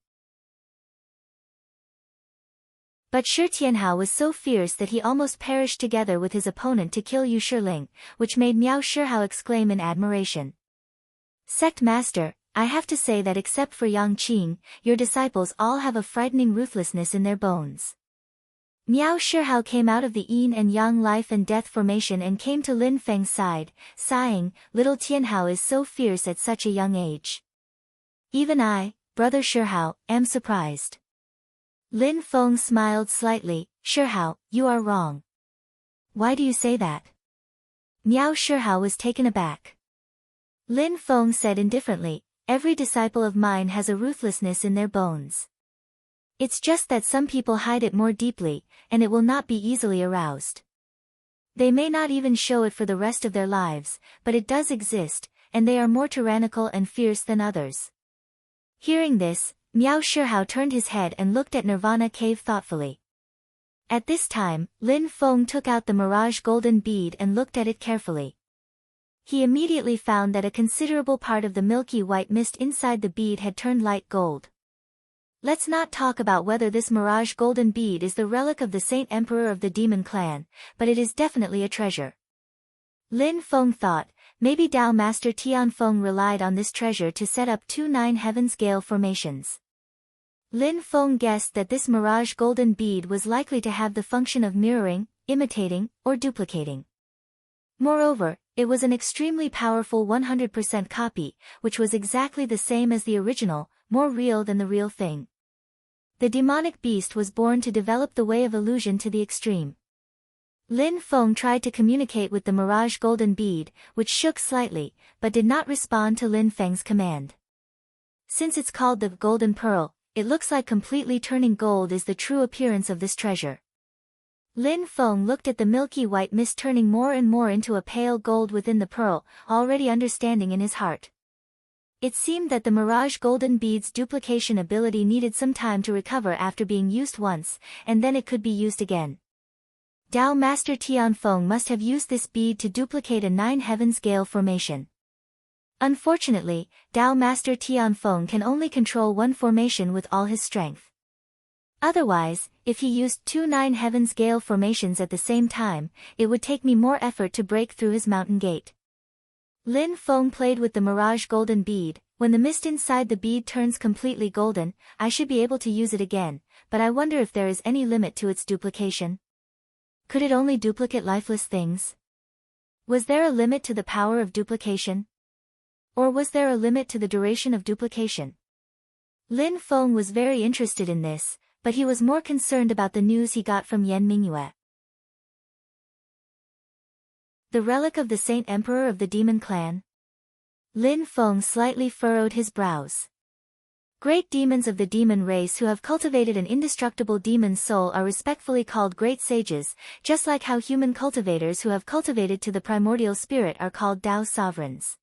But Shi Tianhao was so fierce that he almost perished together with his opponent to kill Yu Shiling, which made Miao Shihao exclaim in admiration. Sect Master, I have to say that except for Yang Qing, your disciples all have a frightening ruthlessness in their bones. Miao Shihao came out of the yin and yang life and death formation and came to Lin Feng's side, sighing, little Tianhao is so fierce at such a young age. Even I, brother Shihao, am surprised. Lin Feng smiled slightly, Shihao, you are wrong. Why do you say that? Miao Shihao was taken aback. Lin Feng said indifferently, every disciple of mine has a ruthlessness in their bones. It's just that some people hide it more deeply, and it will not be easily aroused. They may not even show it for the rest of their lives, but it does exist, and they are more tyrannical and fierce than others. Hearing this, Miao Shihao turned his head and looked at Nirvana Cave thoughtfully. At this time, Lin Feng took out the Mirage Golden Bead and looked at it carefully. He immediately found that a considerable part of the milky white mist inside the bead had turned light gold. Let's not talk about whether this Mirage Golden Bead is the relic of the Saint Emperor of the Demon Clan, but it is definitely a treasure. Lin Feng thought, maybe Dao Master Tianfeng relied on this treasure to set up 2 9 Heavens Gale formations. Lin Feng guessed that this Mirage Golden Bead was likely to have the function of mirroring, imitating, or duplicating. Moreover, it was an extremely powerful 100% copy, which was exactly the same as the original, more real than the real thing. The demonic beast was born to develop the way of illusion to the extreme. Lin Feng tried to communicate with the Mirage Golden Bead, which shook slightly, but did not respond to Lin Feng's command. Since it's called the Golden Pearl, it looks like completely turning gold is the true appearance of this treasure. Lin Feng looked at the milky white mist turning more and more into a pale gold within the pearl, already understanding in his heart. It seemed that the Mirage Golden Bead's duplication ability needed some time to recover after being used once, and then it could be used again. Dao Master Tianfeng must have used this bead to duplicate a 9 Heavens Gale formation. Unfortunately, Dao Master Tianfeng can only control one formation with all his strength. Otherwise, if he used 2 9 Heavens Gale formations at the same time, it would take me more effort to break through his mountain gate. Lin Feng played with the Mirage Golden Bead. When the mist inside the bead turns completely golden, I should be able to use it again, but I wonder if there is any limit to its duplication. Could it only duplicate lifeless things? Was there a limit to the power of duplication? Or was there a limit to the duration of duplication? Lin Feng was very interested in this, but he was more concerned about the news he got from Yan Mingyue. The relic of the Saint Emperor of the Demon Clan? Lin Feng slightly furrowed his brows. Great demons of the demon race who have cultivated an indestructible demon soul are respectfully called great sages, just like how human cultivators who have cultivated to the primordial spirit are called Tao sovereigns.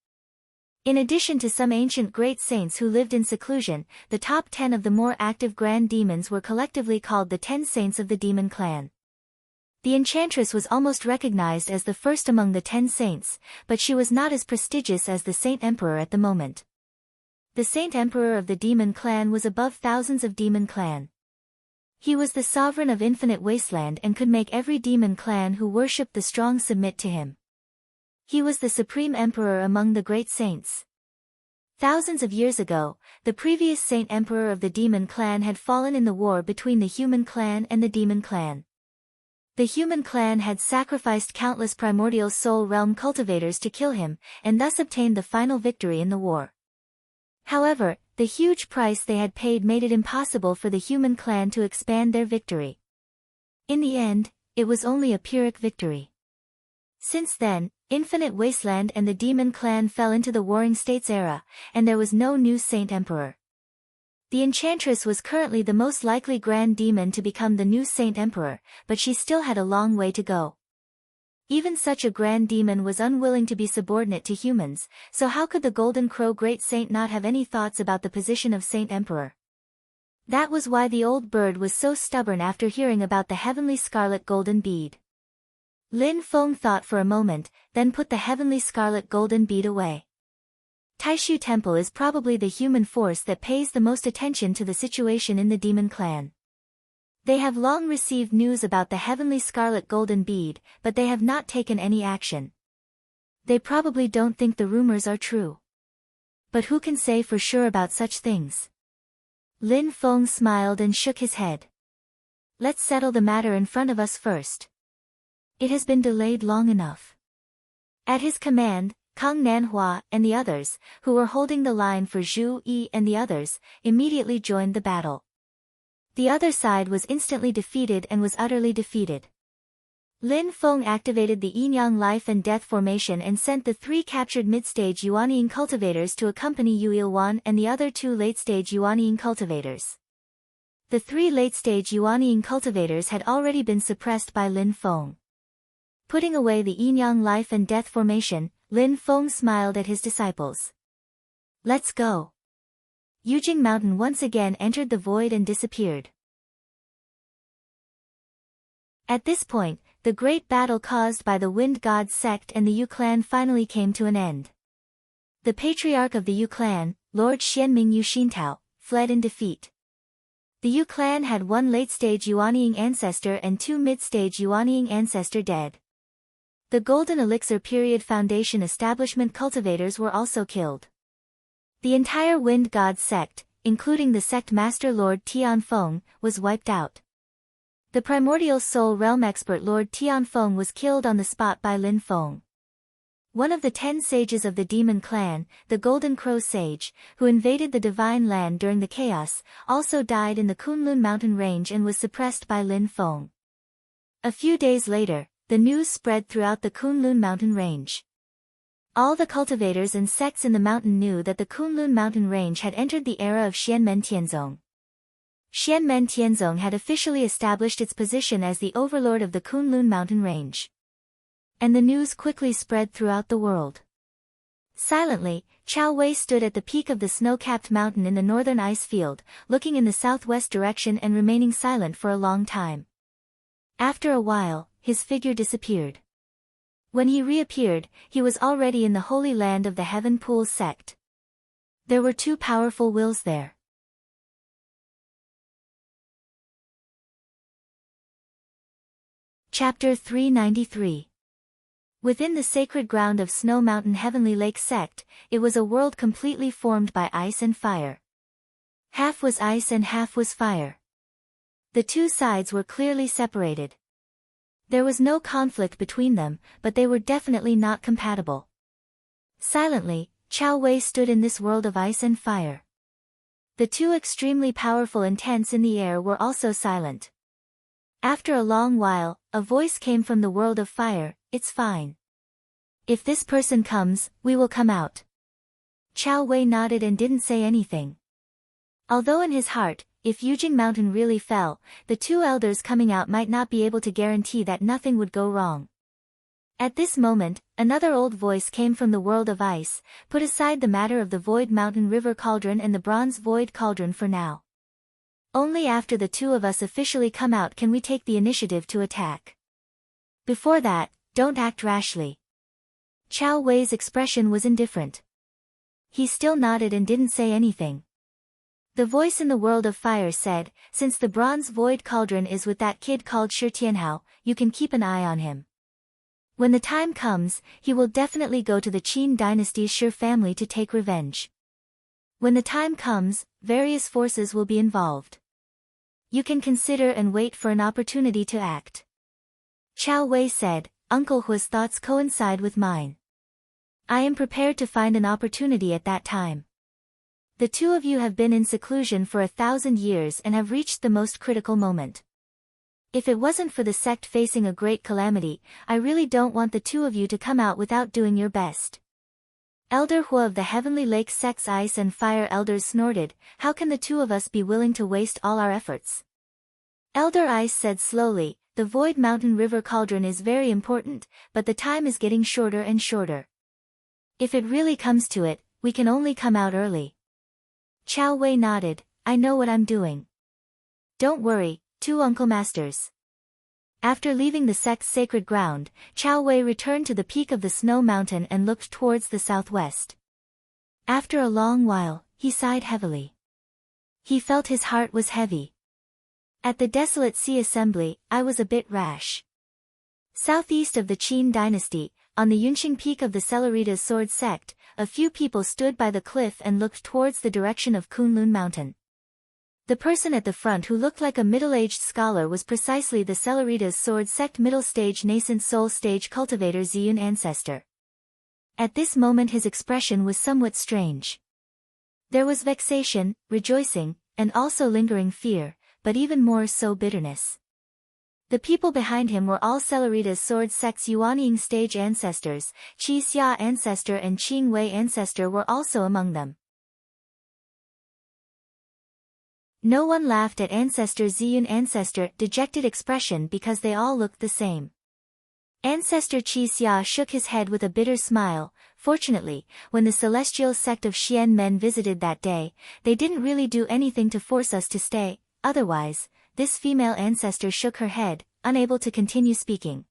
In addition to some ancient great saints who lived in seclusion, the top 10 of the more active grand demons were collectively called the 10 saints of the demon clan. The enchantress was almost recognized as the first among the 10 saints, but she was not as prestigious as the Saint Emperor at the moment. The Saint Emperor of the demon clan was above thousands of demon clan. He was the sovereign of infinite wasteland and could make every demon clan who worshipped the strong submit to him. He was the supreme emperor among the great saints. Thousands of years ago, the previous Saint Emperor of the demon clan had fallen in the war between the human clan and the demon clan. The human clan had sacrificed countless primordial soul realm cultivators to kill him, and thus obtained the final victory in the war. However, the huge price they had paid made it impossible for the human clan to expand their victory. In the end, it was only a Pyrrhic victory. Since then, Infinite Wasteland and the demon clan fell into the Warring States era, and there was no new Saint Emperor. The Enchantress was currently the most likely Grand Demon to become the new Saint Emperor, but she still had a long way to go. Even such a Grand Demon was unwilling to be subordinate to humans, so how could the Golden Crow Great Saint not have any thoughts about the position of Saint Emperor? That was why the old bird was so stubborn after hearing about the heavenly scarlet golden bead. Lin Feng thought for a moment, then put the heavenly scarlet golden bead away. Taishu Temple is probably the human force that pays the most attention to the situation in the demon clan. They have long received news about the heavenly scarlet golden bead, but they have not taken any action. They probably don't think the rumors are true. But who can say for sure about such things? Lin Feng smiled and shook his head. Let's settle the matter in front of us first. It has been delayed long enough. At his command, Kang Nanhua and the others, who were holding the line for Zhu Yi and the others, immediately joined the battle. The other side was instantly defeated and was utterly defeated. Lin Feng activated the Yin-Yang Life and Death formation and sent the 3 captured mid-stage Yuanying cultivators to accompany Yu Ilwan and the other 2 late-stage Yuanying cultivators. The 3 late-stage Yuanying cultivators had already been suppressed by Lin Feng. Putting away the Yin-Yang Life and Death formation, Lin Feng smiled at his disciples. Let's go. Yujing Mountain once again entered the void and disappeared. At this point, the great battle caused by the Wind God sect and the Yu clan finally came to an end. The patriarch of the Yu clan, Lord Xianming Yu Xintao, fled in defeat. The Yu clan had 1 late-stage Yuanying ancestor and 2 mid-stage Yuanying ancestor dead. The Golden Elixir Period Foundation establishment cultivators were also killed. The entire Wind God sect, including the sect master Lord Tianfeng, was wiped out. The primordial soul realm expert Lord Tianfeng was killed on the spot by Lin Feng. One of the 10 sages of the demon clan, the Golden Crow Sage, who invaded the divine land during the chaos, also died in the Kunlun mountain range and was suppressed by Lin Feng. A few days later, the news spread throughout the Kunlun mountain range. All the cultivators and sects in the mountain knew that the Kunlun mountain range had entered the era of Xianmen Tianzong. Xianmen Tianzong had officially established its position as the overlord of the Kunlun mountain range. And the news quickly spread throughout the world. Silently, Chao Wei stood at the peak of the snow-capped mountain in the northern ice field, looking in the southwest direction and remaining silent for a long time. After a while, his figure disappeared. When he reappeared, he was already in the holy land of the Heaven Pool sect. There were 2 powerful wills there. Chapter 393. Within the sacred ground of Snow Mountain Heavenly Lake sect, it was a world completely formed by ice and fire. Half was ice and half was fire. The 2 sides were clearly separated. There was no conflict between them, but they were definitely not compatible. Silently, Chao Wei stood in this world of ice and fire. The 2 extremely powerful intents in the air were also silent. After a long while, a voice came from the world of fire, "It's fine. If this person comes, we will come out." Chao Wei nodded and didn't say anything. Although in his heart, if Yujing Mountain really fell, the two elders coming out might not be able to guarantee that nothing would go wrong. At this moment, another old voice came from the world of ice. Put aside the matter of the Void Mountain River Cauldron and the Bronze Void Cauldron for now. Only after the two of us officially come out can we take the initiative to attack. Before that, don't act rashly. Chao Wei's expression was indifferent. He still nodded and didn't say anything. The voice in the world of fire said, since the Bronze Void Cauldron is with that kid called Shi Tianhao, you can keep an eye on him. When the time comes, he will definitely go to the Qin dynasty's Shi family to take revenge. When the time comes, various forces will be involved. You can consider and wait for an opportunity to act. Chao Wei said, Uncle Hua's thoughts coincide with mine. I am prepared to find an opportunity at that time. The two of you have been in seclusion for 1,000 years and have reached the most critical moment. If it wasn't for the sect facing a great calamity, I really don't want the two of you to come out without doing your best. Elder Hua of the Heavenly Lake Sect's Ice and Fire Elders snorted, how can the two of us be willing to waste all our efforts? Elder Ice said slowly, the Void Mountain River Cauldron is very important, but the time is getting shorter and shorter. If it really comes to it, we can only come out early. Chao Wei nodded, I know what I'm doing. Don't worry, two Uncle Masters. After leaving the sect's sacred ground, Chao Wei returned to the peak of the snow mountain and looked towards the southwest. After a long while, he sighed heavily. He felt his heart was heavy. At the desolate sea assembly, I was a bit rash. Southeast of the Qin dynasty, on the Yunqing peak of the Celeritas Sword sect, a few people stood by the cliff and looked towards the direction of Kunlun Mountain. The person at the front who looked like a middle-aged scholar was precisely the Celeritas Sword sect middle-stage nascent soul stage cultivator Ziyun ancestor. At this moment his expression was somewhat strange. There was vexation, rejoicing, and also lingering fear, but even more so bitterness. The people behind him were all Celeritas Sword sect's Yuanying stage ancestors. Qi Xia ancestor and Qing Wei ancestor were also among them. No one laughed at Ancestor Ziyun ancestor dejected expression because they all looked the same. Ancestor Qi Xia shook his head with a bitter smile. Fortunately, when the celestial sect of Xian men visited that day, they didn't really do anything to force us to stay, otherwise, this female ancestor shook her head, unable to continue speaking.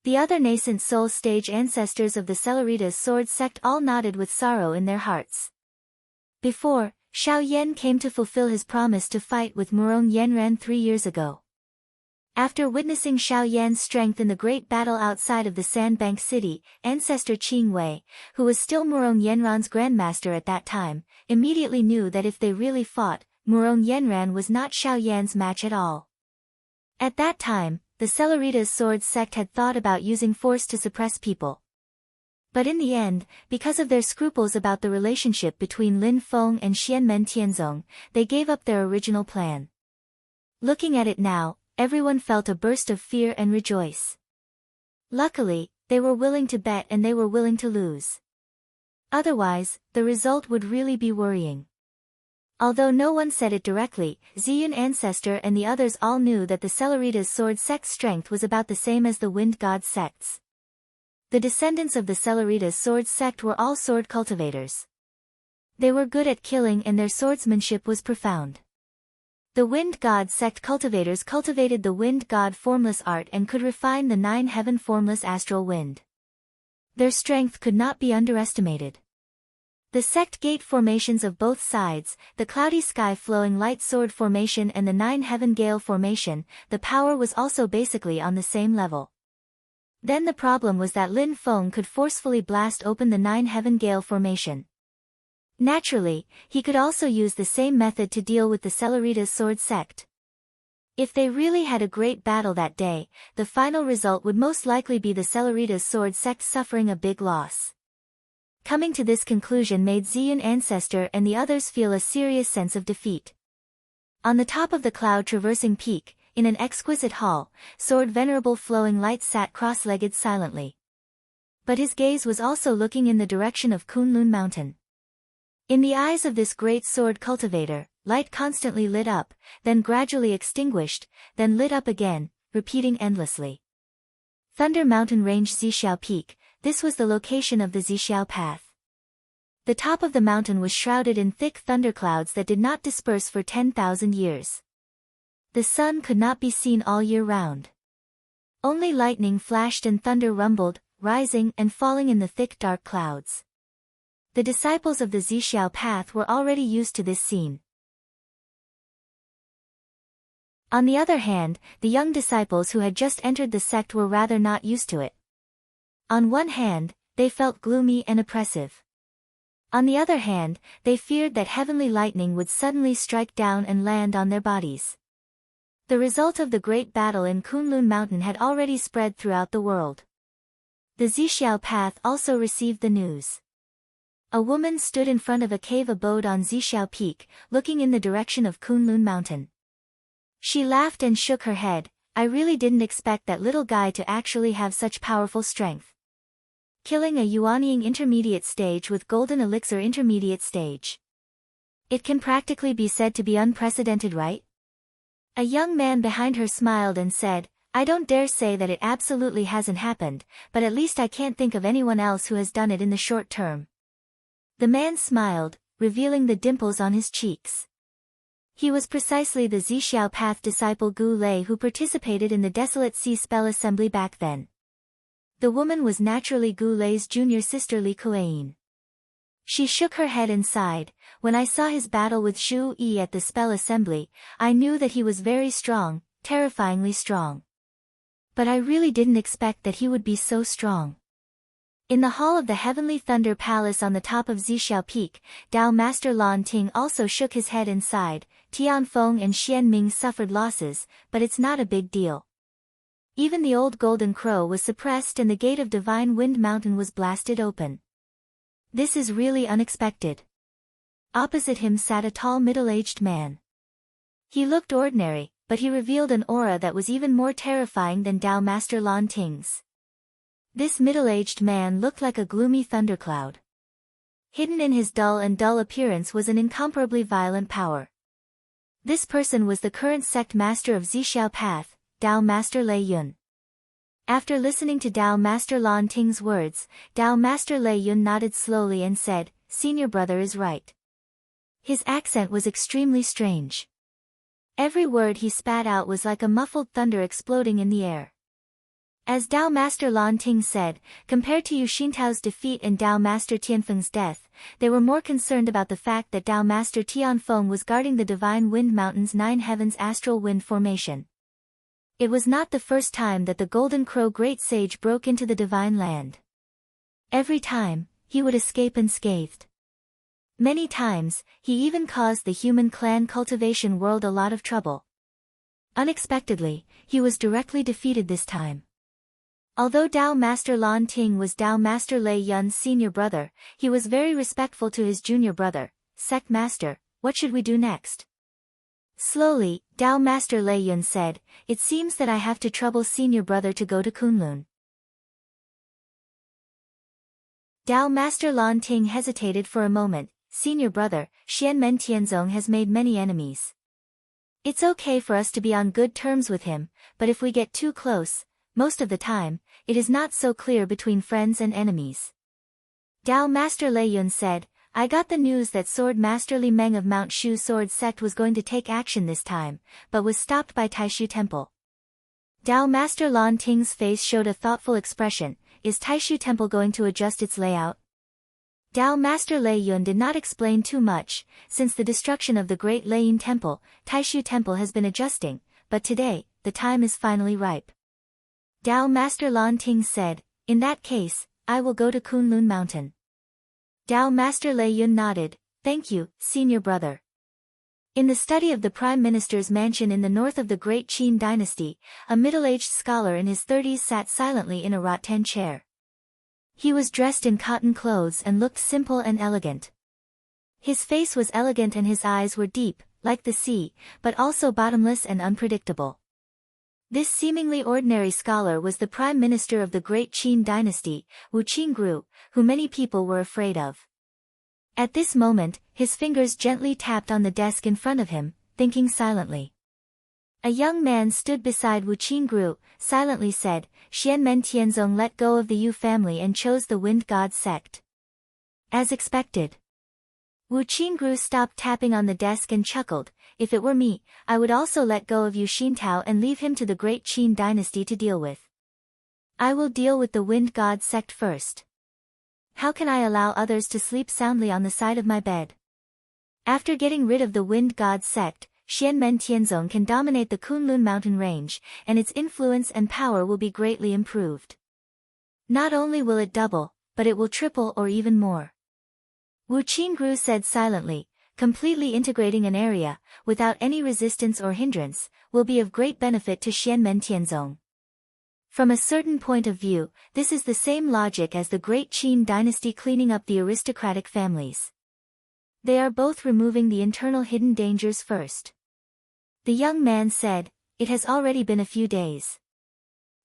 The other nascent soul stage ancestors of the Celeritas Sword sect all nodded with sorrow in their hearts. Before, Xiao Yan came to fulfill his promise to fight with Murong Yanran 3 years ago. After witnessing Xiao Yan's strength in the great battle outside of the Sandbank City, Ancestor Qing Wei, who was still Murong Yanran's grandmaster at that time, immediately knew that if they really fought, Murong Yanran was not Xiao Yan's match at all. At that time, the Celeritas Sword sect had thought about using force to suppress people. But in the end, because of their scruples about the relationship between Lin Feng and Xianmen Tianzong, they gave up their original plan. Looking at it now, everyone felt a burst of fear and rejoice. Luckily, they were willing to bet and they were willing to lose. Otherwise, the result would really be worrying. Although no one said it directly, Ziyun ancestor and the others all knew that the Celeritas Sword sect's strength was about the same as the Wind God sect's. The descendants of the Celeritas Sword sect were all sword cultivators. They were good at killing and their swordsmanship was profound. The Wind God sect cultivators cultivated the Wind God formless art and could refine the 9 heaven formless astral wind. Their strength could not be underestimated. The sect gate formations of both sides, the cloudy sky flowing light sword formation and the 9 heaven gale formation, the power was also basically on the same level. Then the problem was that Lin Feng could forcefully blast open the 9 heaven gale formation. Naturally, he could also use the same method to deal with the Celeritas Sword sect. If they really had a great battle that day, the final result would most likely be the Celeritas Sword sect suffering a big loss. Coming to this conclusion made Ziyun ancestor and the others feel a serious sense of defeat. On the top of the cloud-traversing peak, in an exquisite hall, Sword Venerable Flowing Light sat cross-legged silently. But his gaze was also looking in the direction of Kunlun Mountain. In the eyes of this great sword cultivator, light constantly lit up, then gradually extinguished, then lit up again, repeating endlessly. Thunder Mountain Range Zixiao Peak, this was the location of the Zixiao Path. The top of the mountain was shrouded in thick thunderclouds that did not disperse for 10,000 years. The sun could not be seen all year round. Only lightning flashed and thunder rumbled, rising and falling in the thick dark clouds. The disciples of the Zixiao Path were already used to this scene. On the other hand, the young disciples who had just entered the sect were rather not used to it. On one hand, they felt gloomy and oppressive. On the other hand, they feared that heavenly lightning would suddenly strike down and land on their bodies. The result of the great battle in Kunlun Mountain had already spread throughout the world. The Zixiao Path also received the news. A woman stood in front of a cave abode on Zixiao Peak, looking in the direction of Kunlun Mountain. She laughed and shook her head. I really didn't expect that little guy to actually have such powerful strength. Killing a Yuanying intermediate stage with golden elixir intermediate stage. It can practically be said to be unprecedented, right? A young man behind her smiled and said, I don't dare say that it absolutely hasn't happened, but at least I can't think of anyone else who has done it in the short term. The man smiled, revealing the dimples on his cheeks. He was precisely the Zixiao Path disciple Gu Lei who participated in the Desolate Sea spell assembly back then. The woman was naturally Gu Lei's junior sister Li Kueyin. She shook her head and sighed. When I saw his battle with Zhu Yi at the spell assembly, I knew that he was very strong, terrifyingly strong. But I really didn't expect that he would be so strong. In the hall of the Heavenly Thunder Palace on the top of Zixiao Peak, Dao Master Lan Ting also shook his head and sighed. Tianfeng and Xianming suffered losses, but it's not a big deal. Even the old Golden Crow was suppressed and the gate of Divine Wind Mountain was blasted open. This is really unexpected. Opposite him sat a tall middle-aged man. He looked ordinary, but he revealed an aura that was even more terrifying than Dao Master Lan Ting's. This middle-aged man looked like a gloomy thundercloud. Hidden in his dull appearance was an incomparably violent power. This person was the current sect master of Zixiao Path, Dao Master Lei Yun. After listening to Dao Master Lan Ting's words, Dao Master Lei Yun nodded slowly and said, Senior brother is right. His accent was extremely strange. Every word he spat out was like a muffled thunder exploding in the air. As Dao Master Lan Ting said, compared to Yu Xintao's defeat and Dao Master Tianfeng's death, they were more concerned about the fact that Dao Master Tianfeng was guarding the Divine Wind Mountain's 9 heavens astral wind formation. It was not the first time that the Golden Crow Great Sage broke into the Divine Land. Every time, he would escape unscathed. Many times, he even caused the human clan cultivation world a lot of trouble. Unexpectedly, he was directly defeated this time. Although Dao Master Lan Ting was Dao Master Lei Yun's senior brother, he was very respectful to his junior brother. Sect Master, what should we do next? Slowly, Dao Master Lei Yun said, it seems that I have to trouble senior brother to go to Kunlun. Dao Master Lan Ting hesitated for a moment. Senior brother, Xianmen Tianzong has made many enemies. It's okay for us to be on good terms with him, but if we get too close, most of the time, it is not so clear between friends and enemies. Dao Master Lei Yun said, I got the news that Sword Master Li Meng of Mount Shu Sword Sect was going to take action this time, but was stopped by Taishu Temple. Dao Master Lan Ting's face showed a thoughtful expression. Is Taishu Temple going to adjust its layout? Dao Master Lei Yun did not explain too much. Since the destruction of the Great Leiyin Temple, Taishu Temple has been adjusting, but today, the time is finally ripe. Dao Master Lan Ting said, in that case, I will go to Kunlun Mountain. Dao Master Lei Yun nodded, thank you, senior brother. In the study of the Prime Minister's mansion in the north of the Great Qin dynasty, a middle-aged scholar in his 30s sat silently in a rattan chair. He was dressed in cotton clothes and looked simple and elegant. His face was elegant and his eyes were deep, like the sea, but also bottomless and unpredictable. This seemingly ordinary scholar was the Prime Minister of the Great Qin dynasty, Wu Qingru, who many people were afraid of. At this moment, his fingers gently tapped on the desk in front of him, thinking silently. A young man stood beside Wu Qingru, silently said, Xianmen Tianzong let go of the Yu family and chose the Wind God sect. As expected. Wu Qingru stopped tapping on the desk and chuckled, if it were me, I would also let go of Yu Xintao and leave him to the great Qin dynasty to deal with. I will deal with the Wind God sect first. How can I allow others to sleep soundly on the side of my bed? After getting rid of the Wind God sect, Xianmen Tianzong can dominate the Kunlun mountain range, and its influence and power will be greatly improved. Not only will it double, but it will triple or even more. Wu Qingru said silently, completely integrating an area, without any resistance or hindrance, will be of great benefit to Xianmen Tianzong. From a certain point of view, this is the same logic as the great Qin dynasty cleaning up the aristocratic families. They are both removing the internal hidden dangers first. The young man said, it has already been a few days.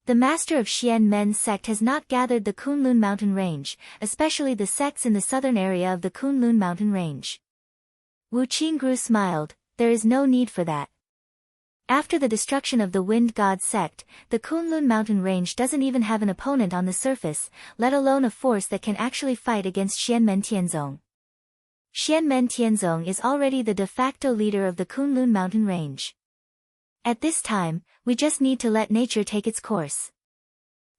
The master of Xianmen's sect has not gathered the Kunlun mountain range, especially the sects in the southern area of the Kunlun mountain range. Wu Qingru smiled, there is no need for that. After the destruction of the Wind God sect, the Kunlun mountain range doesn't even have an opponent on the surface, let alone a force that can actually fight against Xianmen Tianzong. Xianmen Tianzong is already the de facto leader of the Kunlun mountain range. At this time, we just need to let nature take its course.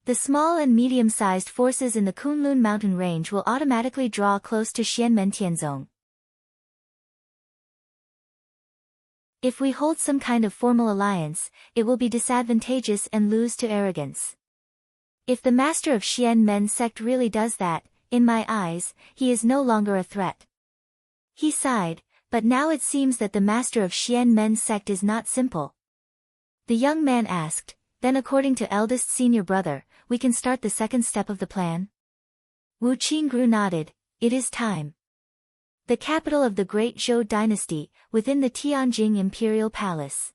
The small and medium-sized forces in the Kunlun mountain range will automatically draw close to Xianmen Tianzong. If we hold some kind of formal alliance, it will be disadvantageous and lose to arrogance. If the master of Xianmen's sect really does that, in my eyes, he is no longer a threat. He sighed, but now it seems that the master of Xianmen's sect is not simple. The young man asked, then according to eldest senior brother, we can start the second step of the plan? Wu Qingru nodded, it is time. The capital of the great Zhou dynasty, within the Tianjing imperial palace.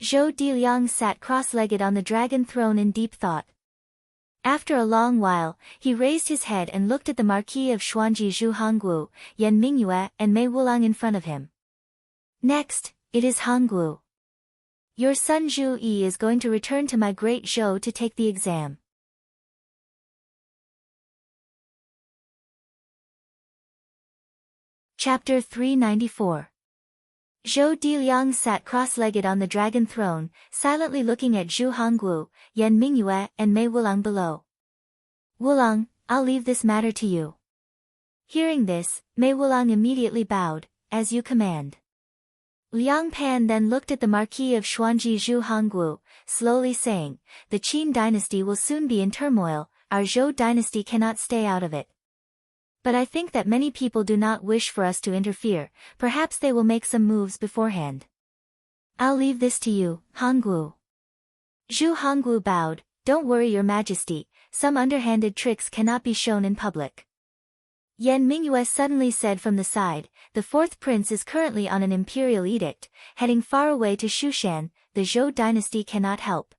Zhou Diliang sat cross-legged on the dragon throne in deep thought. After a long while, he raised his head and looked at the Marquis of Xuanji Zhu Hongguo, Yan Mingyue and Mei Wulang in front of him. Next, it is Hongguo. Your son Zhu Yi is going to return to my great Zhou to take the exam. Chapter 394. Zhou Diliang sat cross-legged on the dragon throne, silently looking at Zhu Hongguo, Yan Mingyue and Mei Wulang below. Wulang, I'll leave this matter to you. Hearing this, Mei Wulang immediately bowed, as you command. Liang Pan then looked at the Marquis of Xuanji Zhu Hongguo, slowly saying, the Qin dynasty will soon be in turmoil, our Zhou dynasty cannot stay out of it. But I think that many people do not wish for us to interfere, perhaps they will make some moves beforehand. I'll leave this to you, Hongguo. Zhu Hongguo bowed, don't worry your majesty, some underhanded tricks cannot be shown in public. Yan Mingyue suddenly said from the side, the fourth prince is currently on an imperial edict, heading far away to Shushan, the Zhou dynasty cannot help.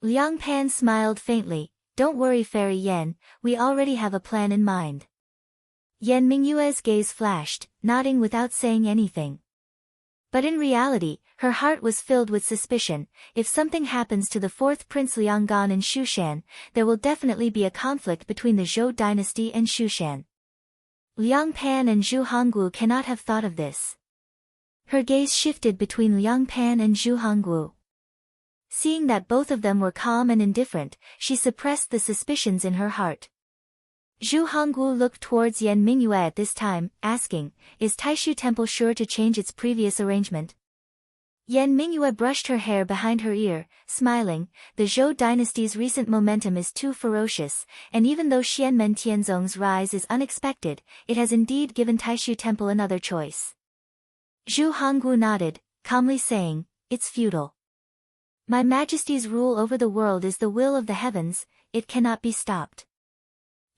Liang Pan smiled faintly, don't worry Fairy Yan, we already have a plan in mind. Yan Mingyue's gaze flashed, nodding without saying anything. But in reality, her heart was filled with suspicion, if something happens to the fourth prince Lianggan in Shushan, there will definitely be a conflict between the Zhou dynasty and Shushan. Liang Pan and Zhu Hongguo cannot have thought of this. Her gaze shifted between Liang Pan and Zhu Hongguo. Seeing that both of them were calm and indifferent, she suppressed the suspicions in her heart. Zhu Hongguo looked towards Yan Mingyue at this time, asking, is Taishu Temple sure to change its previous arrangement? Yan Mingyue brushed her hair behind her ear, smiling, the Zhou dynasty's recent momentum is too ferocious, and even though Xianmen Tianzong's rise is unexpected, it has indeed given Taishu Temple another choice. Zhu Hongguo nodded, calmly saying, it's futile. My Majesty's rule over the world is the will of the heavens, it cannot be stopped.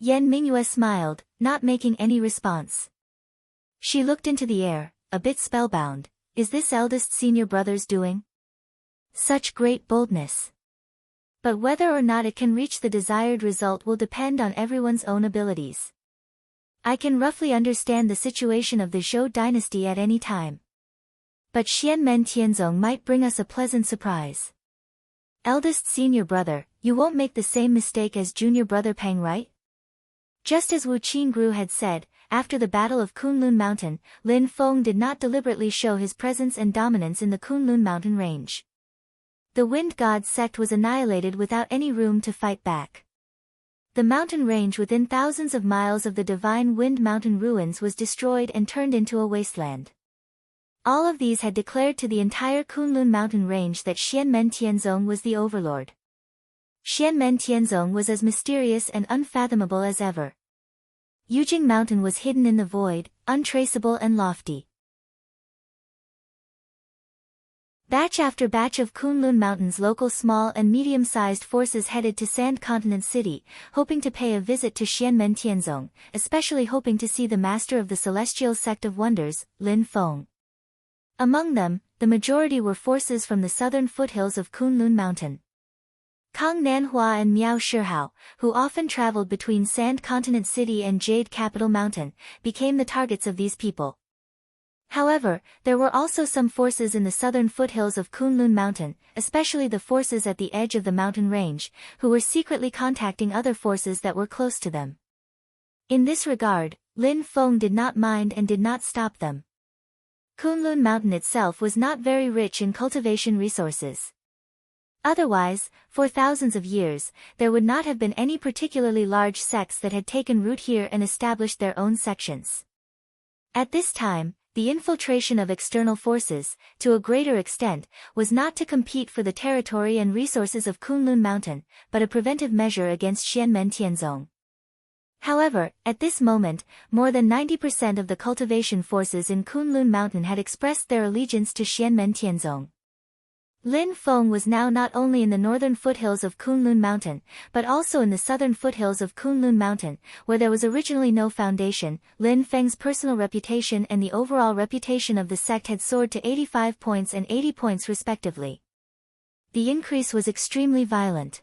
Yan Mingyue smiled, not making any response. She looked into the air, a bit spellbound, is this eldest senior brother's doing? Such great boldness. But whether or not it can reach the desired result will depend on everyone's own abilities. I can roughly understand the situation of the Zhou dynasty at any time. But Xianmen Tianzong might bring us a pleasant surprise. Eldest senior brother, you won't make the same mistake as junior brother Peng, right? Just as Wu Qingru had said, after the Battle of Kunlun Mountain, Lin Feng did not deliberately show his presence and dominance in the Kunlun Mountain range. The Wind God sect was annihilated without any room to fight back. The mountain range within thousands of miles of the Divine Wind Mountain ruins was destroyed and turned into a wasteland. All of these had declared to the entire Kunlun Mountain range that Xianmen Tianzong was the overlord. Xianmen Tianzong was as mysterious and unfathomable as ever. Yujing Mountain was hidden in the void, untraceable and lofty. Batch after batch of Kunlun Mountain's local small and medium-sized forces headed to Sand Continent City, hoping to pay a visit to Xianmen Tianzong, especially hoping to see the master of the Celestial Sect of Wonders, Lin Feng. Among them, the majority were forces from the southern foothills of Kunlun Mountain. Kang Nanhua and Miao Shihao, who often traveled between Sand Continent City and Jade Capital Mountain, became the targets of these people. However, there were also some forces in the southern foothills of Kunlun Mountain, especially the forces at the edge of the mountain range, who were secretly contacting other forces that were close to them. In this regard, Lin Feng did not mind and did not stop them. Kunlun Mountain itself was not very rich in cultivation resources. Otherwise, for thousands of years, there would not have been any particularly large sects that had taken root here and established their own sections. At this time, the infiltration of external forces, to a greater extent, was not to compete for the territory and resources of Kunlun Mountain, but a preventive measure against Xianmen Tianzong. However, at this moment, more than 90% of the cultivation forces in Kunlun Mountain had expressed their allegiance to Xianmen Tianzong. Lin Feng was now not only in the northern foothills of Kunlun Mountain, but also in the southern foothills of Kunlun Mountain, where there was originally no foundation. Lin Feng's personal reputation and the overall reputation of the sect had soared to 85 points and 80 points respectively. The increase was extremely violent.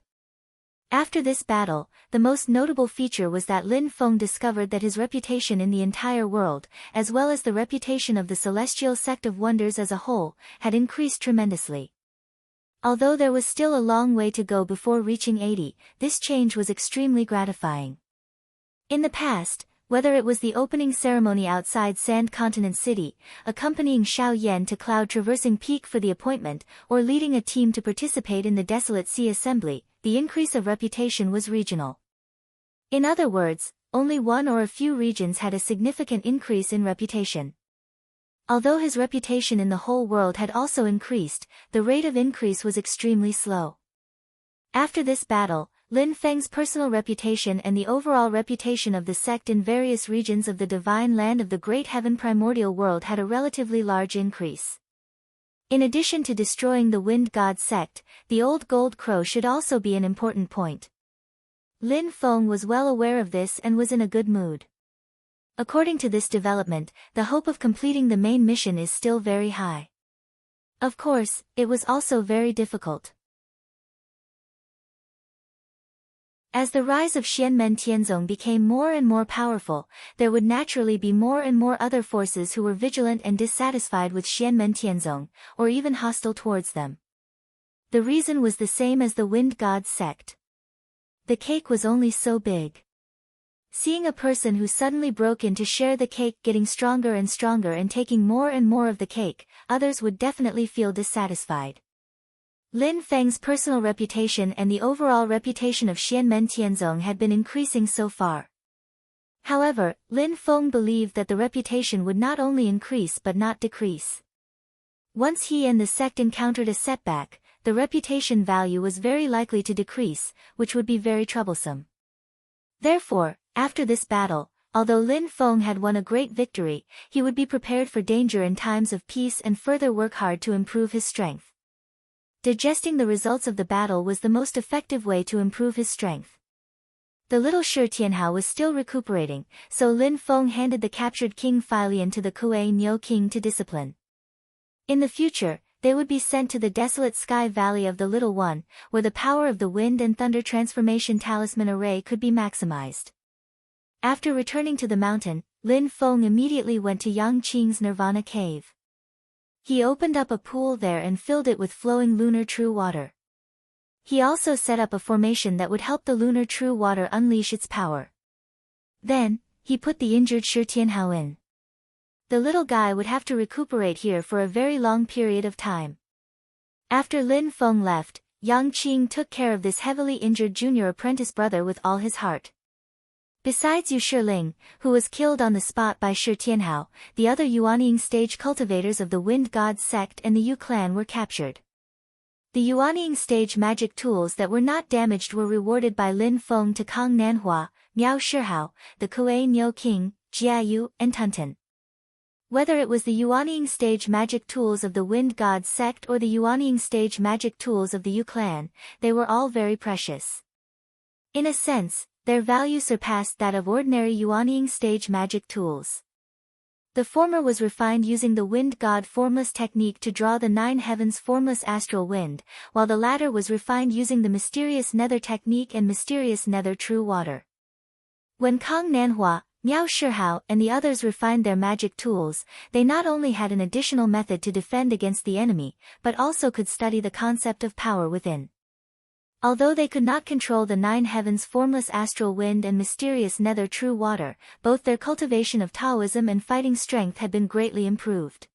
After this battle, the most notable feature was that Lin Feng discovered that his reputation in the entire world, as well as the reputation of the Celestial Sect of Wonders as a whole, had increased tremendously. Although there was still a long way to go before reaching 80, this change was extremely gratifying. In the past, whether it was the opening ceremony outside Sand Continent City, accompanying Xiao Yan to Cloud Traversing Peak for the appointment, or leading a team to participate in the Desolate Sea Assembly, the increase of reputation was regional. In other words, only one or a few regions had a significant increase in reputation. Although his reputation in the whole world had also increased, the rate of increase was extremely slow. After this battle, Lin Feng's personal reputation and the overall reputation of the sect in various regions of the divine land of the Great Heaven Primordial World had a relatively large increase. In addition to destroying the Wind God sect, the Old Gold Crow should also be an important point. Lin Feng was well aware of this and was in a good mood. According to this development, the hope of completing the main mission is still very high. Of course, it was also very difficult. As the rise of Xianmen Tianzong became more and more powerful, there would naturally be more and more other forces who were vigilant and dissatisfied with Xianmen Tianzong, or even hostile towards them. The reason was the same as the Wind God sect. The cake was only so big. Seeing a person who suddenly broke in to share the cake getting stronger and stronger and taking more and more of the cake, others would definitely feel dissatisfied. Lin Feng's personal reputation and the overall reputation of Xianmen Tianzong had been increasing so far. However, Lin Feng believed that the reputation would not only increase but not decrease. Once he and the sect encountered a setback, the reputation value was very likely to decrease, which would be very troublesome. Therefore, after this battle, although Lin Feng had won a great victory, he would be prepared for danger in times of peace and further work hard to improve his strength. Digesting the results of the battle was the most effective way to improve his strength. The little Shi Tianhao was still recuperating, so Lin Feng handed the captured King Failian to the Kuei Niu King to discipline. In the future, they would be sent to the desolate sky valley of the Little One, where the power of the wind and thunder transformation talisman array could be maximized. After returning to the mountain, Lin Feng immediately went to Yang Qing's Nirvana cave. He opened up a pool there and filled it with flowing lunar true water. He also set up a formation that would help the lunar true water unleash its power. Then, he put the injured Shi Tianhao in. The little guy would have to recuperate here for a very long period of time. After Lin Feng left, Yang Qing took care of this heavily injured junior apprentice brother with all his heart. Besides Yu Shiling, who was killed on the spot by Shi Tianhao, the other Yuanying stage cultivators of the Wind God sect and the Yu clan were captured. The Yuanying stage magic tools that were not damaged were rewarded by Lin Feng to Kang Nanhua, Miao Shihao, the Kuei Niu King, Jiayu, and Tuntan. Whether it was the Yuanying stage magic tools of the Wind God sect or the Yuanying stage magic tools of the Yu clan, they were all very precious. In a sense, their value surpassed that of ordinary Yuanying stage magic tools. The former was refined using the Wind God formless technique to draw the 9 heavens formless astral wind, while the latter was refined using the mysterious nether technique and mysterious nether true water. When Kang Nanhua, Miao Shihao and the others refined their magic tools, they not only had an additional method to defend against the enemy, but also could study the concept of power within. Although they could not control the 9 heavens formless astral wind and mysterious nether true water, both their cultivation of Taoism and fighting strength had been greatly improved.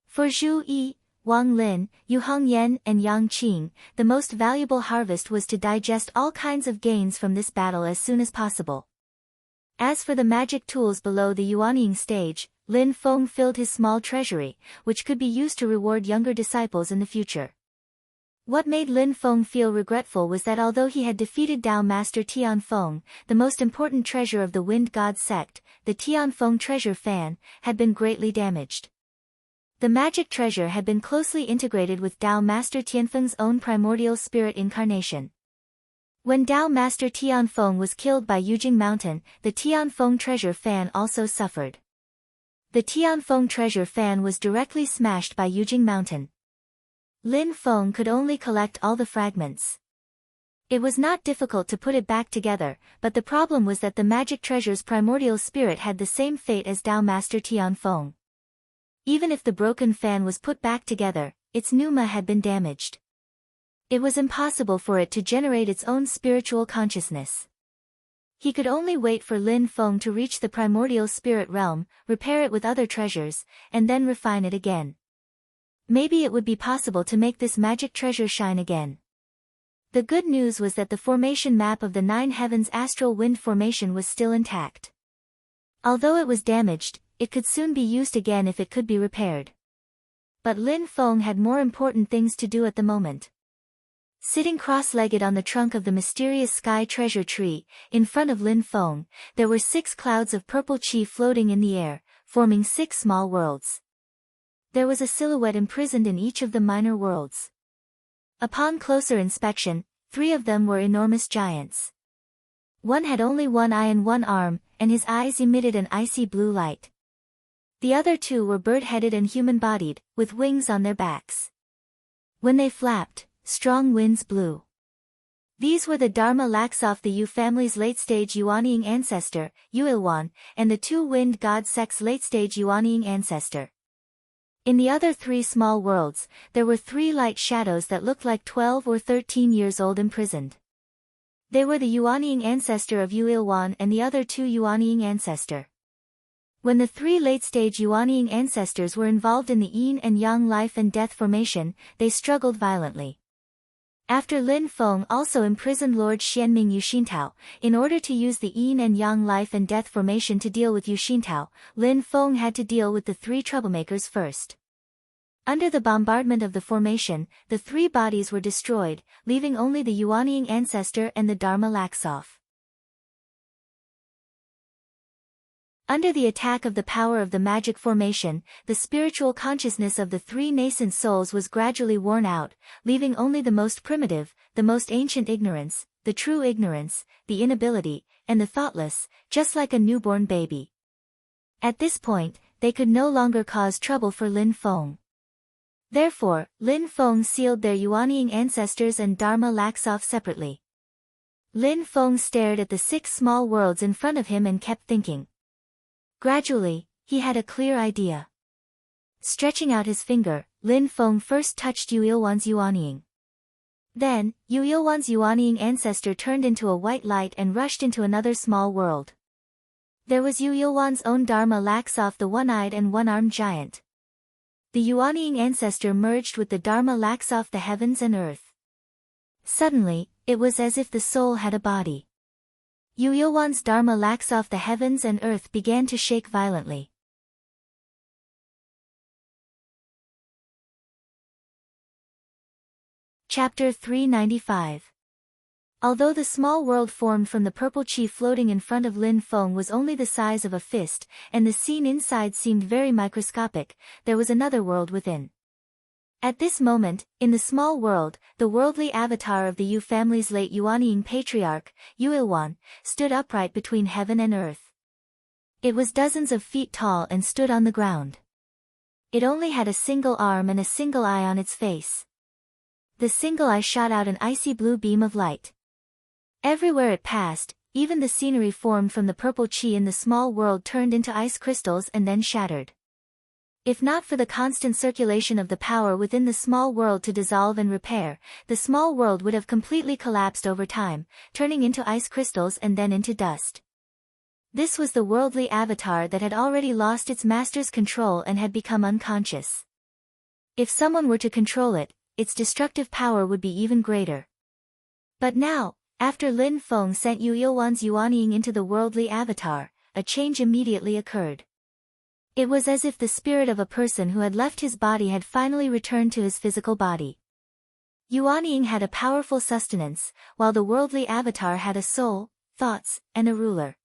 For Zhu Yi, Wang Lin, Yu Hongyan and Yang Qing, the most valuable harvest was to digest all kinds of gains from this battle as soon as possible. As for the magic tools below the Yuanying stage, Lin Feng filled his small treasury, which could be used to reward younger disciples in the future. What made Lin Feng feel regretful was that although he had defeated Dao Master Tian Feng, the most important treasure of the Wind God sect, the Tian Feng treasure fan, had been greatly damaged. The magic treasure had been closely integrated with Dao Master Tianfeng's own primordial spirit incarnation. When Dao Master Tianfeng was killed by Yujing Mountain, the Tianfeng treasure fan also suffered. The Tianfeng treasure fan was directly smashed by Yujing Mountain. Lin Feng could only collect all the fragments. It was not difficult to put it back together, but the problem was that the magic treasure's primordial spirit had the same fate as Dao Master Tianfeng. Even if the broken fan was put back together, its pneuma had been damaged. It was impossible for it to generate its own spiritual consciousness. He could only wait for Lin Feng to reach the primordial spirit realm, repair it with other treasures, and then refine it again. Maybe it would be possible to make this magic treasure shine again. The good news was that the formation map of the 9 heavens astral wind formation was still intact. Although it was damaged, it could soon be used again if it could be repaired. But Lin Feng had more important things to do at the moment. Sitting cross-legged on the trunk of the mysterious sky treasure tree, in front of Lin Feng, there were 6 clouds of purple chi floating in the air, forming 6 small worlds. There was a silhouette imprisoned in each of the minor worlds. Upon closer inspection, 3 of them were enormous giants. One had only 1 eye and 1 arm, and his eyes emitted an icy blue light. The other 2 were bird-headed and human-bodied, with wings on their backs. When they flapped, strong winds blew. These were the Dharma Laxoff, the Yu family's late-stage Yuanying ancestor, Yu Ilwan, and the 2 Wind God sect's late-stage Yuanying ancestor. In the other 3 small worlds, there were 3 light shadows that looked like 12 or 13 years old imprisoned. They were the Yuanying ancestor of Yu Ilwan and the other 2 Yuanying ancestor. When the 3 late-stage Yuanying ancestors were involved in the yin and yang life and death formation, they struggled violently. After Lin Feng also imprisoned Lord Xianming Yuxintao, in order to use the yin and yang life and death formation to deal with Yuxintao, Lin Feng had to deal with the 3 troublemakers first. Under the bombardment of the formation, the 3 bodies were destroyed, leaving only the Yuanying ancestor and the Dharma Laxoff. Under the attack of the power of the magic formation, the spiritual consciousness of the 3 nascent souls was gradually worn out, leaving only the most primitive, the most ancient ignorance, the true ignorance, the inability, and the thoughtless, just like a newborn baby. At this point, they could no longer cause trouble for Lin Feng. Therefore, Lin Feng sealed their Yuanying ancestors and Dharma Laxoff separately. Lin Feng stared at the 6 small worlds in front of him and kept thinking. Gradually, he had a clear idea. Stretching out his finger, Lin Feng first touched Yu Ilwan's Yuanying. Then, Yu Ilwan's Yuanying ancestor turned into a white light and rushed into another small world. There was Yu Ilwan's own Dharma Laxoth, the one-eyed and one-armed giant. The Yuanying ancestor merged with the Dharma Laxoth, the heavens and earth. Suddenly, it was as if the soul had a body. Yu Ilwan's Dharma Laxoth, the heavens and earth began to shake violently. Chapter 395. Although the small world formed from the purple chi floating in front of Lin Feng was only the size of a fist, and the scene inside seemed very microscopic, there was another world within. At this moment, in the small world, the worldly avatar of the Yu family's late Yuanying patriarch, Yu Ilwan, stood upright between heaven and earth. It was dozens of feet tall and stood on the ground. It only had a single arm and a single eye on its face. The single eye shot out an icy blue beam of light. Everywhere it passed, even the scenery formed from the purple chi in the small world turned into ice crystals and then shattered. If not for the constant circulation of the power within the small world to dissolve and repair, the small world would have completely collapsed over time, turning into ice crystals and then into dust. This was the worldly avatar that had already lost its master's control and had become unconscious. If someone were to control it, its destructive power would be even greater. But now, after Lin Feng sent Yu Ilwan's Yuanying into the worldly avatar, a change immediately occurred. It was as if the spirit of a person who had left his body had finally returned to his physical body. Yuanying had a powerful sustenance, while the worldly avatar had a soul, thoughts, and a ruler.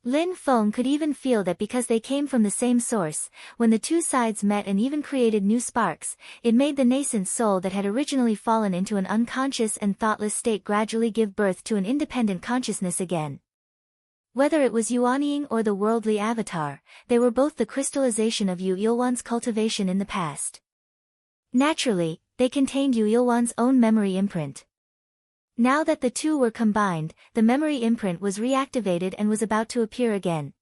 Lin Feng could even feel that because they came from the same source, when the two sides met and even created new sparks, it made the nascent soul that had originally fallen into an unconscious and thoughtless state gradually give birth to an independent consciousness again. Whether it was Yuanying or the worldly avatar, they were both the crystallization of Yu Ilwan's cultivation in the past. Naturally, they contained Yu Ilwan's own memory imprint. Now that the two were combined, the memory imprint was reactivated and was about to appear again.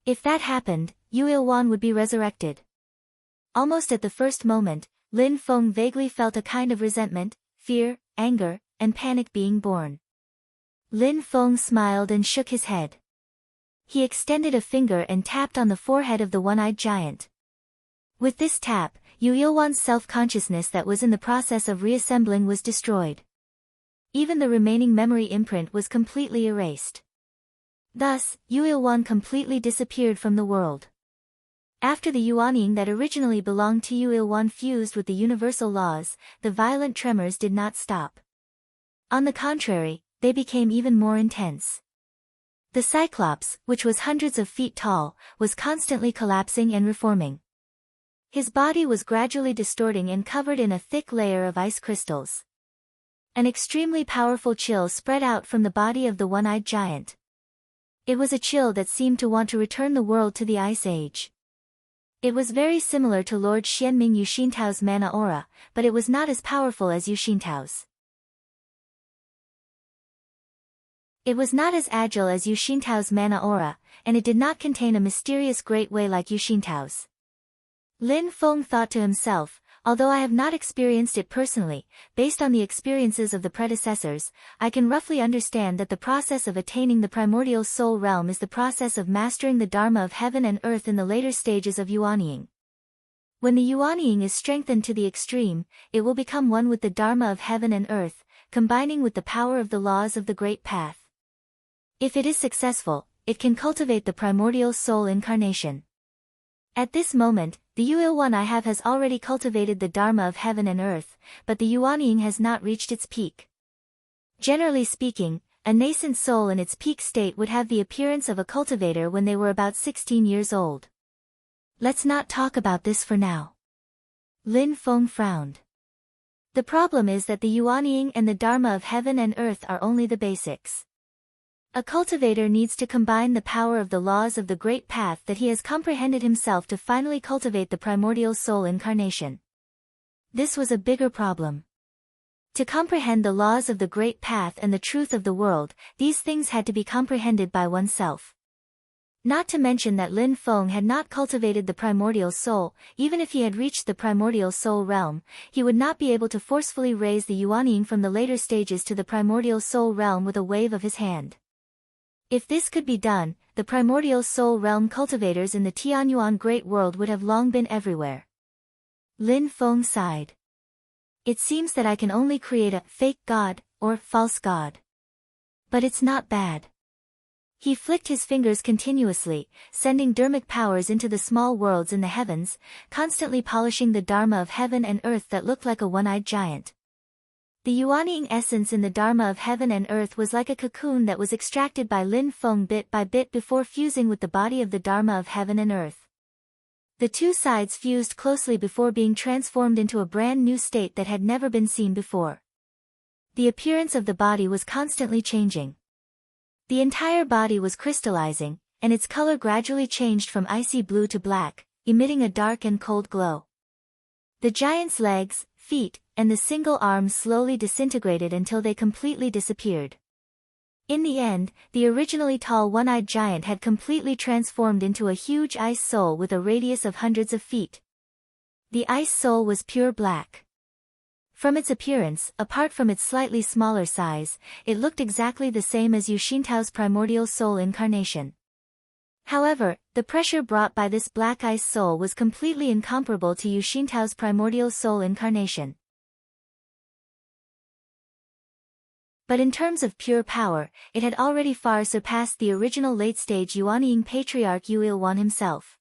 If that happened, Yu Ilwan would be resurrected. Almost at the first moment, Lin Feng vaguely felt a kind of resentment, fear, anger, and panic being born. Lin Feng smiled and shook his head. He extended a finger and tapped on the forehead of the one-eyed giant. With this tap, Yu Ilwan's self-consciousness that was in the process of reassembling was destroyed. Even the remaining memory imprint was completely erased. Thus, Yu Ilwan completely disappeared from the world. After the Yuanying that originally belonged to Yu Ilwan fused with the universal laws, the violent tremors did not stop. On the contrary, they became even more intense. The Cyclops, which was hundreds of feet tall, was constantly collapsing and reforming. His body was gradually distorting and covered in a thick layer of ice crystals. An extremely powerful chill spread out from the body of the one-eyed giant. It was a chill that seemed to want to return the world to the Ice Age. It was very similar to Lord Xianming Yuxintao's mana aura, but it was not as powerful as Yuxintao's. It was not as agile as Yuxintao's mana aura, and it did not contain a mysterious great way like Yuxintao's. Lin Feng thought to himself, although I have not experienced it personally, based on the experiences of the predecessors, I can roughly understand that the process of attaining the primordial soul realm is the process of mastering the Dharma of heaven and earth in the later stages of Yuanying. When the Yuanying is strengthened to the extreme, it will become one with the Dharma of heaven and earth, combining with the power of the laws of the Great Path. If it is successful, it can cultivate the primordial soul incarnation. At this moment, the Yu Ilwan I have has already cultivated the Dharma of heaven and earth, but the Yuanying has not reached its peak. Generally speaking, a nascent soul in its peak state would have the appearance of a cultivator when they were about 16 years old. Let's not talk about this for now. Lin Feng frowned. The problem is that the Yuanying and the Dharma of heaven and earth are only the basics. A cultivator needs to combine the power of the laws of the Great Path that he has comprehended himself to finally cultivate the primordial soul incarnation. This was a bigger problem. To comprehend the laws of the Great Path and the truth of the world, these things had to be comprehended by oneself. Not to mention that Lin Feng had not cultivated the primordial soul. Even if he had reached the primordial soul realm, he would not be able to forcefully raise the Yuanying from the later stages to the primordial soul realm with a wave of his hand. If this could be done, the primordial soul realm cultivators in the Tianyuan Great World would have long been everywhere. Lin Feng sighed. It seems that I can only create a fake god, or false god. But it's not bad. He flicked his fingers continuously, sending dharmic powers into the small worlds in the heavens, constantly polishing the dharma of heaven and earth that looked like a one-eyed giant. The Yuanying essence in the dharma of heaven and earth was like a cocoon that was extracted by Lin Feng bit by bit before fusing with the body of the dharma of heaven and earth. The two sides fused closely before being transformed into a brand new state that had never been seen before. The appearance of the body was constantly changing. The entire body was crystallizing, and its color gradually changed from icy blue to black, emitting a dark and cold glow. The giant's legs, feet, and the single arm slowly disintegrated until they completely disappeared. In the end, the originally tall one-eyed giant had completely transformed into a huge ice soul with a radius of hundreds of feet. The ice soul was pure black. From its appearance, apart from its slightly smaller size, it looked exactly the same as Yu Xintao's primordial soul incarnation. However, the pressure brought by this black ice soul was completely incomparable to Yu Xintao's primordial soul incarnation. But in terms of pure power, it had already far surpassed the original late-stage Yuanying patriarch Yu Ilwan himself.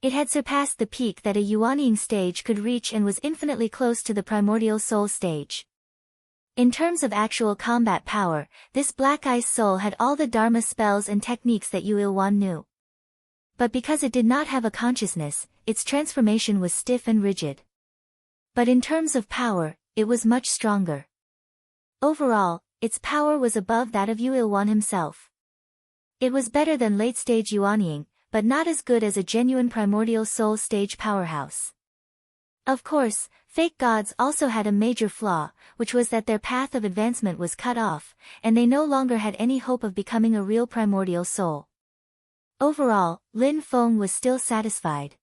It had surpassed the peak that a Yuanying stage could reach and was infinitely close to the primordial soul stage. In terms of actual combat power, this black ice soul had all the dharma spells and techniques that Yu Ilwan knew. But because it did not have a consciousness, its transformation was stiff and rigid. But in terms of power, it was much stronger. Overall, its power was above that of Yu Ilwan himself. It was better than late-stage Yuanying, but not as good as a genuine primordial soul stage powerhouse. Of course, fake gods also had a major flaw, which was that their path of advancement was cut off, and they no longer had any hope of becoming a real primordial soul. Overall, Lin Feng was still satisfied.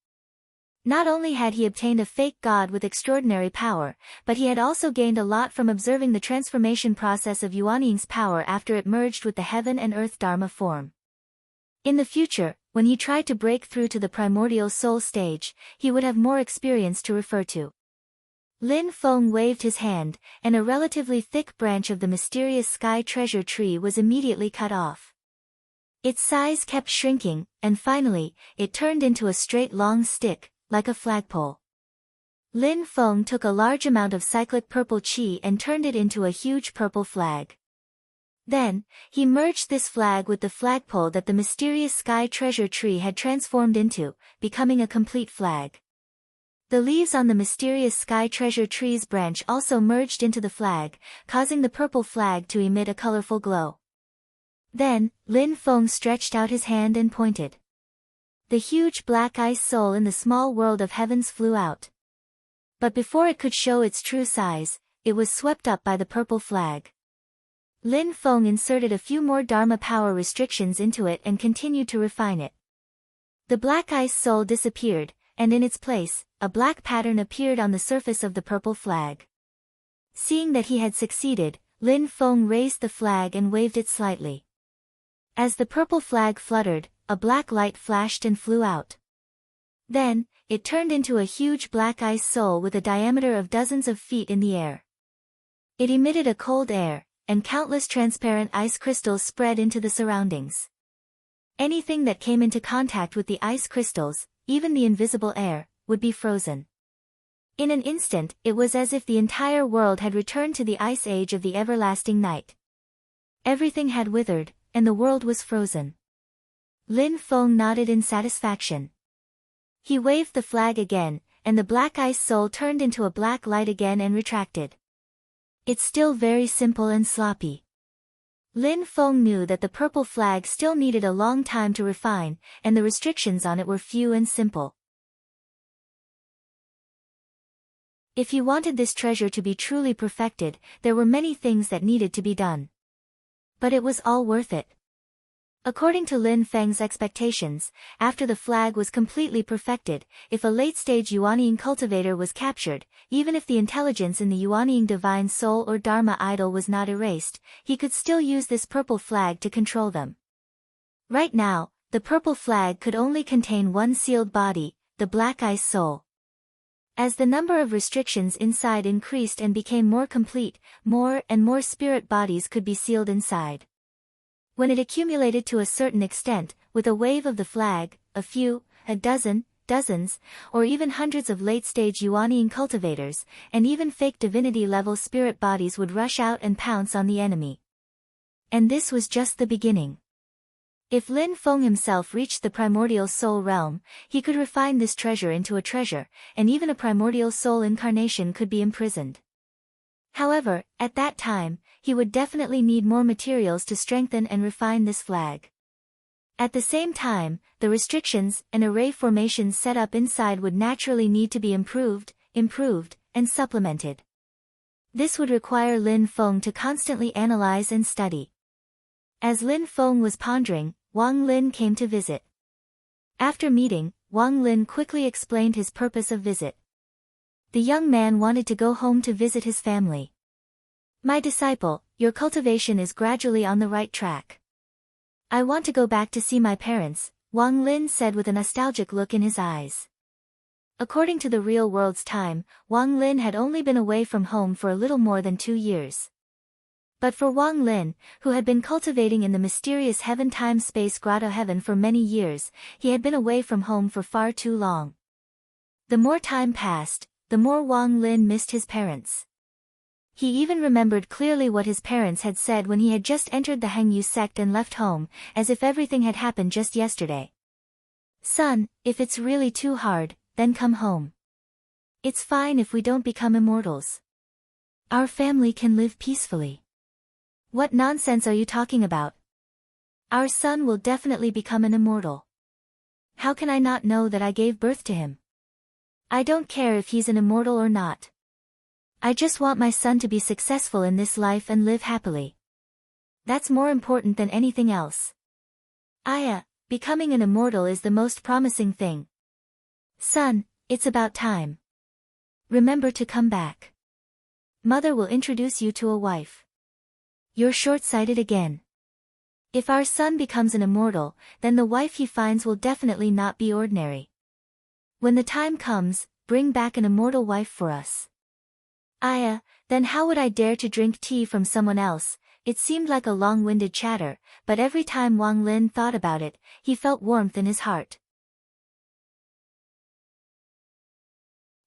Not only had he obtained a fake god with extraordinary power, but he had also gained a lot from observing the transformation process of Yuanying's power after it merged with the heaven and earth dharma form. In the future, when he tried to break through to the primordial soul stage, he would have more experience to refer to. Lin Feng waved his hand, and a relatively thick branch of the mysterious sky treasure tree was immediately cut off. Its size kept shrinking, and finally, it turned into a straight long stick, like a flagpole. Lin Feng took a large amount of cyclic purple qi and turned it into a huge purple flag. Then, he merged this flag with the flagpole that the mysterious sky treasure tree had transformed into, becoming a complete flag. The leaves on the mysterious sky treasure tree's branch also merged into the flag, causing the purple flag to emit a colorful glow. Then, Lin Feng stretched out his hand and pointed. The huge black ice soul in the small world of heavens flew out. But before it could show its true size, it was swept up by the purple flag. Lin Feng inserted a few more dharma power restrictions into it and continued to refine it. The black ice soul disappeared, and in its place, a black pattern appeared on the surface of the purple flag. Seeing that he had succeeded, Lin Feng raised the flag and waved it slightly. As the purple flag fluttered, a black light flashed and flew out. Then, it turned into a huge black ice soul with a diameter of dozens of feet in the air. It emitted a cold air, and countless transparent ice crystals spread into the surroundings. Anything that came into contact with the ice crystals, even the invisible air, would be frozen. In an instant, it was as if the entire world had returned to the ice age of the everlasting night. Everything had withered, and the world was frozen. Lin Feng nodded in satisfaction. He waved the flag again, and the black ice soul turned into a black light again and retracted. It's still very simple and sloppy. Lin Feng knew that the purple flag still needed a long time to refine, and the restrictions on it were few and simple. If he wanted this treasure to be truly perfected, there were many things that needed to be done. But it was all worth it. According to Lin Feng's expectations, after the flag was completely perfected, if a late-stage Yuanying cultivator was captured, even if the intelligence in the Yuanying divine soul or Dharma idol was not erased, he could still use this purple flag to control them. Right now, the purple flag could only contain one sealed body, the Black Ice Soul. As the number of restrictions inside increased and became more complete, more and more spirit bodies could be sealed inside. When it accumulated to a certain extent, with a wave of the flag, a few, a dozen, dozens, or even hundreds of late-stage Yuanying cultivators, and even fake divinity-level spirit bodies would rush out and pounce on the enemy. And this was just the beginning. If Lin Feng himself reached the primordial soul realm, he could refine this treasure into a treasure, and even a primordial soul incarnation could be imprisoned. However, at that time, he would definitely need more materials to strengthen and refine this flag. At the same time, the restrictions and array formations set up inside would naturally need to be improved, and supplemented. This would require Lin Feng to constantly analyze and study. As Lin Feng was pondering, Wang Lin came to visit. After meeting, Wang Lin quickly explained his purpose of visit. The young man wanted to go home to visit his family. My disciple, your cultivation is gradually on the right track. I want to go back to see my parents, Wang Lin said with a nostalgic look in his eyes. According to the real world's time, Wang Lin had only been away from home for a little more than 2 years. But for Wang Lin, who had been cultivating in the mysterious heaven-time-space grotto heaven for many years, he had been away from home for far too long. The more time passed, the more Wang Lin missed his parents. He even remembered clearly what his parents had said when he had just entered the Hangyu sect and left home, as if everything had happened just yesterday. Son, if it's really too hard, then come home. It's fine if we don't become immortals. Our family can live peacefully. What nonsense are you talking about? Our son will definitely become an immortal. How can I not know that I gave birth to him? I don't care if he's an immortal or not. I just want my son to be successful in this life and live happily. That's more important than anything else. Becoming an immortal is the most promising thing. Son, it's about time. Remember to come back. Mother will introduce you to a wife. You're short-sighted again. If our son becomes an immortal, then the wife he finds will definitely not be ordinary. When the time comes, bring back an immortal wife for us. Then how would I dare to drink tea from someone else? It seemed like a long-winded chatter, but every time Wang Lin thought about it, he felt warmth in his heart.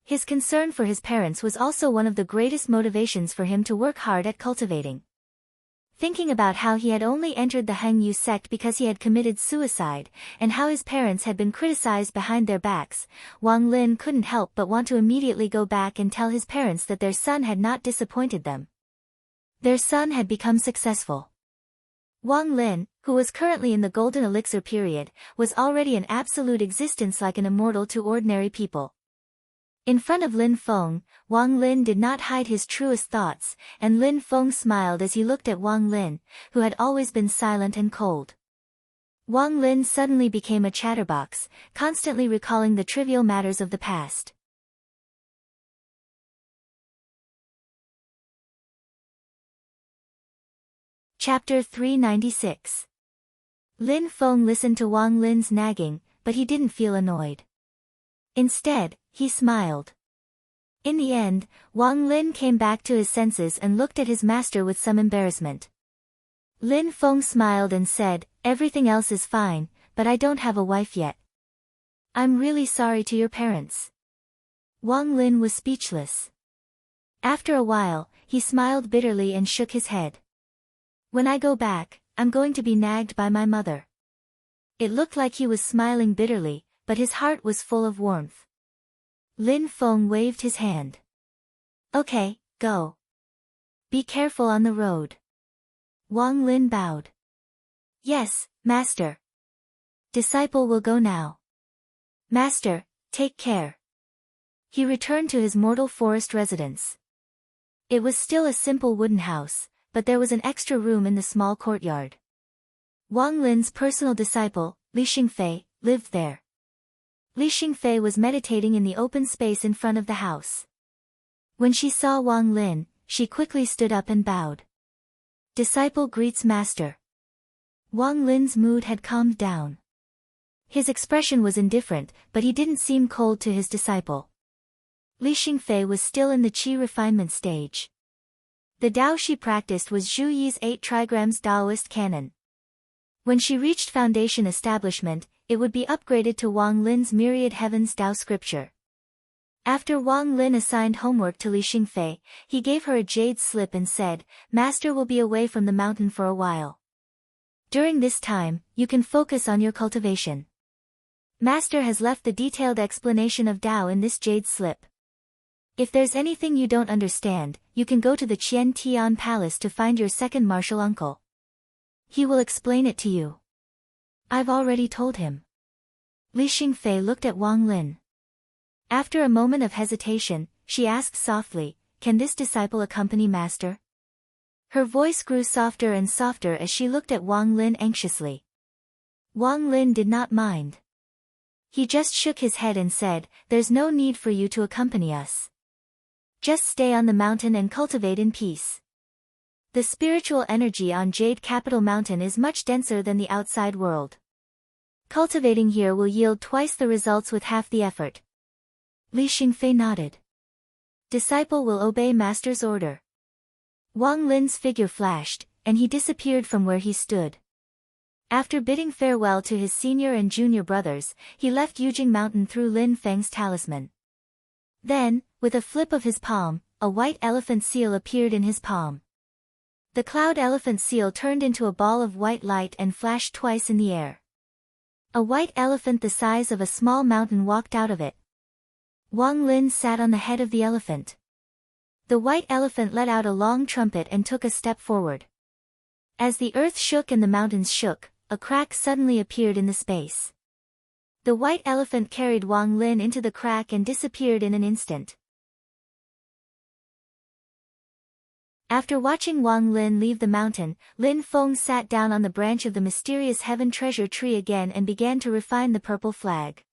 His concern for his parents was also one of the greatest motivations for him to work hard at cultivating. Thinking about how he had only entered the Hangyu sect because he had committed suicide, and how his parents had been criticized behind their backs, Wang Lin couldn't help but want to immediately go back and tell his parents that their son had not disappointed them. Their son had become successful. Wang Lin, who was currently in the golden elixir period, was already an absolute existence like an immortal to ordinary people. In front of Lin Feng, Wang Lin did not hide his truest thoughts, and Lin Feng smiled as he looked at Wang Lin, who had always been silent and cold. Wang Lin suddenly became a chatterbox, constantly recalling the trivial matters of the past. Chapter 396. Lin Feng listened to Wang Lin's nagging, but he didn't feel annoyed. Instead, he smiled. In the end, Wang Lin came back to his senses and looked at his master with some embarrassment. Lin Feng smiled and said, "Everything else is fine, but I don't have a wife yet. I'm really sorry to your parents." Wang Lin was speechless. After a while, he smiled bitterly and shook his head. "When I go back, I'm going to be nagged by my mother." It looked like he was smiling bitterly, but his heart was full of warmth. Lin Feng waved his hand. "Okay, go. Be careful on the road." Wang Lin bowed. "Yes, master. Disciple will go now." "Master, take care." He returned to his mortal forest residence. It was still a simple wooden house, but there was an extra room in the small courtyard. Wang Lin's personal disciple, Li Xingfei, lived there. Li Xingfei was meditating in the open space in front of the house. When she saw Wang Lin, she quickly stood up and bowed. Disciple greets master. Wang Lin's mood had calmed down. His expression was indifferent, but he didn't seem cold to his disciple. Li Xingfei was still in the qi refinement stage. The Tao she practiced was Zhu Yi's 8 trigrams Taoist canon. When she reached foundation establishment, it would be upgraded to Wang Lin's myriad heavens Tao scripture. After Wang Lin assigned homework to Li Xingfei, he gave her a jade slip and said, "Master will be away from the mountain for a while. During this time, you can focus on your cultivation. Master has left the detailed explanation of Tao in this jade slip. If there's anything you don't understand, you can go to the Qian Tian Palace to find your second martial uncle. He will explain it to you." "I've already told him." Li Xingfei looked at Wang Lin. After a moment of hesitation, she asked softly, "Can this disciple accompany master?" Her voice grew softer and softer as she looked at Wang Lin anxiously. Wang Lin did not mind. He just shook his head and said, "There's no need for you to accompany us. Just stay on the mountain and cultivate in peace. The spiritual energy on Jade Capital Mountain is much denser than the outside world. Cultivating here will yield twice the results with half the effort." Li Xingfei nodded. "Disciple will obey master's order." Wang Lin's figure flashed, and he disappeared from where he stood. After bidding farewell to his senior and junior brothers, he left Yujing Mountain through Lin Feng's talisman. Then, with a flip of his palm, a white elephant seal appeared in his palm. The cloud elephant seal turned into a ball of white light and flashed twice in the air. A white elephant the size of a small mountain walked out of it. Wang Lin sat on the head of the elephant. The white elephant let out a long trumpet and took a step forward. As the earth shook and the mountains shook, a crack suddenly appeared in the space. The white elephant carried Wang Lin into the crack and disappeared in an instant. After watching Wang Lin leave the mountain, Lin Feng sat down on the branch of the mysterious heaven treasure tree again and began to refine the purple flag.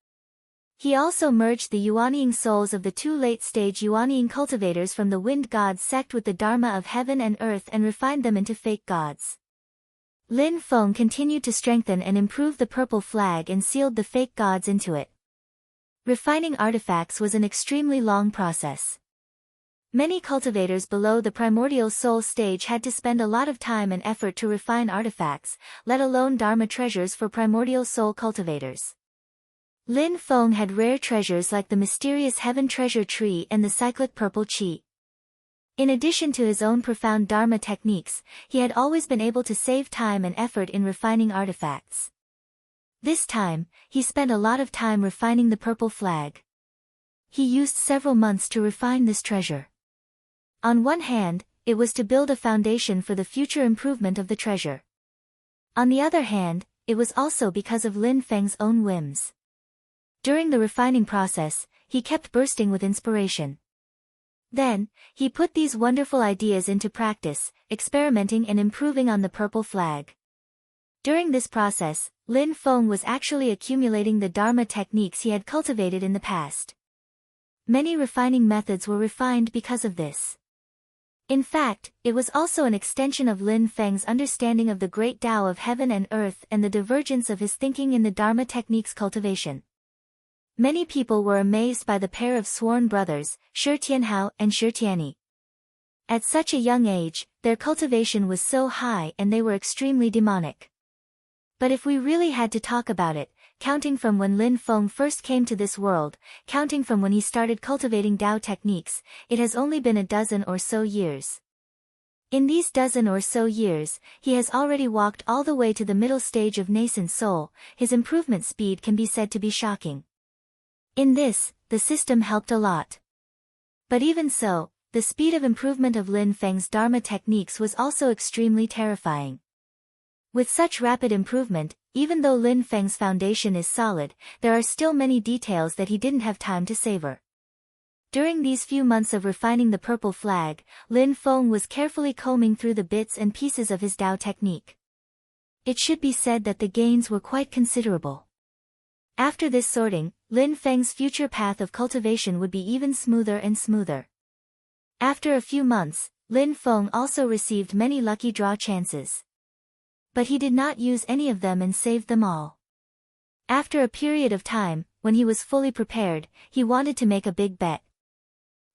He also merged the Yuanying souls of the 2 late-stage Yuanying cultivators from the Wind Gods sect with the Dharma of heaven and earth and refined them into fake gods. Lin Feng continued to strengthen and improve the purple flag and sealed the fake gods into it. Refining artifacts was an extremely long process. Many cultivators below the primordial soul stage had to spend a lot of time and effort to refine artifacts, let alone Dharma treasures for primordial soul cultivators. Lin Feng had rare treasures like the mysterious heaven treasure tree and the cyclic purple qi. In addition to his own profound Dharma techniques, he had always been able to save time and effort in refining artifacts. This time, he spent a lot of time refining the purple flag. He used several months to refine this treasure. On one hand, it was to build a foundation for the future improvement of the treasure. On the other hand, it was also because of Lin Feng's own whims. During the refining process, he kept bursting with inspiration. Then, he put these wonderful ideas into practice, experimenting and improving on the purple flag. During this process, Lin Feng was actually accumulating the Dharma techniques he had cultivated in the past. Many refining methods were refined because of this. In fact, it was also an extension of Lin Feng's understanding of the great Tao of heaven and earth and the divergence of his thinking in the Dharma techniques cultivation. Many people were amazed by the pair of sworn brothers, Shi Tianhao and Shi Tianyi. At such a young age, their cultivation was so high and they were extremely demonic. But if we really had to talk about it, counting from when Lin Feng first came to this world, counting from when he started cultivating Tao techniques, it has only been a dozen or so years. In these dozen or so years, he has already walked all the way to the middle stage of nascent soul. His improvement speed can be said to be shocking. In this, the system helped a lot. But even so, the speed of improvement of Lin Feng's Dharma techniques was also extremely terrifying. With such rapid improvement, even though Lin Feng's foundation is solid, there are still many details that he didn't have time to savor. During these few months of refining the purple flag, Lin Feng was carefully combing through the bits and pieces of his Dao technique. It should be said that the gains were quite considerable. After this sorting, Lin Feng's future path of cultivation would be even smoother and smoother. After a few months, Lin Feng also received many lucky draw chances. But he did not use any of them and saved them all. After a period of time, when he was fully prepared, he wanted to make a big bet.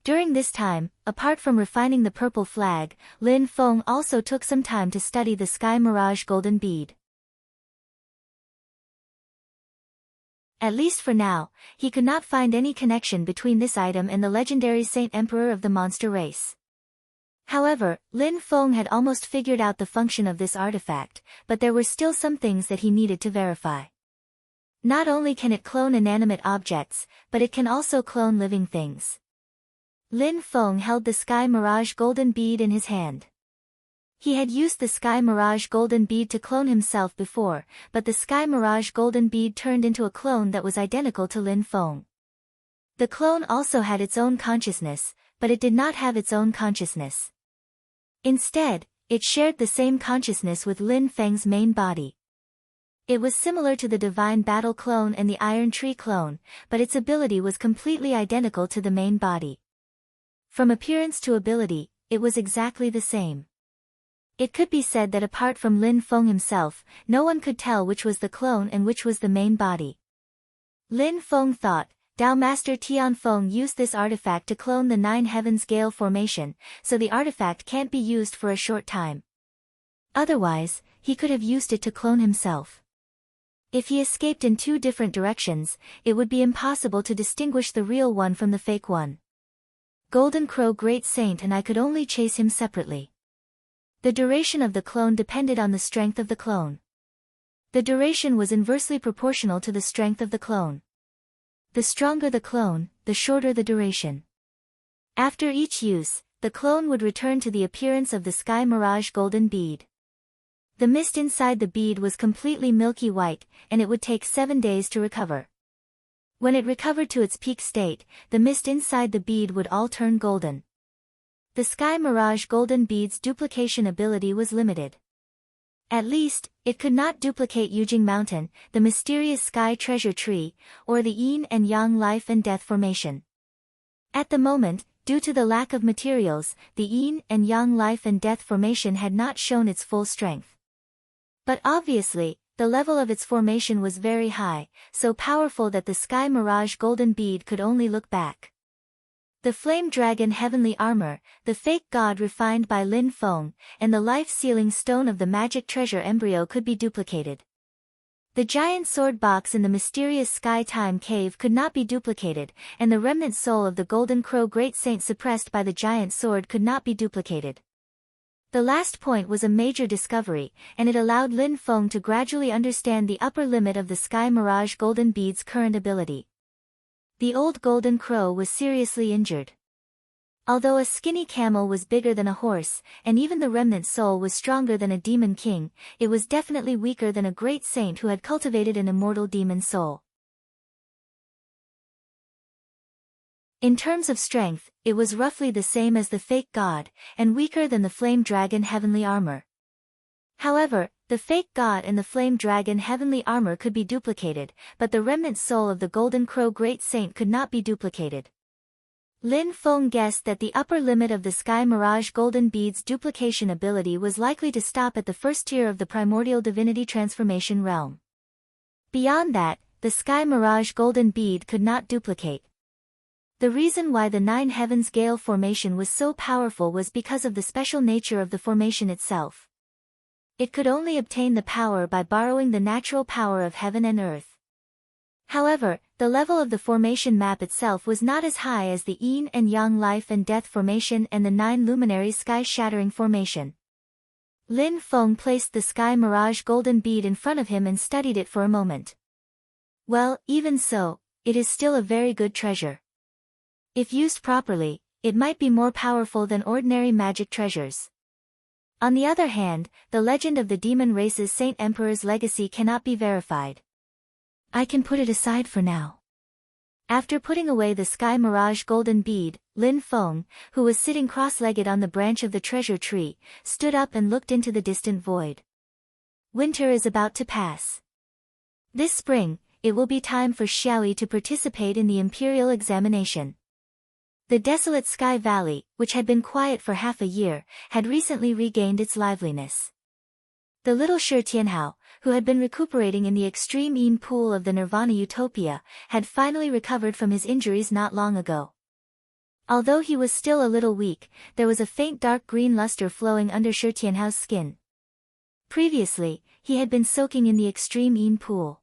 During this time, apart from refining the purple flag, Lin Feng also took some time to study the Sky Mirage Golden Bead. At least for now, he could not find any connection between this item and the legendary Saint Emperor of the monster race. However, Lin Feng had almost figured out the function of this artifact, but there were still some things that he needed to verify. Not only can it clone inanimate objects, but it can also clone living things. Lin Feng held the Sky Mirage Golden Bead in his hand. He had used the Sky Mirage Golden Bead to clone himself before, but the Sky Mirage Golden Bead turned into a clone that was identical to Lin Feng. The clone also had its own consciousness, but it did not have its own consciousness. Instead, it shared the same consciousness with Lin Feng's main body. It was similar to the Divine Battle clone and the Iron Tree clone, but its ability was completely identical to the main body. From appearance to ability, it was exactly the same. It could be said that apart from Lin Feng himself, no one could tell which was the clone and which was the main body. Lin Feng thought, Dao Master Tian Feng used this artifact to clone the Nine Heavens Gale formation, so the artifact can't be used for a short time. Otherwise, he could have used it to clone himself. If he escaped in two different directions, it would be impossible to distinguish the real one from the fake one. Golden Crow Great Saint and I could only chase him separately. The duration of the clone depended on the strength of the clone. The duration was inversely proportional to the strength of the clone. The stronger the clone, the shorter the duration. After each use, the clone would return to the appearance of the Sky Mirage Golden Bead. The mist inside the bead was completely milky white, and it would take 7 days to recover. When it recovered to its peak state, the mist inside the bead would all turn golden. The Sky Mirage Golden Bead's duplication ability was limited. At least, it could not duplicate Yujing Mountain, the mysterious Sky Treasure Tree, or the Yin and Yang Life and Death formation. At the moment, due to the lack of materials, the Yin and Yang Life and Death formation had not shown its full strength. But obviously, the level of its formation was very high, so powerful that the Sky Mirage Golden Bead could only look back. The Flame Dragon Heavenly Armor, the Fake God refined by Lin Feng, and the Life-Sealing Stone of the Magic Treasure Embryo could be duplicated. The Giant Sword Box in the mysterious Sky Time Cave could not be duplicated, and the remnant soul of the Golden Crow Great Saint suppressed by the Giant Sword could not be duplicated. The last point was a major discovery, and it allowed Lin Feng to gradually understand the upper limit of the Sky Mirage Golden Bead's current ability. The old Golden Crow was seriously injured. Although a skinny camel was bigger than a horse, and even the remnant soul was stronger than a demon king, it was definitely weaker than a great saint who had cultivated an immortal demon soul. In terms of strength, it was roughly the same as the Fake God, and weaker than the Flame Dragon Heavenly Armor. However, the Fake God and the Flame Dragon Heavenly Armor could be duplicated, but the remnant soul of the Golden Crow Great Saint could not be duplicated. Lin Feng guessed that the upper limit of the Sky Mirage Golden Bead's duplication ability was likely to stop at the first tier of the Primordial Divinity Transformation realm. Beyond that, the Sky Mirage Golden Bead could not duplicate. The reason why the Nine Heavens Gale formation was so powerful was because of the special nature of the formation itself. It could only obtain the power by borrowing the natural power of heaven and earth. However, the level of the formation map itself was not as high as the Yin and Yang Life and Death formation and the Nine Luminaries Sky-Shattering formation. Lin Feng placed the Sky Mirage Golden Bead in front of him and studied it for a moment. Well, even so, it is still a very good treasure. If used properly, it might be more powerful than ordinary magic treasures. On the other hand, the legend of the demon race's Saint Emperor's legacy cannot be verified. I can put it aside for now. After putting away the sky mirage golden bead, Lin Feng, who was sitting cross-legged on the branch of the treasure tree, stood up and looked into the distant void. Winter is about to pass. This spring, it will be time for Xiaoyi to participate in the imperial examination. The desolate Sky Valley, which had been quiet for half a year, had recently regained its liveliness. The little Shi Tianhao, who had been recuperating in the extreme Yin pool of the Nirvana Utopia, had finally recovered from his injuries not long ago. Although he was still a little weak, there was a faint dark green luster flowing under Shi Tianhao's skin. Previously, he had been soaking in the extreme Yin pool.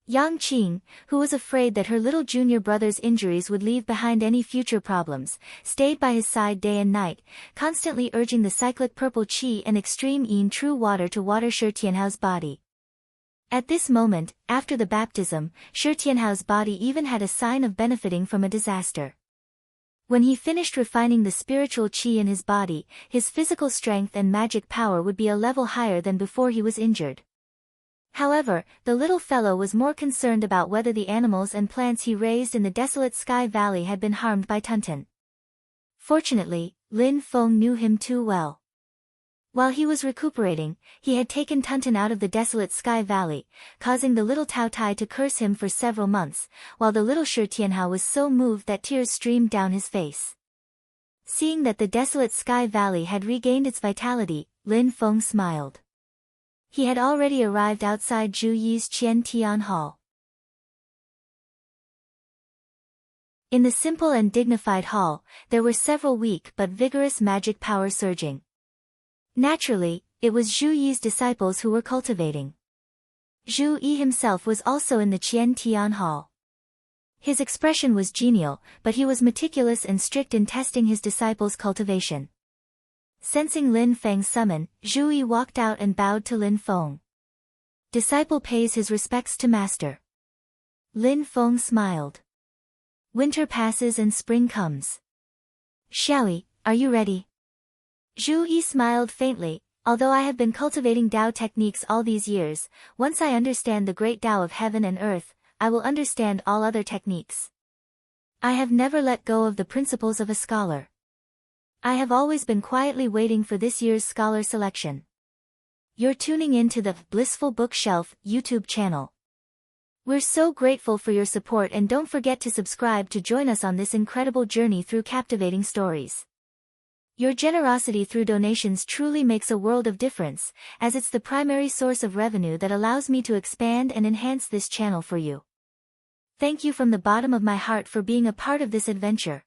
Yang Qing, who was afraid that her little junior brother's injuries would leave behind any future problems, stayed by his side day and night, constantly urging the cyclic purple qi and extreme yin true water to water Shi Tianhao's body. At this moment, after the baptism, Shi Tianhao's body even had a sign of benefiting from a disaster. When he finished refining the spiritual qi in his body, his physical strength and magic power would be a level higher than before he was injured. However, the little fellow was more concerned about whether the animals and plants he raised in the desolate Sky Valley had been harmed by Tunton. Fortunately, Lin Feng knew him too well. While he was recuperating, he had taken Tunton out of the desolate Sky Valley, causing the little Tao Tai to curse him for several months, while the little Shi Tianhao was so moved that tears streamed down his face. Seeing that the desolate Sky Valley had regained its vitality, Lin Feng smiled. He had already arrived outside Zhu Yi's Qian Tian Hall. In the simple and dignified hall, there were several weak but vigorous magic power surging. Naturally, it was Zhu Yi's disciples who were cultivating. Zhu Yi himself was also in the Qian Tian Hall. His expression was genial, but he was meticulous and strict in testing his disciples' cultivation. Sensing Lin Feng's summon, Zhu Yi walked out and bowed to Lin Feng. Disciple pays his respects to master. Lin Feng smiled. Winter passes and spring comes. Xiaoyi, are you ready? Zhu Yi smiled faintly. Although I have been cultivating Tao techniques all these years, once I understand the great Tao of heaven and earth, I will understand all other techniques. I have never let go of the principles of a scholar. I have always been quietly waiting for this year's scholar selection. You're tuning in to the Blissful Bookshelf YouTube channel. We're so grateful for your support, and don't forget to subscribe to join us on this incredible journey through captivating stories. Your generosity through donations truly makes a world of difference, as it's the primary source of revenue that allows me to expand and enhance this channel for you. Thank you from the bottom of my heart for being a part of this adventure.